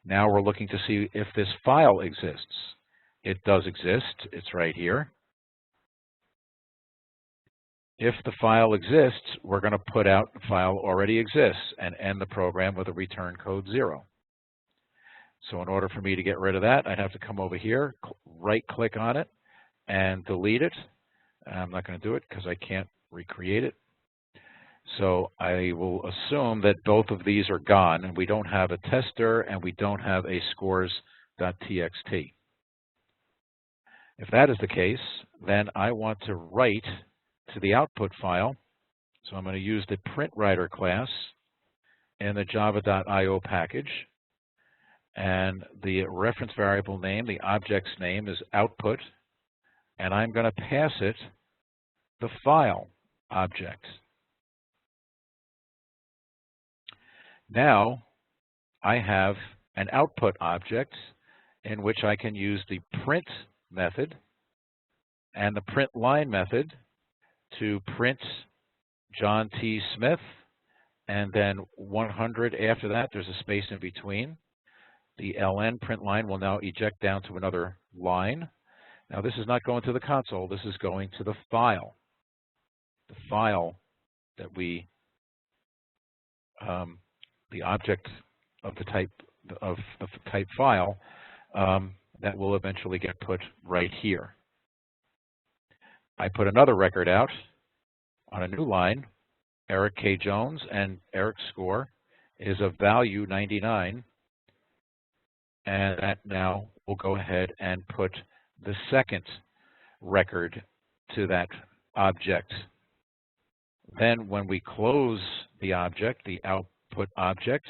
Now we're looking to see if this file exists. It does exist. It's right here. If the file exists, we're going to put out the file already exists and end the program with a return code 0. So in order for me to get rid of that, I'd have to come over here, right-click on it, and delete it. I'm not going to do it because I can't recreate it. So I will assume that both of these are gone, and we don't have a testdir and we don't have a scores.txt. If that is the case, then I want to write to the output file. So I'm going to use the print writer class in the java.io package. And the reference variable name, the object's name, is output. And I'm going to pass it the file object. Now I have an output object in which I can use the print method and the print line method to print John T. Smith, and then 100 after that. There's a space in between. The ln print line will now eject down to another line. Now this is not going to the console. This is going to the file. The file that we, the object of the type file that will eventually get put right here. I put another record out on a new line, Eric K. Jones, and Eric's score is of value 99. And that now will go ahead and put the second record to that object. Then when we close the object, the output object,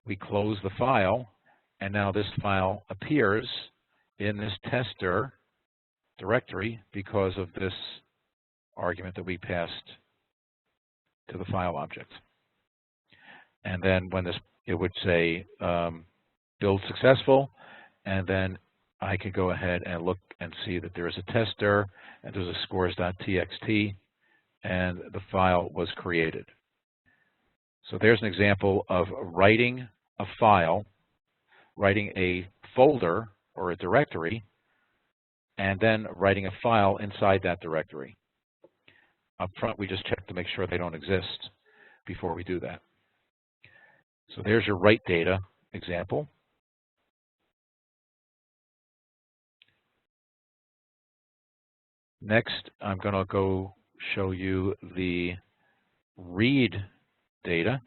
we close the file, and now this file appears in this testdir directory because of this argument that we passed to the file object. And then when this, it would say build successful, and then I could go ahead and look and see that there is a tester and there's a scores.txt, and the file was created. So there's an example of writing a file, writing a folder or a directory, and then writing a file inside that directory. Up front, we just check to make sure they don't exist before we do that. So there's your write data example. Next, I'm going to go show you the read data.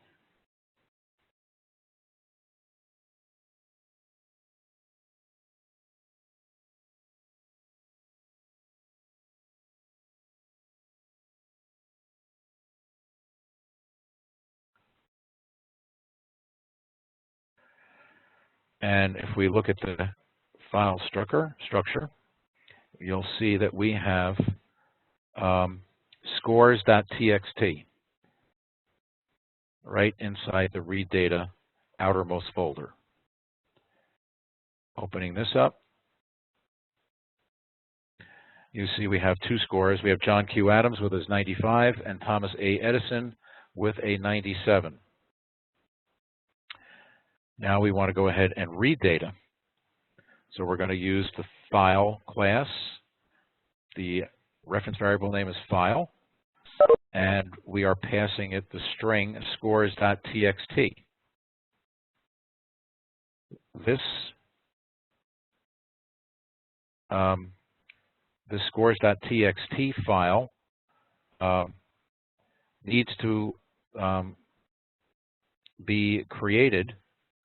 And if we look at the file structure, you'll see that we have scores.txt right inside the read data outermost folder. Opening this up, you see we have two scores. We have John Q. Adams with his 95 and Thomas A. Edison with a 97. Now we want to go ahead and read data. So we're going to use the file class. The reference variable name is file, and we are passing it the string scores.txt. This the scores.txt file needs to be created.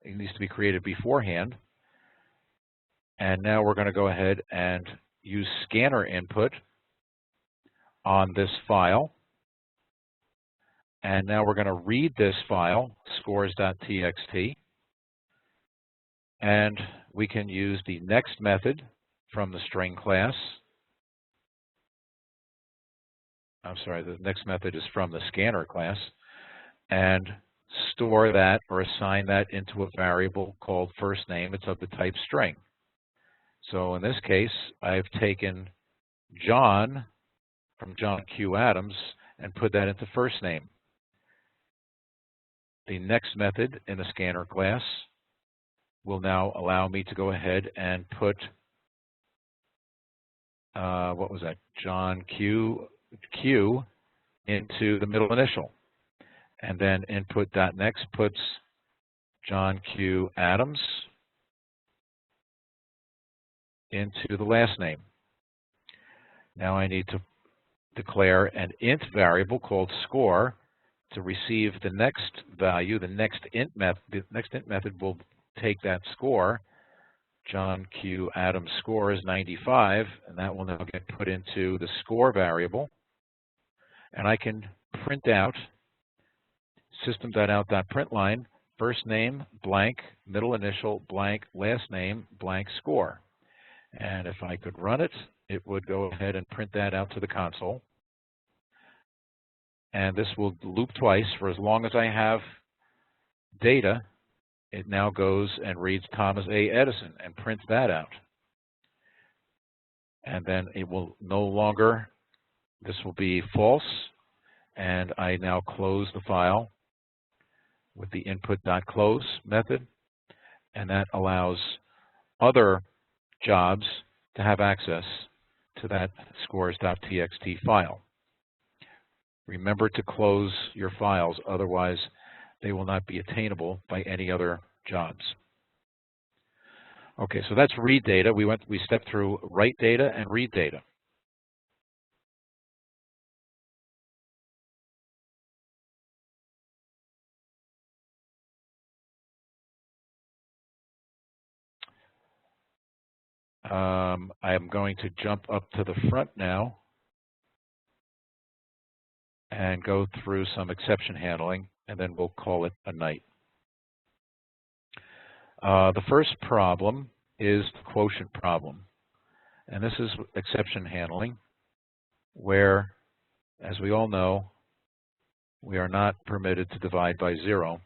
It needs to be created beforehand. And now we're going to go ahead and use scanner input on this file. And now we're going to read this file, scores.txt. And we can use the next method from the string class. I'm sorry, the next method is from the scanner class. And store that or assign that into a variable called first name. It's of the type string. So in this case, I've taken John from John Q. Adams and put that into first name. The next method in the scanner class will now allow me to go ahead and put, what was that, John Q into the middle initial. And then input.next puts John Q. Adams into the last name. Now I need to declare an int variable called score to receive the next value. The next int method will take that score. John Q. Adams score is 95, and that will now get put into the score variable. And I can print out system.out.println, first name, blank, middle initial, blank, last name, blank, score. And if I could run it, it would go ahead and print that out to the console. And this will loop twice for as long as I have data. It now goes and reads Thomas A. Edison and prints that out. And then it will no longer, this will be false. And I now close the file with the input.close method. And that allows other jobs to have access to that scores.txt file. Remember to close your files, otherwise they will not be attainable by any other jobs. Okay, so that's read data. We stepped through write data and read data. I am going to jump up to the front now and go through some exception handling, and then we'll call it a night. The first problem is the quotient problem. And this is exception handling, where, as we all know, we are not permitted to divide by 0.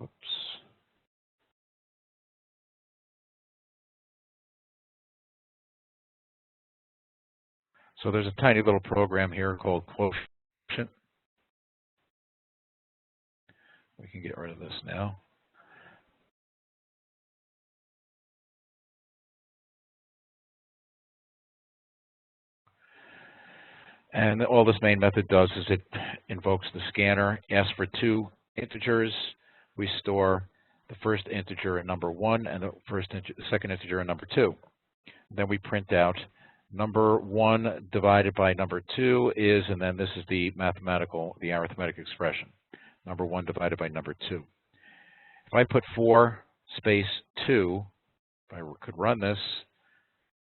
Oops. So there's a tiny little program here called quotient. We can get rid of this now. And all this main method does is it invokes the scanner, asks for 2 integers. We store the first integer in number 1 and the second integer in number 2. Then we print out number 1 divided by number 2 is, and then this is the arithmetic expression. Number 1 divided by number 2. If I put 4 space 2, if I could run this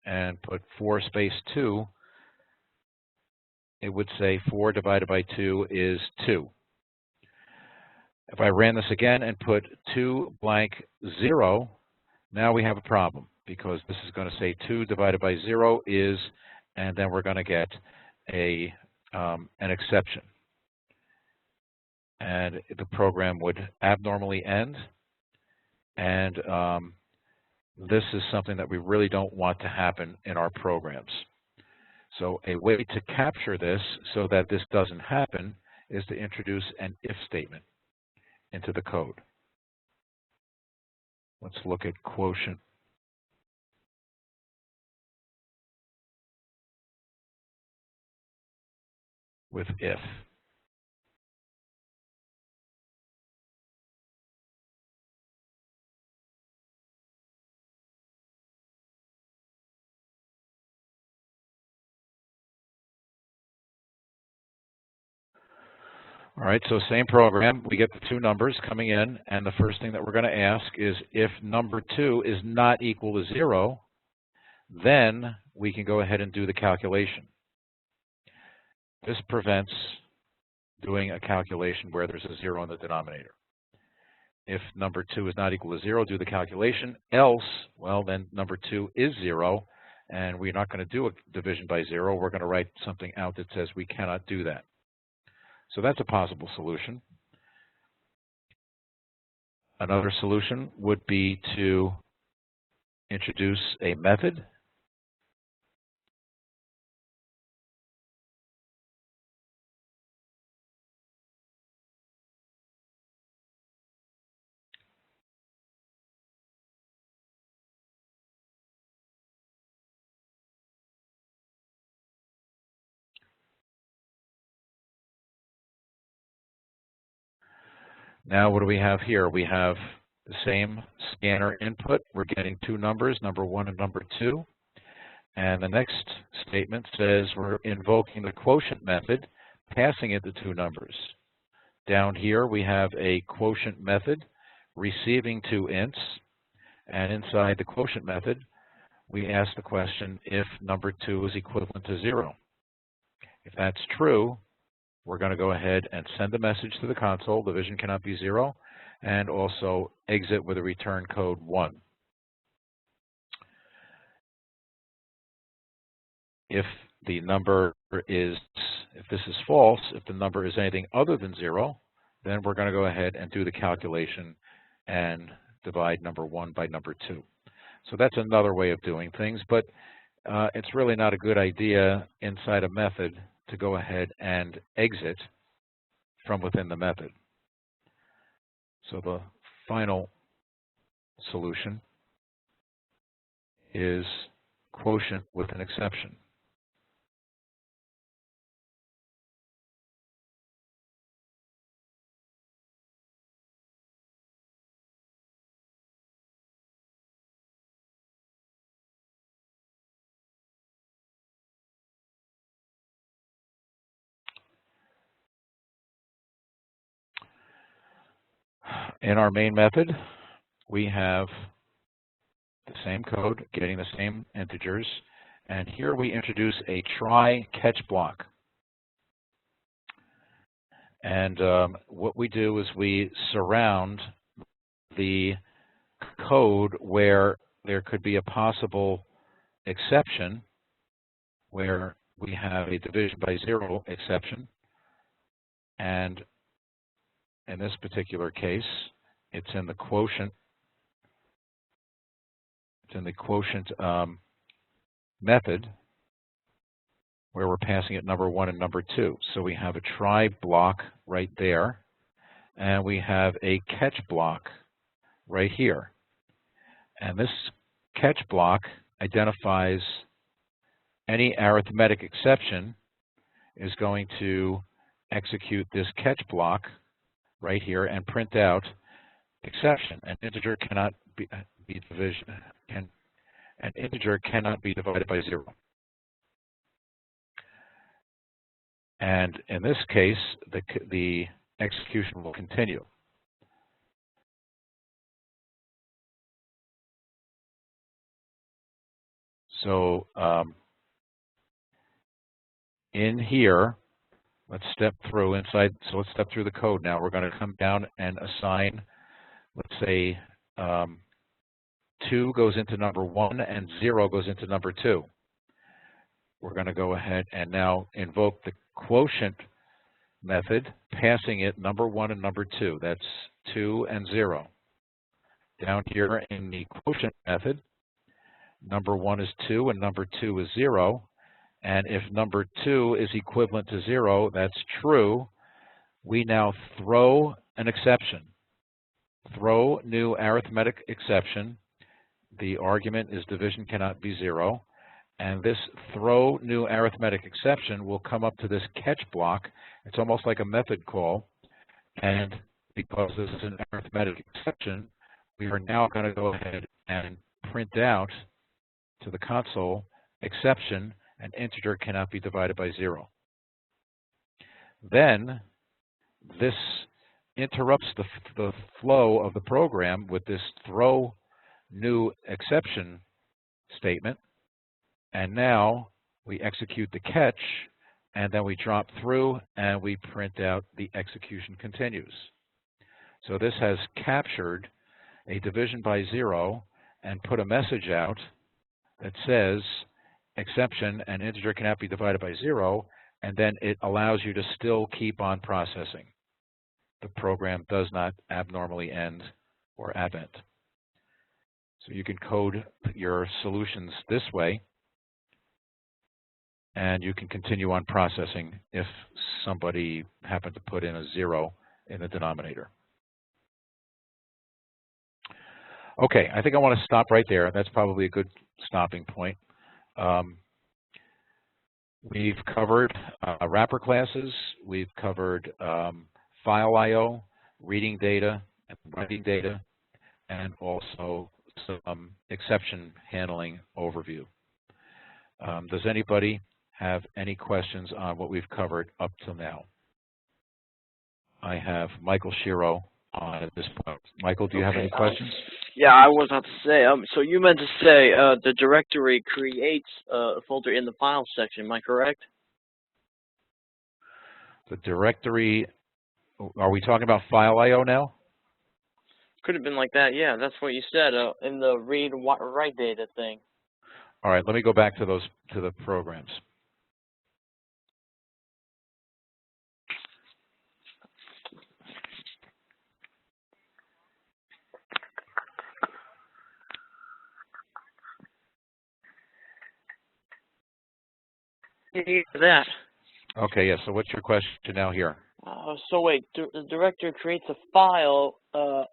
and put 4 space 2, it would say 4 divided by 2 is 2. If I ran this again and put 2 blank 0, now we have a problem, because this is going to say 2 divided by 0 is, and then we're going to get an exception. And the program would abnormally end. And this is something that we really don't want to happen in our programs. So a way to capture this so that this doesn't happen is to introduce an if statement into the code. Let's look at quotient. With if. All right, so same program. We get the 2 numbers coming in, and the first thing that we're going to ask is if number 2 is not equal to 0, then we can go ahead and do the calculation. This prevents doing a calculation where there's a 0 in the denominator. If number 2 is not equal to 0, do the calculation. Else, well, then number 2 is 0, and we're not going to do a division by 0. We're going to write something out that says we cannot do that. So that's a possible solution. Another solution would be to introduce a method. Now what do we have here? We have the same scanner input. We're getting 2 numbers, number 1 and number 2. And the next statement says we're invoking the quotient method, passing it the 2 numbers. Down here we have a quotient method receiving 2 ints. And inside the quotient method, we ask the question if number 2 is equivalent to 0. If that's true, we're going to go ahead and send a message to the console, division cannot be 0, and also exit with a return code 1. If the number is, if this is false, if the number is anything other than 0, then we're going to go ahead and do the calculation and divide number 1 by number 2. So that's another way of doing things, but it's really not a good idea inside a method to go ahead and exit from within the method. So the final solution is quotient with an exception. In our main method, we have the same code, getting the same integers, and here we introduce a try catch block. And what we do is we surround the code where there could be a possible exception, where we have a division by zero exception. And in this particular case, it's in the quotient. It's in the quotient method, where we're passing it number 1 and number 2. So we have a try block right there, and we have a catch block right here. And this catch block identifies any arithmetic exception is going to execute this catch block right here and print out exception. An integer cannot be an integer cannot be divided by 0. And in this case, the execution will continue. So in here, let's step through inside. So let's step through the code now. We're going to come down and assign, let's say, 2 goes into number 1 and 0 goes into number 2. We're going to go ahead and now invoke the quotient method, passing it number 1 and number 2. That's 2 and 0. Down here in the quotient method, number 1 is 2 and number 2 is 0. And if number 2 is equivalent to 0, that's true. We now throw an exception. Throw new arithmetic exception. The argument is division cannot be 0. And this throw new arithmetic exception will come up to this catch block. It's almost like a method call. And because this is an arithmetic exception, we are now going to go ahead and print out to the console exception, an integer cannot be divided by 0. Then this interrupts the flow of the program with this throw new exception statement. And now we execute the catch, and then we drop through and we print out the execution continues. So this has captured a division by 0 and put a message out that says exception, an integer cannot be divided by 0, and then it allows you to still keep on processing. The program does not abnormally end or abent. So you can code your solutions this way, and you can continue on processing if somebody happened to put in a 0 in the denominator. Okay, I think I want to stop right there. That's probably a good stopping point. We've covered wrapper classes. We've covered file I/O, reading data, and writing data, and also some exception handling overview. Does anybody have any questions on what we've covered up till now? I have Michael Shiro on at this point. Michael, do you have any questions? Yeah, I was about to say, so you meant to say the directory creates a folder in the file section, am I correct? The directory, are we talking about file I/O now? Could have been like that, yeah, that's what you said in the read write data thing. All right, let me go back to the programs. That. Okay, yeah, so what's your question now here? So wait, the director creates a file for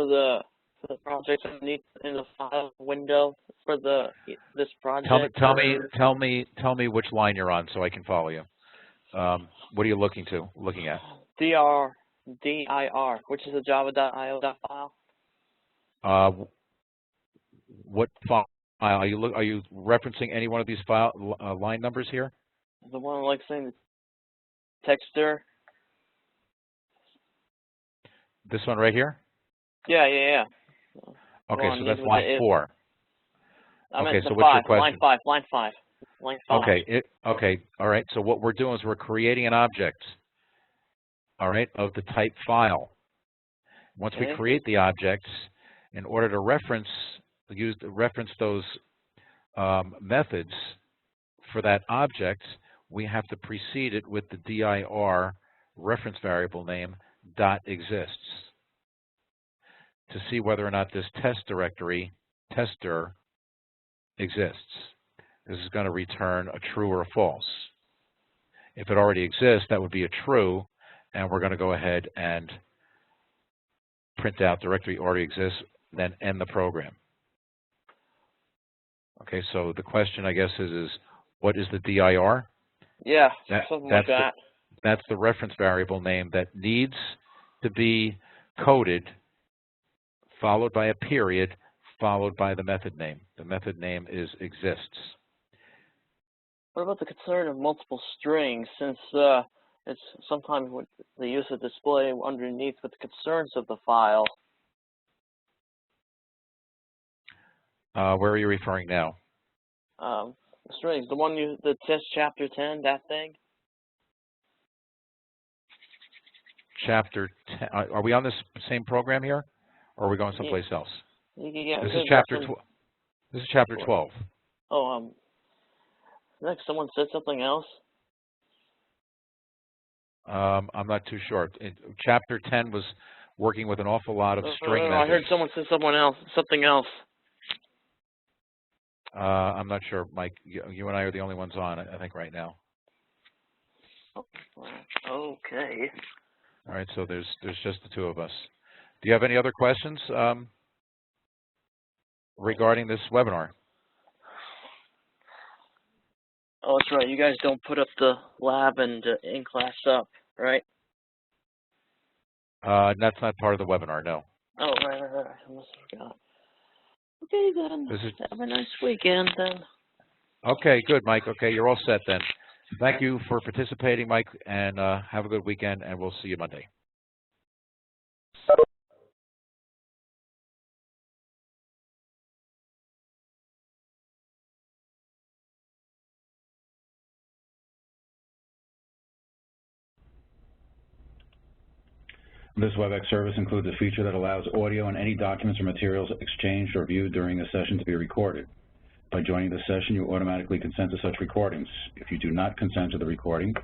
the project underneath in the file window for this project. Tell me which line you're on so I can follow you. What are you looking at? dir, which is a java.io file. What file are you referencing any one of these file line numbers here? The one like saying texter. This one right here? Yeah. Okay, so that's line 4. Okay, so what's your question? Line 5. Okay, all right. So what we're doing is we're creating an object all right, of the type file. Once we create the objects, in order to reference those methods for that object, we have to precede it with the dir reference variable name .exists to see whether or not this test directory, tester, exists. This is going to return a true or a false. If it already exists, that would be a true, and we're going to go ahead and print out directory already exists, then end the program. Okay, so the question, I guess, is what is the dir? Yeah, something like that. That's the reference variable name that needs to be coded, followed by a period, followed by the method name. The method name is exists. What about the concern of multiple strings, since it's sometimes with the use of display underneath with the concerns of the file? Where are you referring now? Strings, the test chapter 10, that thing? Chapter 10. Are we on this same program here, or are we going someplace else? Yeah, this is chapter 12. This is chapter 12. Oh, next, someone said something else. I'm not too sure. Chapter 10 was working with an awful lot of string methods. I heard someone say something else. I'm not sure, Mike. You and I are the only ones on, I think, right now. Okay. All right, so there's just the two of us. Do you have any other questions regarding this webinar? Oh, that's right. You guys don't put up the lab and in-class up, right? That's not part of the webinar, no. Oh, right. I must have forgot. Okay, then. Have a nice weekend, then. Okay, good, Mike. Okay, you're all set then. Thank you for participating, Mike, and have a good weekend, and we'll see you Monday. This WebEx service includes a feature that allows audio and any documents or materials exchanged or viewed during the session to be recorded. By joining the session, you automatically consent to such recordings. If you do not consent to the recording,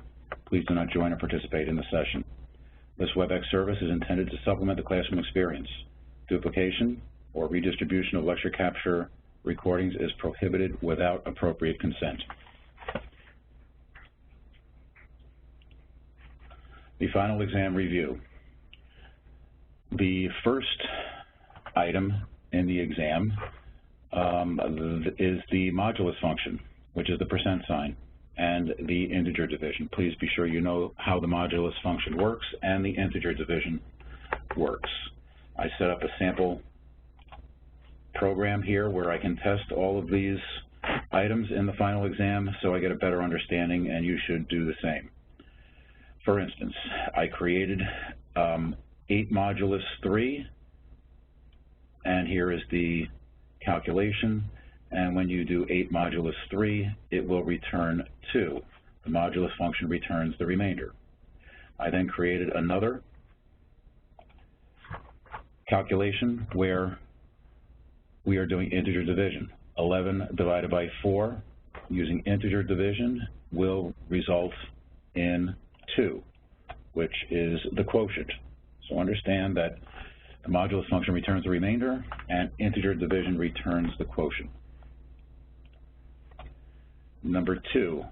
please do not join or participate in the session. This WebEx service is intended to supplement the classroom experience. Duplication or redistribution of lecture capture recordings is prohibited without appropriate consent. The final exam review. The first item in the exam is the modulus function, which is the percent sign, and the integer division. Please be sure you know how the modulus function works and the integer division works. I set up a sample program here where I can test all of these items in the final exam so I get a better understanding, and you should do the same. For instance, I created 8 modulus 3, and here is the calculation, and when you do 8 modulus 3, it will return 2. The modulus function returns the remainder. I then created another calculation where we are doing integer division. 11 divided by 4 using integer division will result in 2, which is the quotient. So understand that the modulus function returns the remainder, and integer division returns the quotient. Number 2,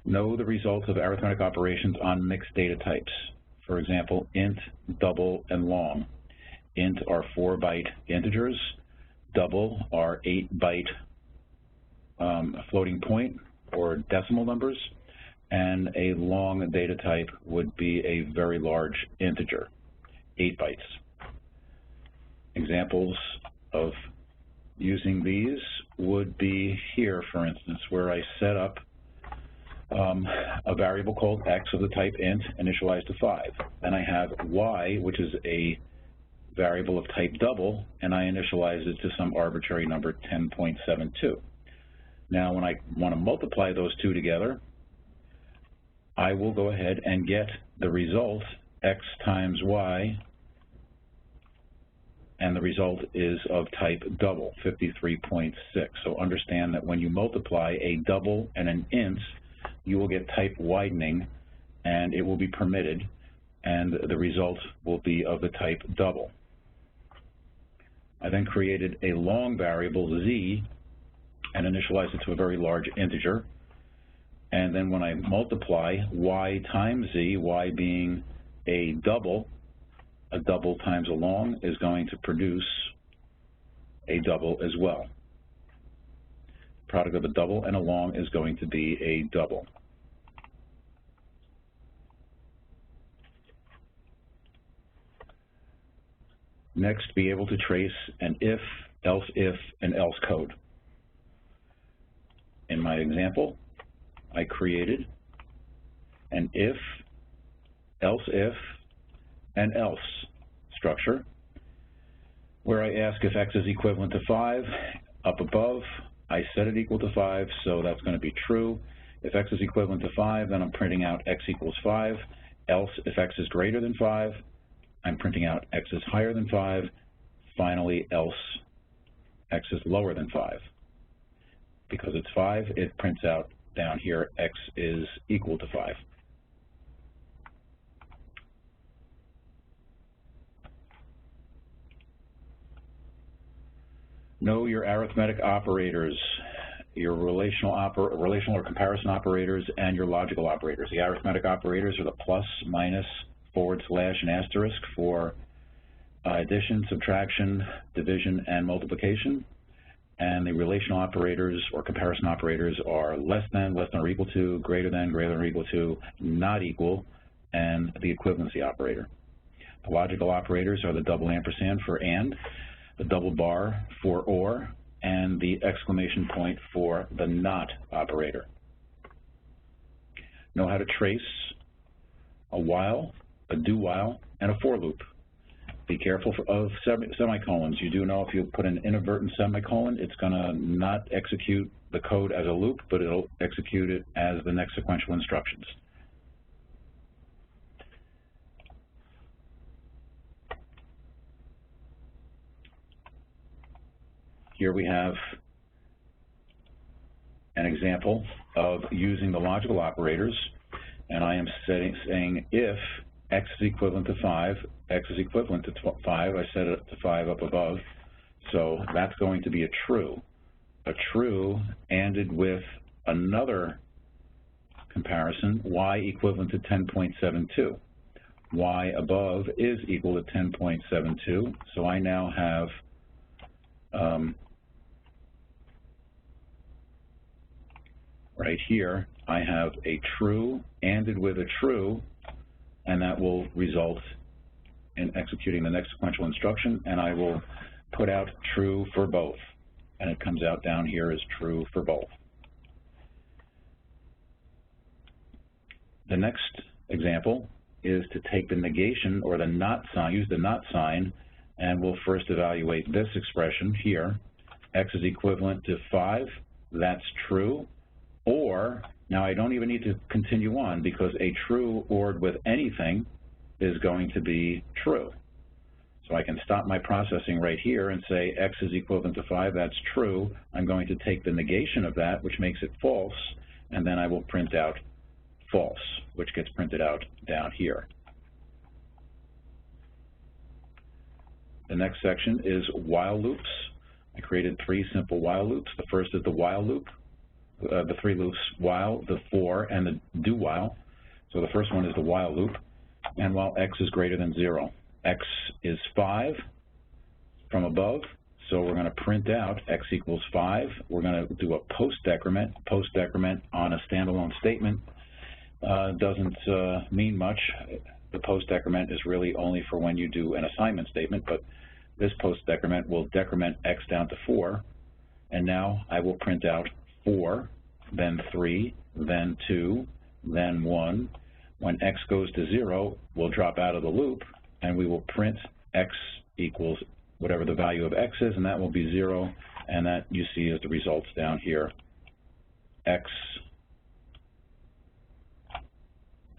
know the results of arithmetic operations on mixed data types. For example, int, double, and long. Int are 4-byte integers, double are 8-byte floating point or decimal numbers, and a long data type would be a very large integer, 8 bytes. Examples of using these would be here, for instance, where I set up a variable called x of the type int initialized to 5. Then I have y, which is a variable of type double, and I initialize it to some arbitrary number, 10.72. Now, when I want to multiply those two together, I will go ahead and get the result, x times y, and the result is of type double, 53.6. So understand that when you multiply a double and an int, you will get type widening, and it will be permitted, and the result will be of the type double. I then created a long variable, z, and initialized it to a very large integer. And then when I multiply y times z, y being a double times a long is going to produce a double as well. The product of a double and a long is going to be a double. Next, be able to trace an if, else if, and else code. In my example, I created an if, else if, and else structure where I ask if x is equivalent to 5. Up above, I set it equal to 5, so that's going to be true. If x is equivalent to 5, then I'm printing out x equals 5. Else, if x is greater than 5, I'm printing out x is higher than 5. Finally, else x is lower than 5. Because it's 5, it prints out down here x is equal to 5. Know your arithmetic operators, your relational or comparison operators, and your logical operators. The arithmetic operators are the plus, minus, forward slash, and asterisk for addition, subtraction, division, and multiplication. And the relational operators or comparison operators are less than or equal to, greater than or equal to, not equal, and the equivalency operator. The logical operators are the double ampersand for and, the double bar for or, and the exclamation point for the not operator. Know how to trace a while, a do while, and a for loop. Be careful of semicolons. You do know if you put an inadvertent semicolon, it's going to not execute the code as a loop, but it'll execute it as the next sequential instructions. Here we have an example of using the logical operators, and I am saying if x is equivalent to 5, x is equivalent to 5, I set it to 5 up above, so that's going to be a true. A true ANDed with another comparison, y equivalent to 10.72. Y above is equal to 10.72, so I now have right here, I have a true ANDed with a true, and that will result in executing the next sequential instruction, and I will put out true for both, and it comes out down here as true for both. The next example is to take the negation or the not sign, use the not sign, and we'll first evaluate this expression here. X is equivalent to 5, that's true, or now I don't even need to continue on because a true ORed with anything is going to be true. So I can stop my processing right here and say x is equivalent to 5, that's true. I'm going to take the negation of that, which makes it false, and then I will print out false, which gets printed out down here. The next section is while loops. I created 3 simple while loops. The first is the while loop. The 3 loops, while, the for, and the do while. So the first one is the while loop, and while x is greater than 0. X is 5 from above, so we're going to print out x equals 5. We're going to do a post decrement. Post decrement on a standalone statement doesn't mean much. The post decrement is really only for when you do an assignment statement, but this post decrement will decrement x down to 4, and now I will print out 4, then 3, then 2, then 1. When x goes to 0, we'll drop out of the loop, and we will print x equals whatever the value of x is, and that will be 0, and that you see as the results down here. X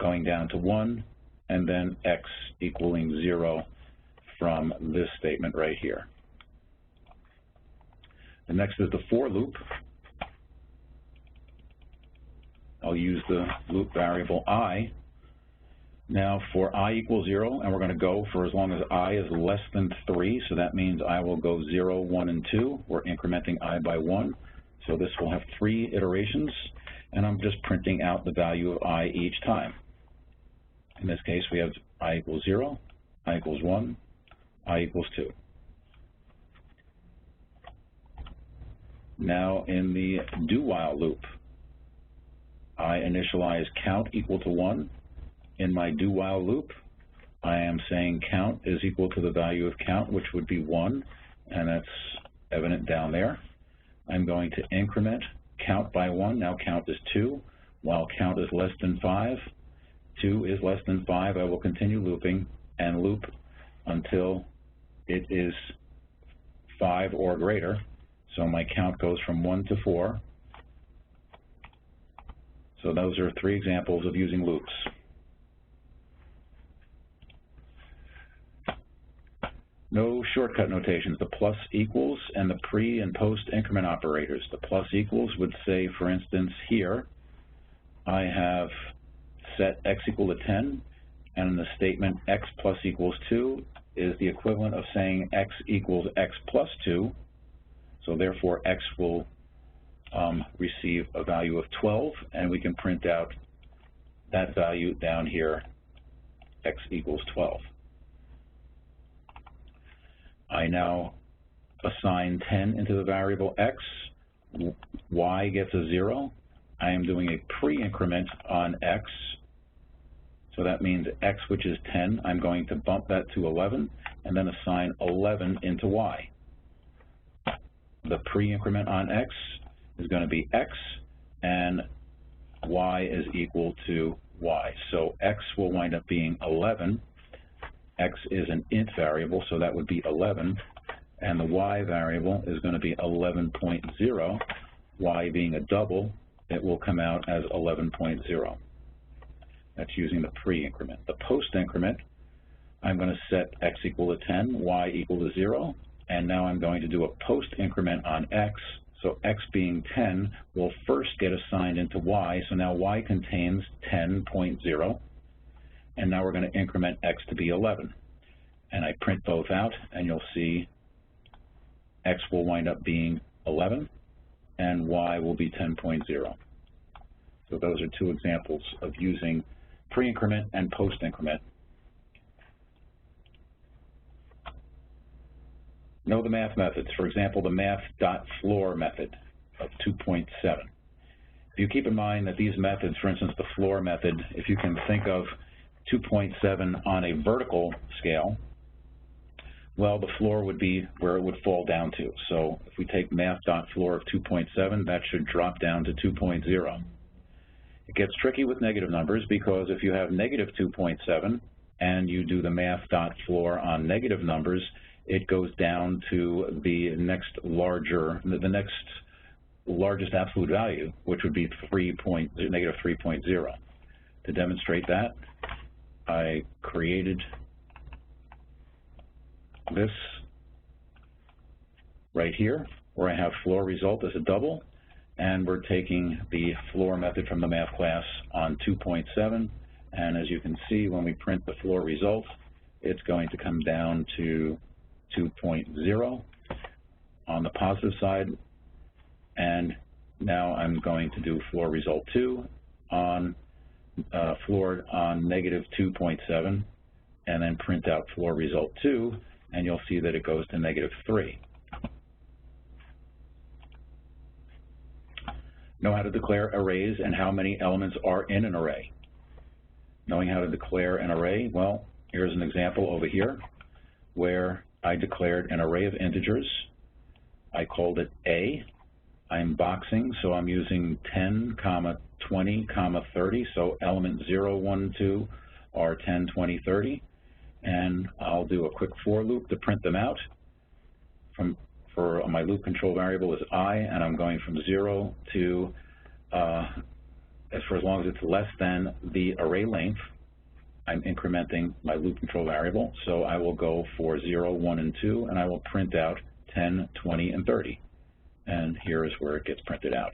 going down to 1, and then x equaling 0 from this statement right here. The next is the for loop. I'll use the loop variable I. Now for I equals 0, and we're going to go for as long as I is less than 3, so that means I will go 0, 1, and 2. We're incrementing I by 1, so this will have 3 iterations, and I'm just printing out the value of I each time. In this case, we have I equals 0, I equals 1, I equals 2. Now in the do while loop, I initialize count equal to 1. In my do while loop, I am saying count is equal to the value of count, which would be 1, and that's evident down there. I'm going to increment count by 1. Now count is 2. While count is less than 5, 2 is less than 5, I will continue looping and loop until it is 5 or greater. So my count goes from 1 to 4. So those are 3 examples of using loops. No shortcut notations. The plus equals and the pre and post increment operators. The plus equals would say, for instance, here, I have set x equal to 10, and in the statement x plus equals 2 is the equivalent of saying x equals x plus 2. So therefore, x will receive a value of 12, and we can print out that value down here, x equals 12. I now assign 10 into the variable x. Y gets a 0. I am doing a pre-increment on x. So that means x, which is 10, I'm going to bump that to 11, and then assign 11 into y. The pre-increment on x is going to be x, and y is equal to y. So x will wind up being 11. X is an int variable, so that would be 11, and the y variable is going to be 11.0. Y being a double, it will come out as 11.0. That's using the pre-increment. The post-increment, I'm going to set x equal to 10, y equal to 0, and now I'm going to do a post-increment on x. So x being 10 will first get assigned into y, so now y contains 10.0. And now we're going to increment x to be 11. And I print both out, and you'll see x will wind up being 11, and y will be 10.0. So those are 2 examples of using pre-increment and post-increment. Know the math methods. For example, the math.floor method of 2.7. If you keep in mind that these methods, for instance, the floor method, if you can think of 2.7 on a vertical scale, well, the floor would be where it would fall down to. So if we take math.floor of 2.7, that should drop down to 2.0. It gets tricky with negative numbers because if you have negative 2.7 and you do the math.floor on negative numbers, it goes down to the next largest absolute value, which would be negative 3.0. To demonstrate that, I created this right here, where I have floor result as a double, and we're taking the floor method from the math class on 2.7, and as you can see, when we print the floor result, it's going to come down to 2.0 on the positive side, and now I'm going to do floor result 2 on floor on negative 2.7, and then print out floor result 2, and you'll see that it goes to negative 3. Know how to declare arrays and how many elements are in an array. Knowing how to declare an array, well, here's an example over here where I declared an array of integers. I called it A. I'm boxing, so I'm using 10, 20, 30, so element 0, 1, 2 are 10, 20, 30. And I'll do a quick for loop to print them out. For my loop control variable is I, and I'm going from 0 to for as long as it's less than the array length, I'm incrementing my loop control variable. So I will go for 0, 1, and 2, and I will print out 10, 20, and 30. And here is where it gets printed out.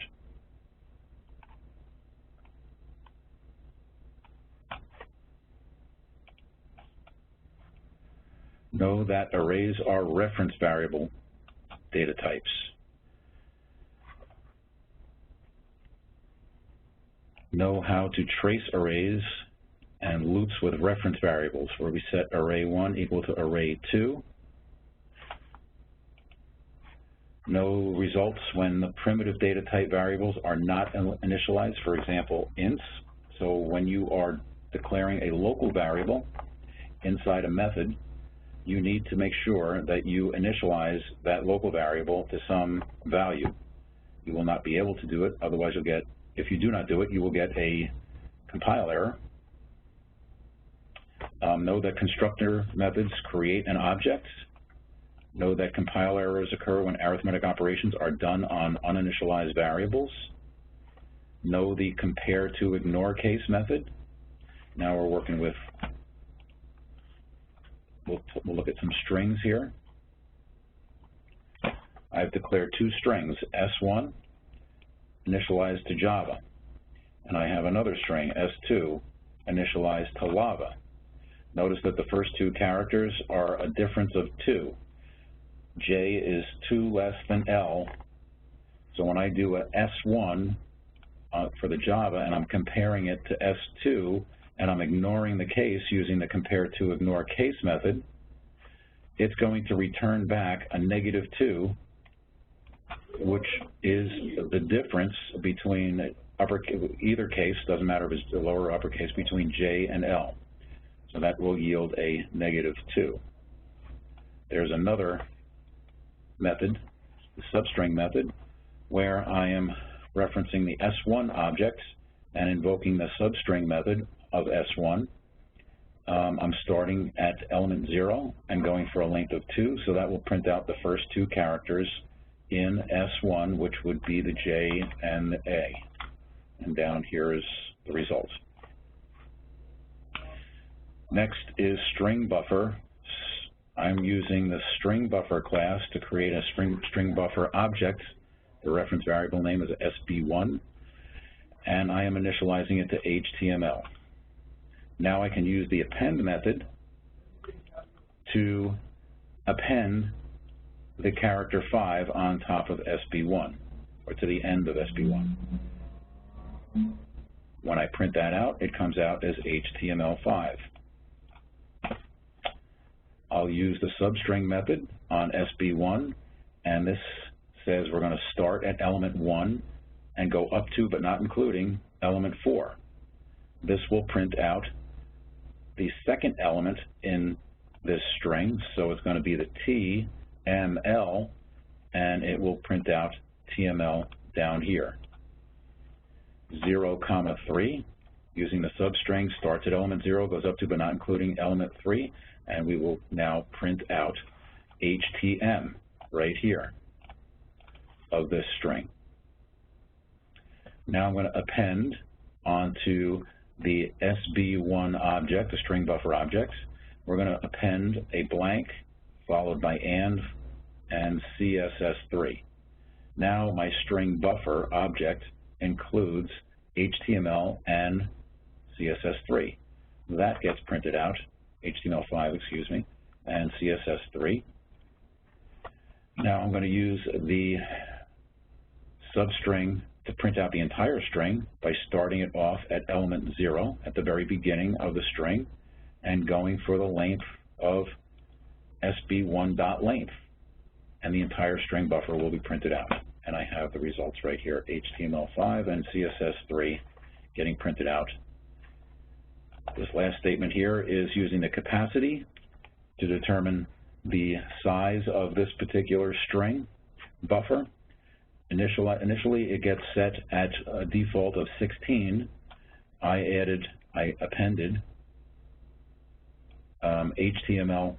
Know that arrays are reference variable data types. Know how to trace arrays and loops with reference variables, where we set array 1 equal to array 2. Know results when the primitive data type variables are not initialized, for example, ints. So when you are declaring a local variable inside a method, you need to make sure that you initialize that local variable to some value. You will not be able to do it, otherwise you'll get, if you do not do it, you will get a compile error. Know that constructor methods create an object. Know that compile errors occur when arithmetic operations are done on uninitialized variables. Know the compare to ignore case method. Now we're working with, we'll look at some strings here. I've declared two strings, S1, initialized to Java. And I have another string, S2, initialized to Lava. Notice that the first two characters are a difference of 2. J is 2 less than L. So when I do a S1 for the Java and I'm comparing it to S2 and I'm ignoring the case using the compare to ignore case method, it's going to return back a -2, which is the difference between either case, doesn't matter if it's the lower or uppercase, between J and L. So that will yield a -2. There's another method, the substring method, where I am referencing the S1 object and invoking the substring method of S1. I'm starting at element 0 and going for a length of 2, so that will print out the first two characters in S1, which would be the J and the A. And down here is the result. Next is string buffer. I'm using the string buffer class to create a string buffer object. The reference variable name is SB1, and I am initializing it to HTML. Now I can use the append method to append the character 5 on top of SB1, or to the end of SB1. When I print that out, it comes out as HTML5. I'll use the substring method on SB1, and this says we're going to start at element 1 and go up to, but not including, element 4. This will print out the second element in this string, so it's going to be the TML, and it will print out TML down here. 0, 3, using the substring, starts at element 0, goes up to, but not including, element 3, and we will now print out HTM right here of this string. Now I'm going to append onto the SB1 object, the string buffer object. We're going to append a blank followed by and CSS3. Now my string buffer object includes HTML and CSS3. That gets printed out, HTML5, excuse me, and CSS3. Now I'm going to use the substring to print out the entire string by starting it off at element 0 at the very beginning of the string and going for the length of SB1.length, and the entire string buffer will be printed out. And I have the results right here, HTML5 and CSS3 getting printed out. This last statement here is using the capacity to determine the size of this particular string buffer. Initially it gets set at a default of 16. I appended HTML,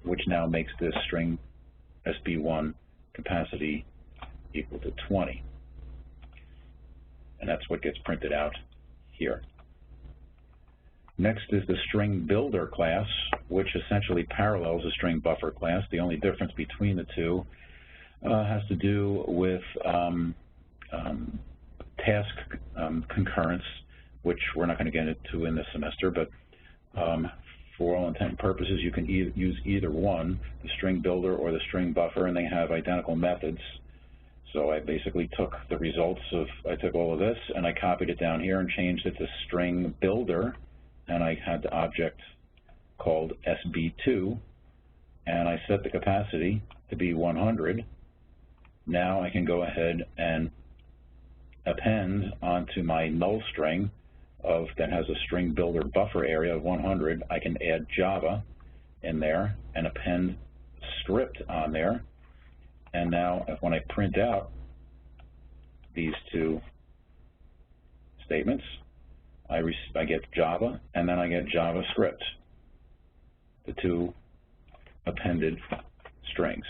which now makes this string SB1 capacity equal to 20. and that's what gets printed out here. Next is the string builder class, which essentially parallels the string buffer class. The only difference between the two has to do with task concurrence, which we're not going to get into in this semester, but for all intent and purposes, you can use either one, the string builder or the string buffer, and they have identical methods. So I basically took the results of, I took all of this and I copied it down here and changed it to string builder, and I had the object called SB2, and I set the capacity to be 100. Now I can go ahead and append onto my null string that has a string builder buffer area of 100. I can add Java in there and append script on there. And now when I print out these two statements, I get Java and then I get JavaScript, the two appended strings.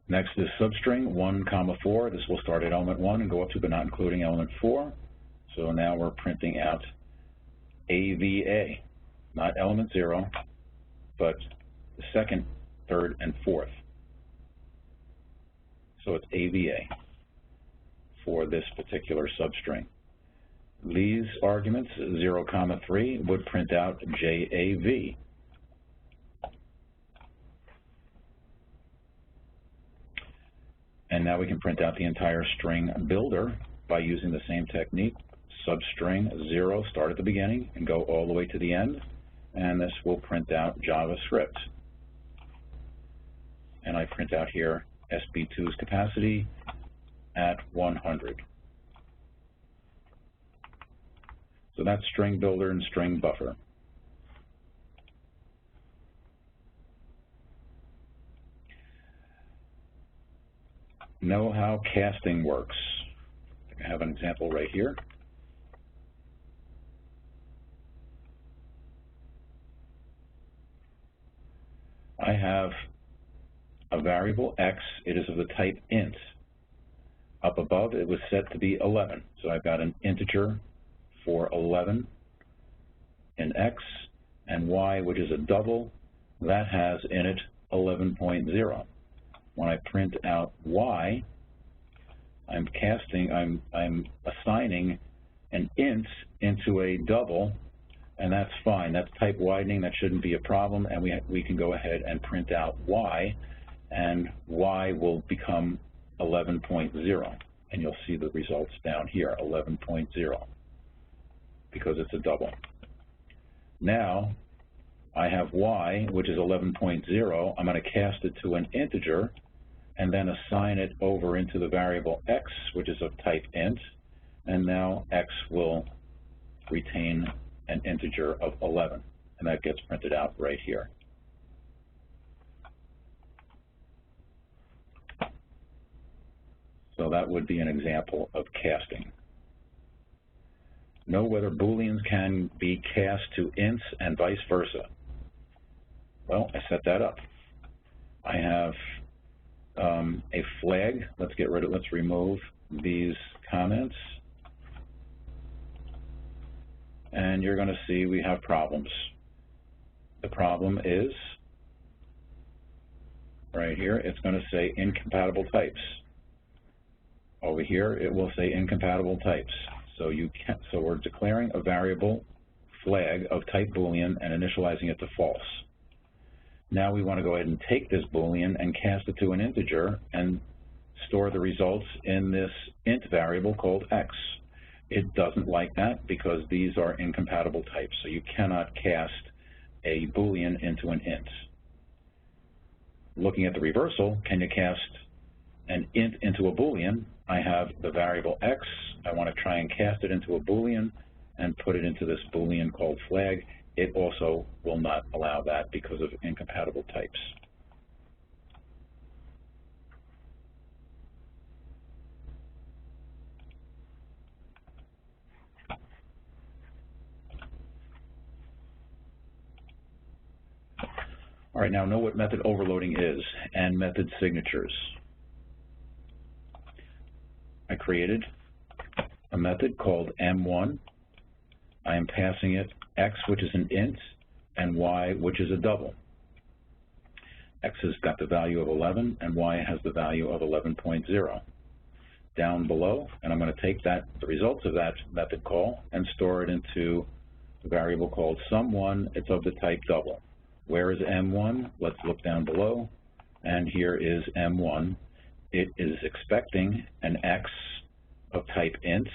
Next is substring 1, 4. This will start at element 1 and go up to but not including element 4. So now we're printing out AVA, not element 0, but the second, third, and fourth. So it's AVA for this particular substring. These arguments, 0, 3, would print out JAV. And now we can print out the entire string builder by using the same technique. Substring 0, start at the beginning and go all the way to the end, and this will print out JavaScript. And I print out here SB2's capacity at 100. So that's string builder and string buffer. Know how casting works. I have an example right here. I have a variable x. It is of the type int. Up above, it was set to be 11. So I've got an integer for 11 in x, and y, which is a double, that has in it 11.0. When I print out y, I'm assigning an int into a double, and that's fine. That's type widening. That shouldn't be a problem, and we can go ahead and print out y, and y will become 11.0, and you'll see the results down here, 11.0, because it's a double. Now I have y, which is 11.0. I'm going to cast it to an integer and then assign it over into the variable x, which is of type int, and now x will retain an integer of 11, and that gets printed out right here. So that would be an example of casting. Know whether Booleans can be cast to ints and vice versa. Well, I set that up. I have a flag. Let's remove these comments. And you're going to see we have problems. The problem is, right here, it's going to say incompatible types. Over here, it will say incompatible types. So we're declaring a variable flag of type Boolean and initializing it to false. Now we want to go ahead and take this Boolean and cast it to an integer and store the results in this int variable called x. It doesn't like that because these are incompatible types, so you cannot cast a Boolean into an int. Looking at the reversal, can you cast an int into a Boolean? I have the variable x. I want to try and cast it into a Boolean and put it into this Boolean called flag. It also will not allow that because of incompatible types. All right, now know what method overloading is and method signatures. I created a method called M1. I am passing it X, which is an int, and Y, which is a double. X has got the value of 11, and Y has the value of 11.0. Down below, and I'm going to take the results of that method call and store it into a variable called sum1. It's of the type double. Where is M1? Let's look down below, and here is M1. It is expecting an X of type int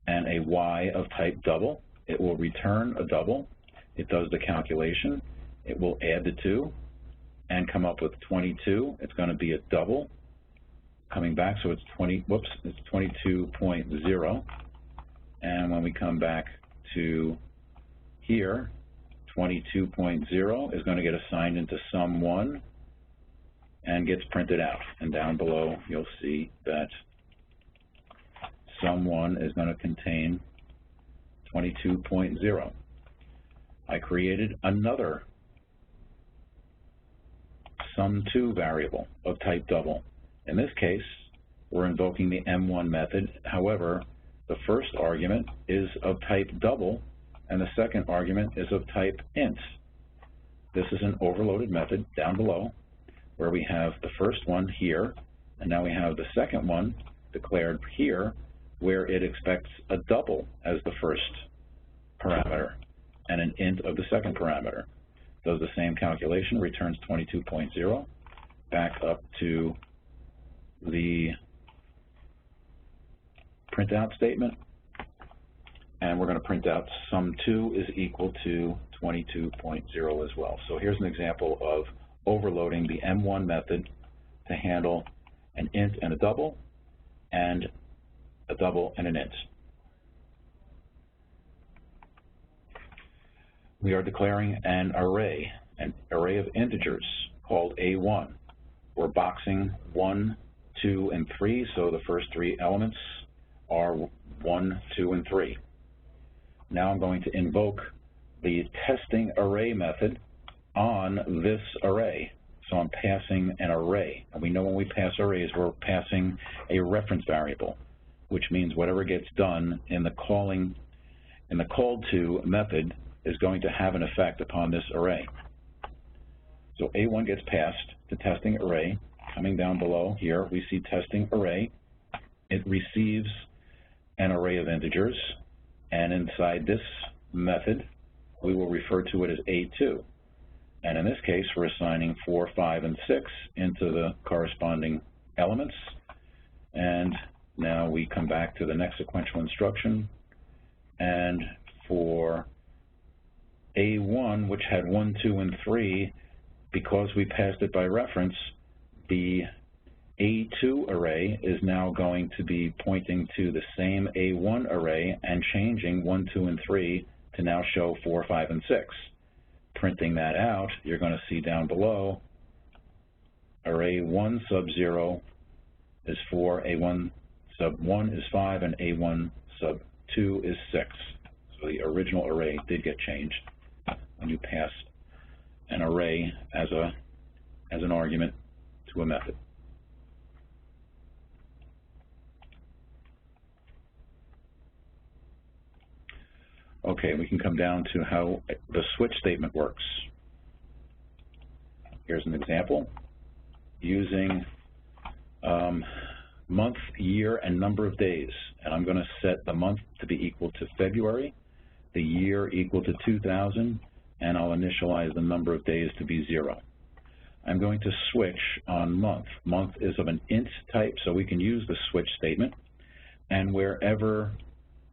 and a Y of type double. It will return a double. It does the calculation. It will add the two and come up with 22. It's going to be a double coming back, so it's 22.0. And when we come back to here, 22.0 is going to get assigned into sum1 and gets printed out. And down below, you'll see that sum1 is going to contain 22.0. I created another sum2 variable of type double. In this case, we're invoking the M1 method. However, the first argument is of type double, and the second argument is of type int. This is an overloaded method down below, where we have the first one here, and now we have the second one declared here, where it expects a double as the first parameter and an int of the second parameter. Does the same calculation, returns 22.0, back up to the printout statement, and we're going to print out sum2 is equal to 22.0 as well. So here's an example of overloading the M1 method to handle an int and a double and an int. We are declaring an array of integers called A1. We're boxing 1, 2, and 3, so the first three elements are 1, 2, and 3. Now I'm going to invoke the testing array method on this array. So I'm passing an array. And we know when we pass arrays, we're passing a reference variable, which means whatever gets done in the called to method is going to have an effect upon this array. So A1 gets passed to testing array. Coming down below here, we see testing array. It receives an array of integers, and inside this method, we will refer to it as A2. And in this case, we're assigning 4, 5, and 6 into the corresponding elements. And now we come back to the next sequential instruction, and for A1, which had 1, 2, and 3, because we passed it by reference, the A2 array is now going to be pointing to the same A1 array and changing 1, 2, and 3 to now show 4, 5, and 6. Printing that out, you're going to see down below, array 1 sub 0 is 4, A1 sub 1 is 5, and A1 sub 2 is 6. So the original array did get changed when you pass an array as an argument to a method. Okay, we can come down to how the switch statement works. Here's an example using month, year, and number of days. And I'm going to set the month to be equal to February, the year equal to 2000, and I'll initialize the number of days to be 0. I'm going to switch on month. Month is of an int type, so we can use the switch statement. And wherever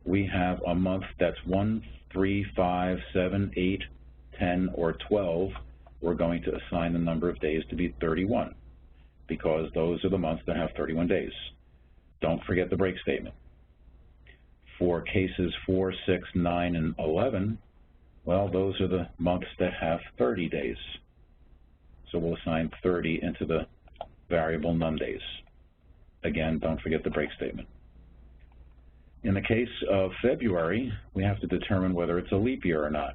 we have a month that's 1, 3, 5, 7, 8, 10, or 12, we're going to assign the number of days to be 31, because those are the months that have 31 days. Don't forget the break statement. For cases 4, 6, 9, and 11, well, those are the months that have 30 days. So we'll assign 30 into the variable num days. Again, don't forget the break statement. In the case of February, we have to determine whether it's a leap year or not.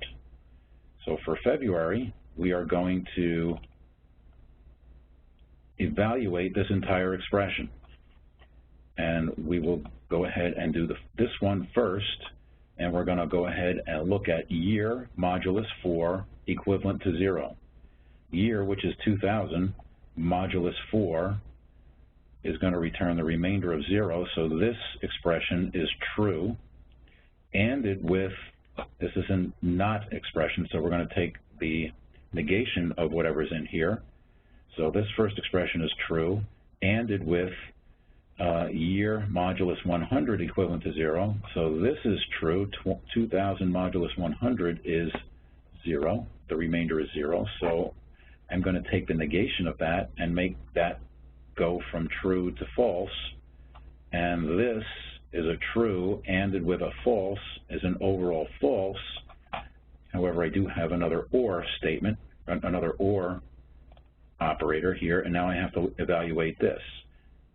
So for February, we are going to evaluate this entire expression. and we will go ahead and do this one first, and we're going to go ahead and look at year modulus 4 equivalent to 0. Year, which is 2000, modulus 4 is going to return the remainder of 0, so this expression is true, ANDed with, this is a not expression, so we're going to take the negation of whatever's in here. So this first expression is true, ANDed with year modulus 100 equivalent to 0. So this is true. 2000 modulus 100 is 0. The remainder is 0. So I'm going to take the negation of that and make that go from true to false. And this is a true ANDed with a false is an overall false. However, I do have another OR statement, another OR operator here, and now I have to evaluate this.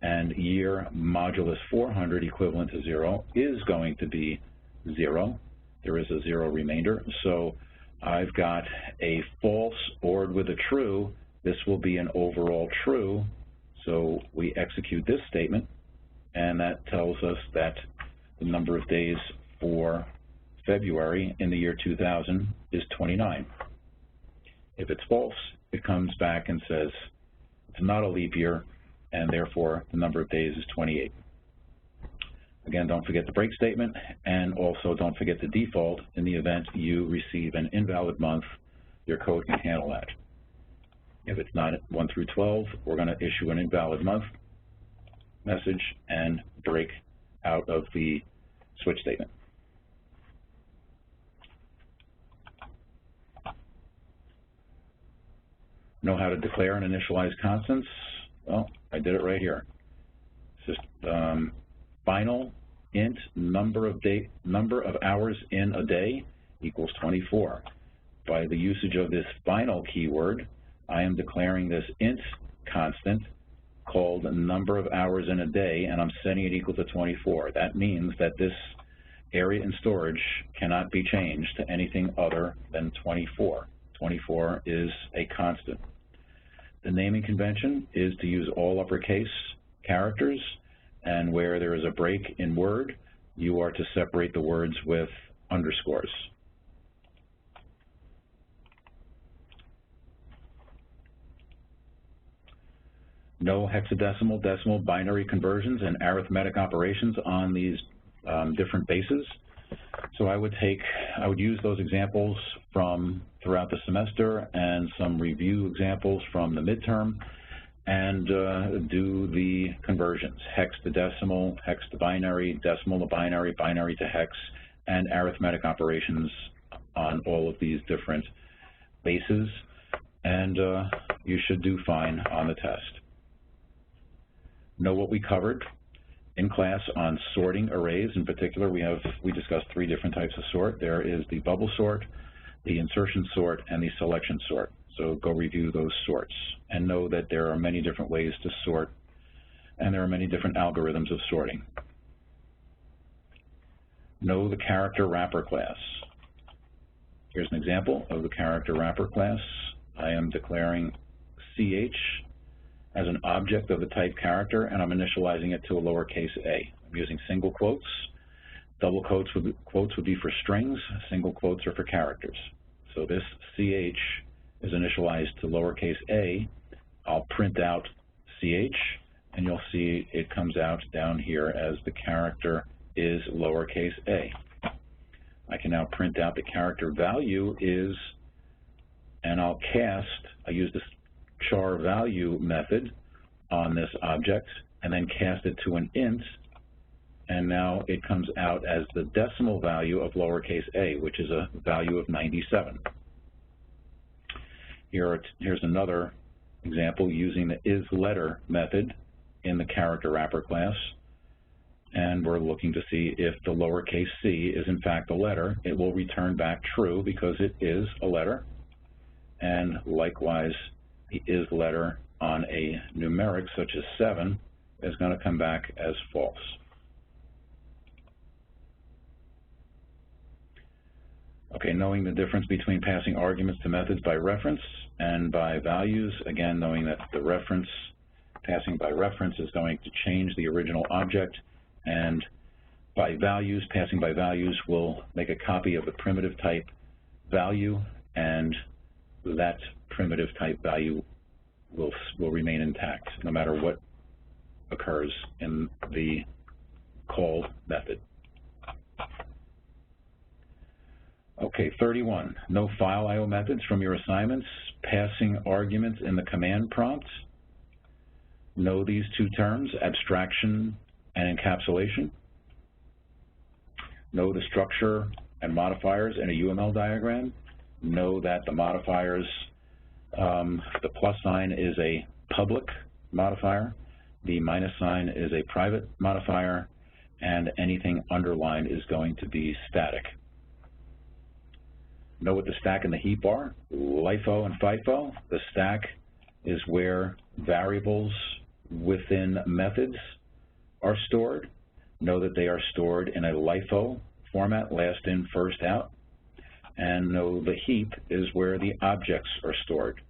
And year modulus 400 equivalent to 0 is going to be 0. There is a 0 remainder. So I've got a false ORed with a true. This will be an overall true. So we execute this statement, and that tells us that the number of days for February in the year 2000 is 29. If it's false, it comes back and says it's not a leap year, and therefore the number of days is 28. Again, don't forget the break statement, and also don't forget the default. In the event you receive an invalid month, your code can handle that. If it's not 1 through 12, we're going to issue an invalid month message and break out of the switch statement. Know how to declare and initialize constants? Well, I did it right here. It's just final int number of hours in a day equals 24. By the usage of this final keyword, I am declaring this int constant called number of hours in a day, and I'm setting it equal to 24. That means that this area in storage cannot be changed to anything other than 24. 24 is a constant. The naming convention is to use all uppercase characters, and where there is a break in word, you are to separate the words with underscores. No hexadecimal, decimal, binary conversions, and arithmetic operations on these different bases. So I would use those examples from throughout the semester and some review examples from the midterm and do the conversions, hex to decimal, hex to binary, decimal to binary, binary to hex, and arithmetic operations on all of these different bases, and you should do fine on the test. Know what we covered in class on sorting arrays. In particular, we discussed 3 different types of sort. There is the bubble sort, the insertion sort, and the selection sort. So go review those sorts and know that there are many different ways to sort, and there are many different algorithms of sorting. Know the character wrapper class. Here's an example of the character wrapper class. I am declaring CH as an object of the type character, and I'm initializing it to a lowercase a. I'm using single quotes. Double quotes would be for strings. Single quotes are for characters. So this CH is initialized to lowercase a. I'll print out CH, and you'll see it comes out down here as the character is lowercase a. I can now print out the character value is, and I'll cast, I use this char value method on this object and then cast it to an int, and now it comes out as the decimal value of lowercase a, which is a value of 97. Here's another example using the isLetter method in the character wrapper class, and we're looking to see if the lowercase c is in fact a letter. It will return back true because it is a letter, and likewise the isLetter on a numeric such as 7 is going to come back as false. Okay, knowing the difference between passing arguments to methods by reference and by values, again, knowing that the reference Passing by reference is going to change the original object, and by values, passing by values will make a copy of the primitive type value, and that primitive type value will remain intact no matter what occurs in the call method. Okay, 31, no file I/O methods from your assignments. Passing arguments in the command prompt. Know these two terms, abstraction and encapsulation. Know the structure and modifiers in a UML diagram. Know that the modifiers, the plus sign is a public modifier, the minus sign is a private modifier, and anything underlined is going to be static. Know what the stack and the heap are, LIFO and FIFO. The stack is where variables within methods are stored. Know that they are stored in a LIFO format, last in, first out. And know the heap is where the objects are stored.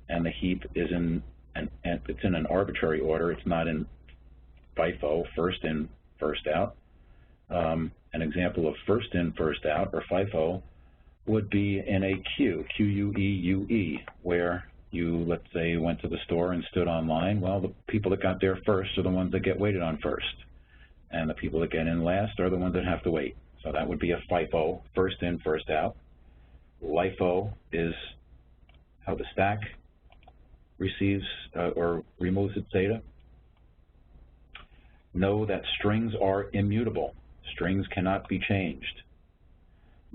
And the heap is it's in an arbitrary order. It's not in FIFO, first in, first out. An example of first in, first out, or FIFO, would be in a queue, Q-U-E-U-E, where you, let's say, went to the store and stood online. Well, the people that got there first are the ones that get waited on first. And the people that get in last are the ones that have to wait. So that would be a FIFO, first in, first out. LIFO is how the stack receives or removes its data. Know that strings are immutable. Strings cannot be changed.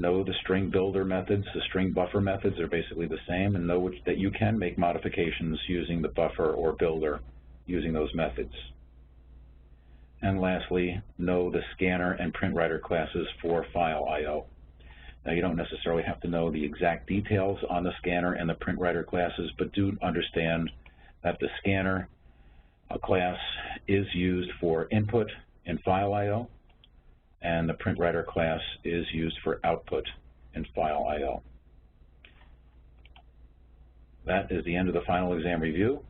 Know the string builder methods, the string buffer methods are basically the same, and know that you can make modifications using the buffer or builder using those methods. And lastly, know the scanner and print writer classes for file I/O. Now, you don't necessarily have to know the exact details on the scanner and the print writer classes, but do understand that the scanner class is used for input in file I/O, and the print writer class is used for output in file I/O. That is the end of the final exam review.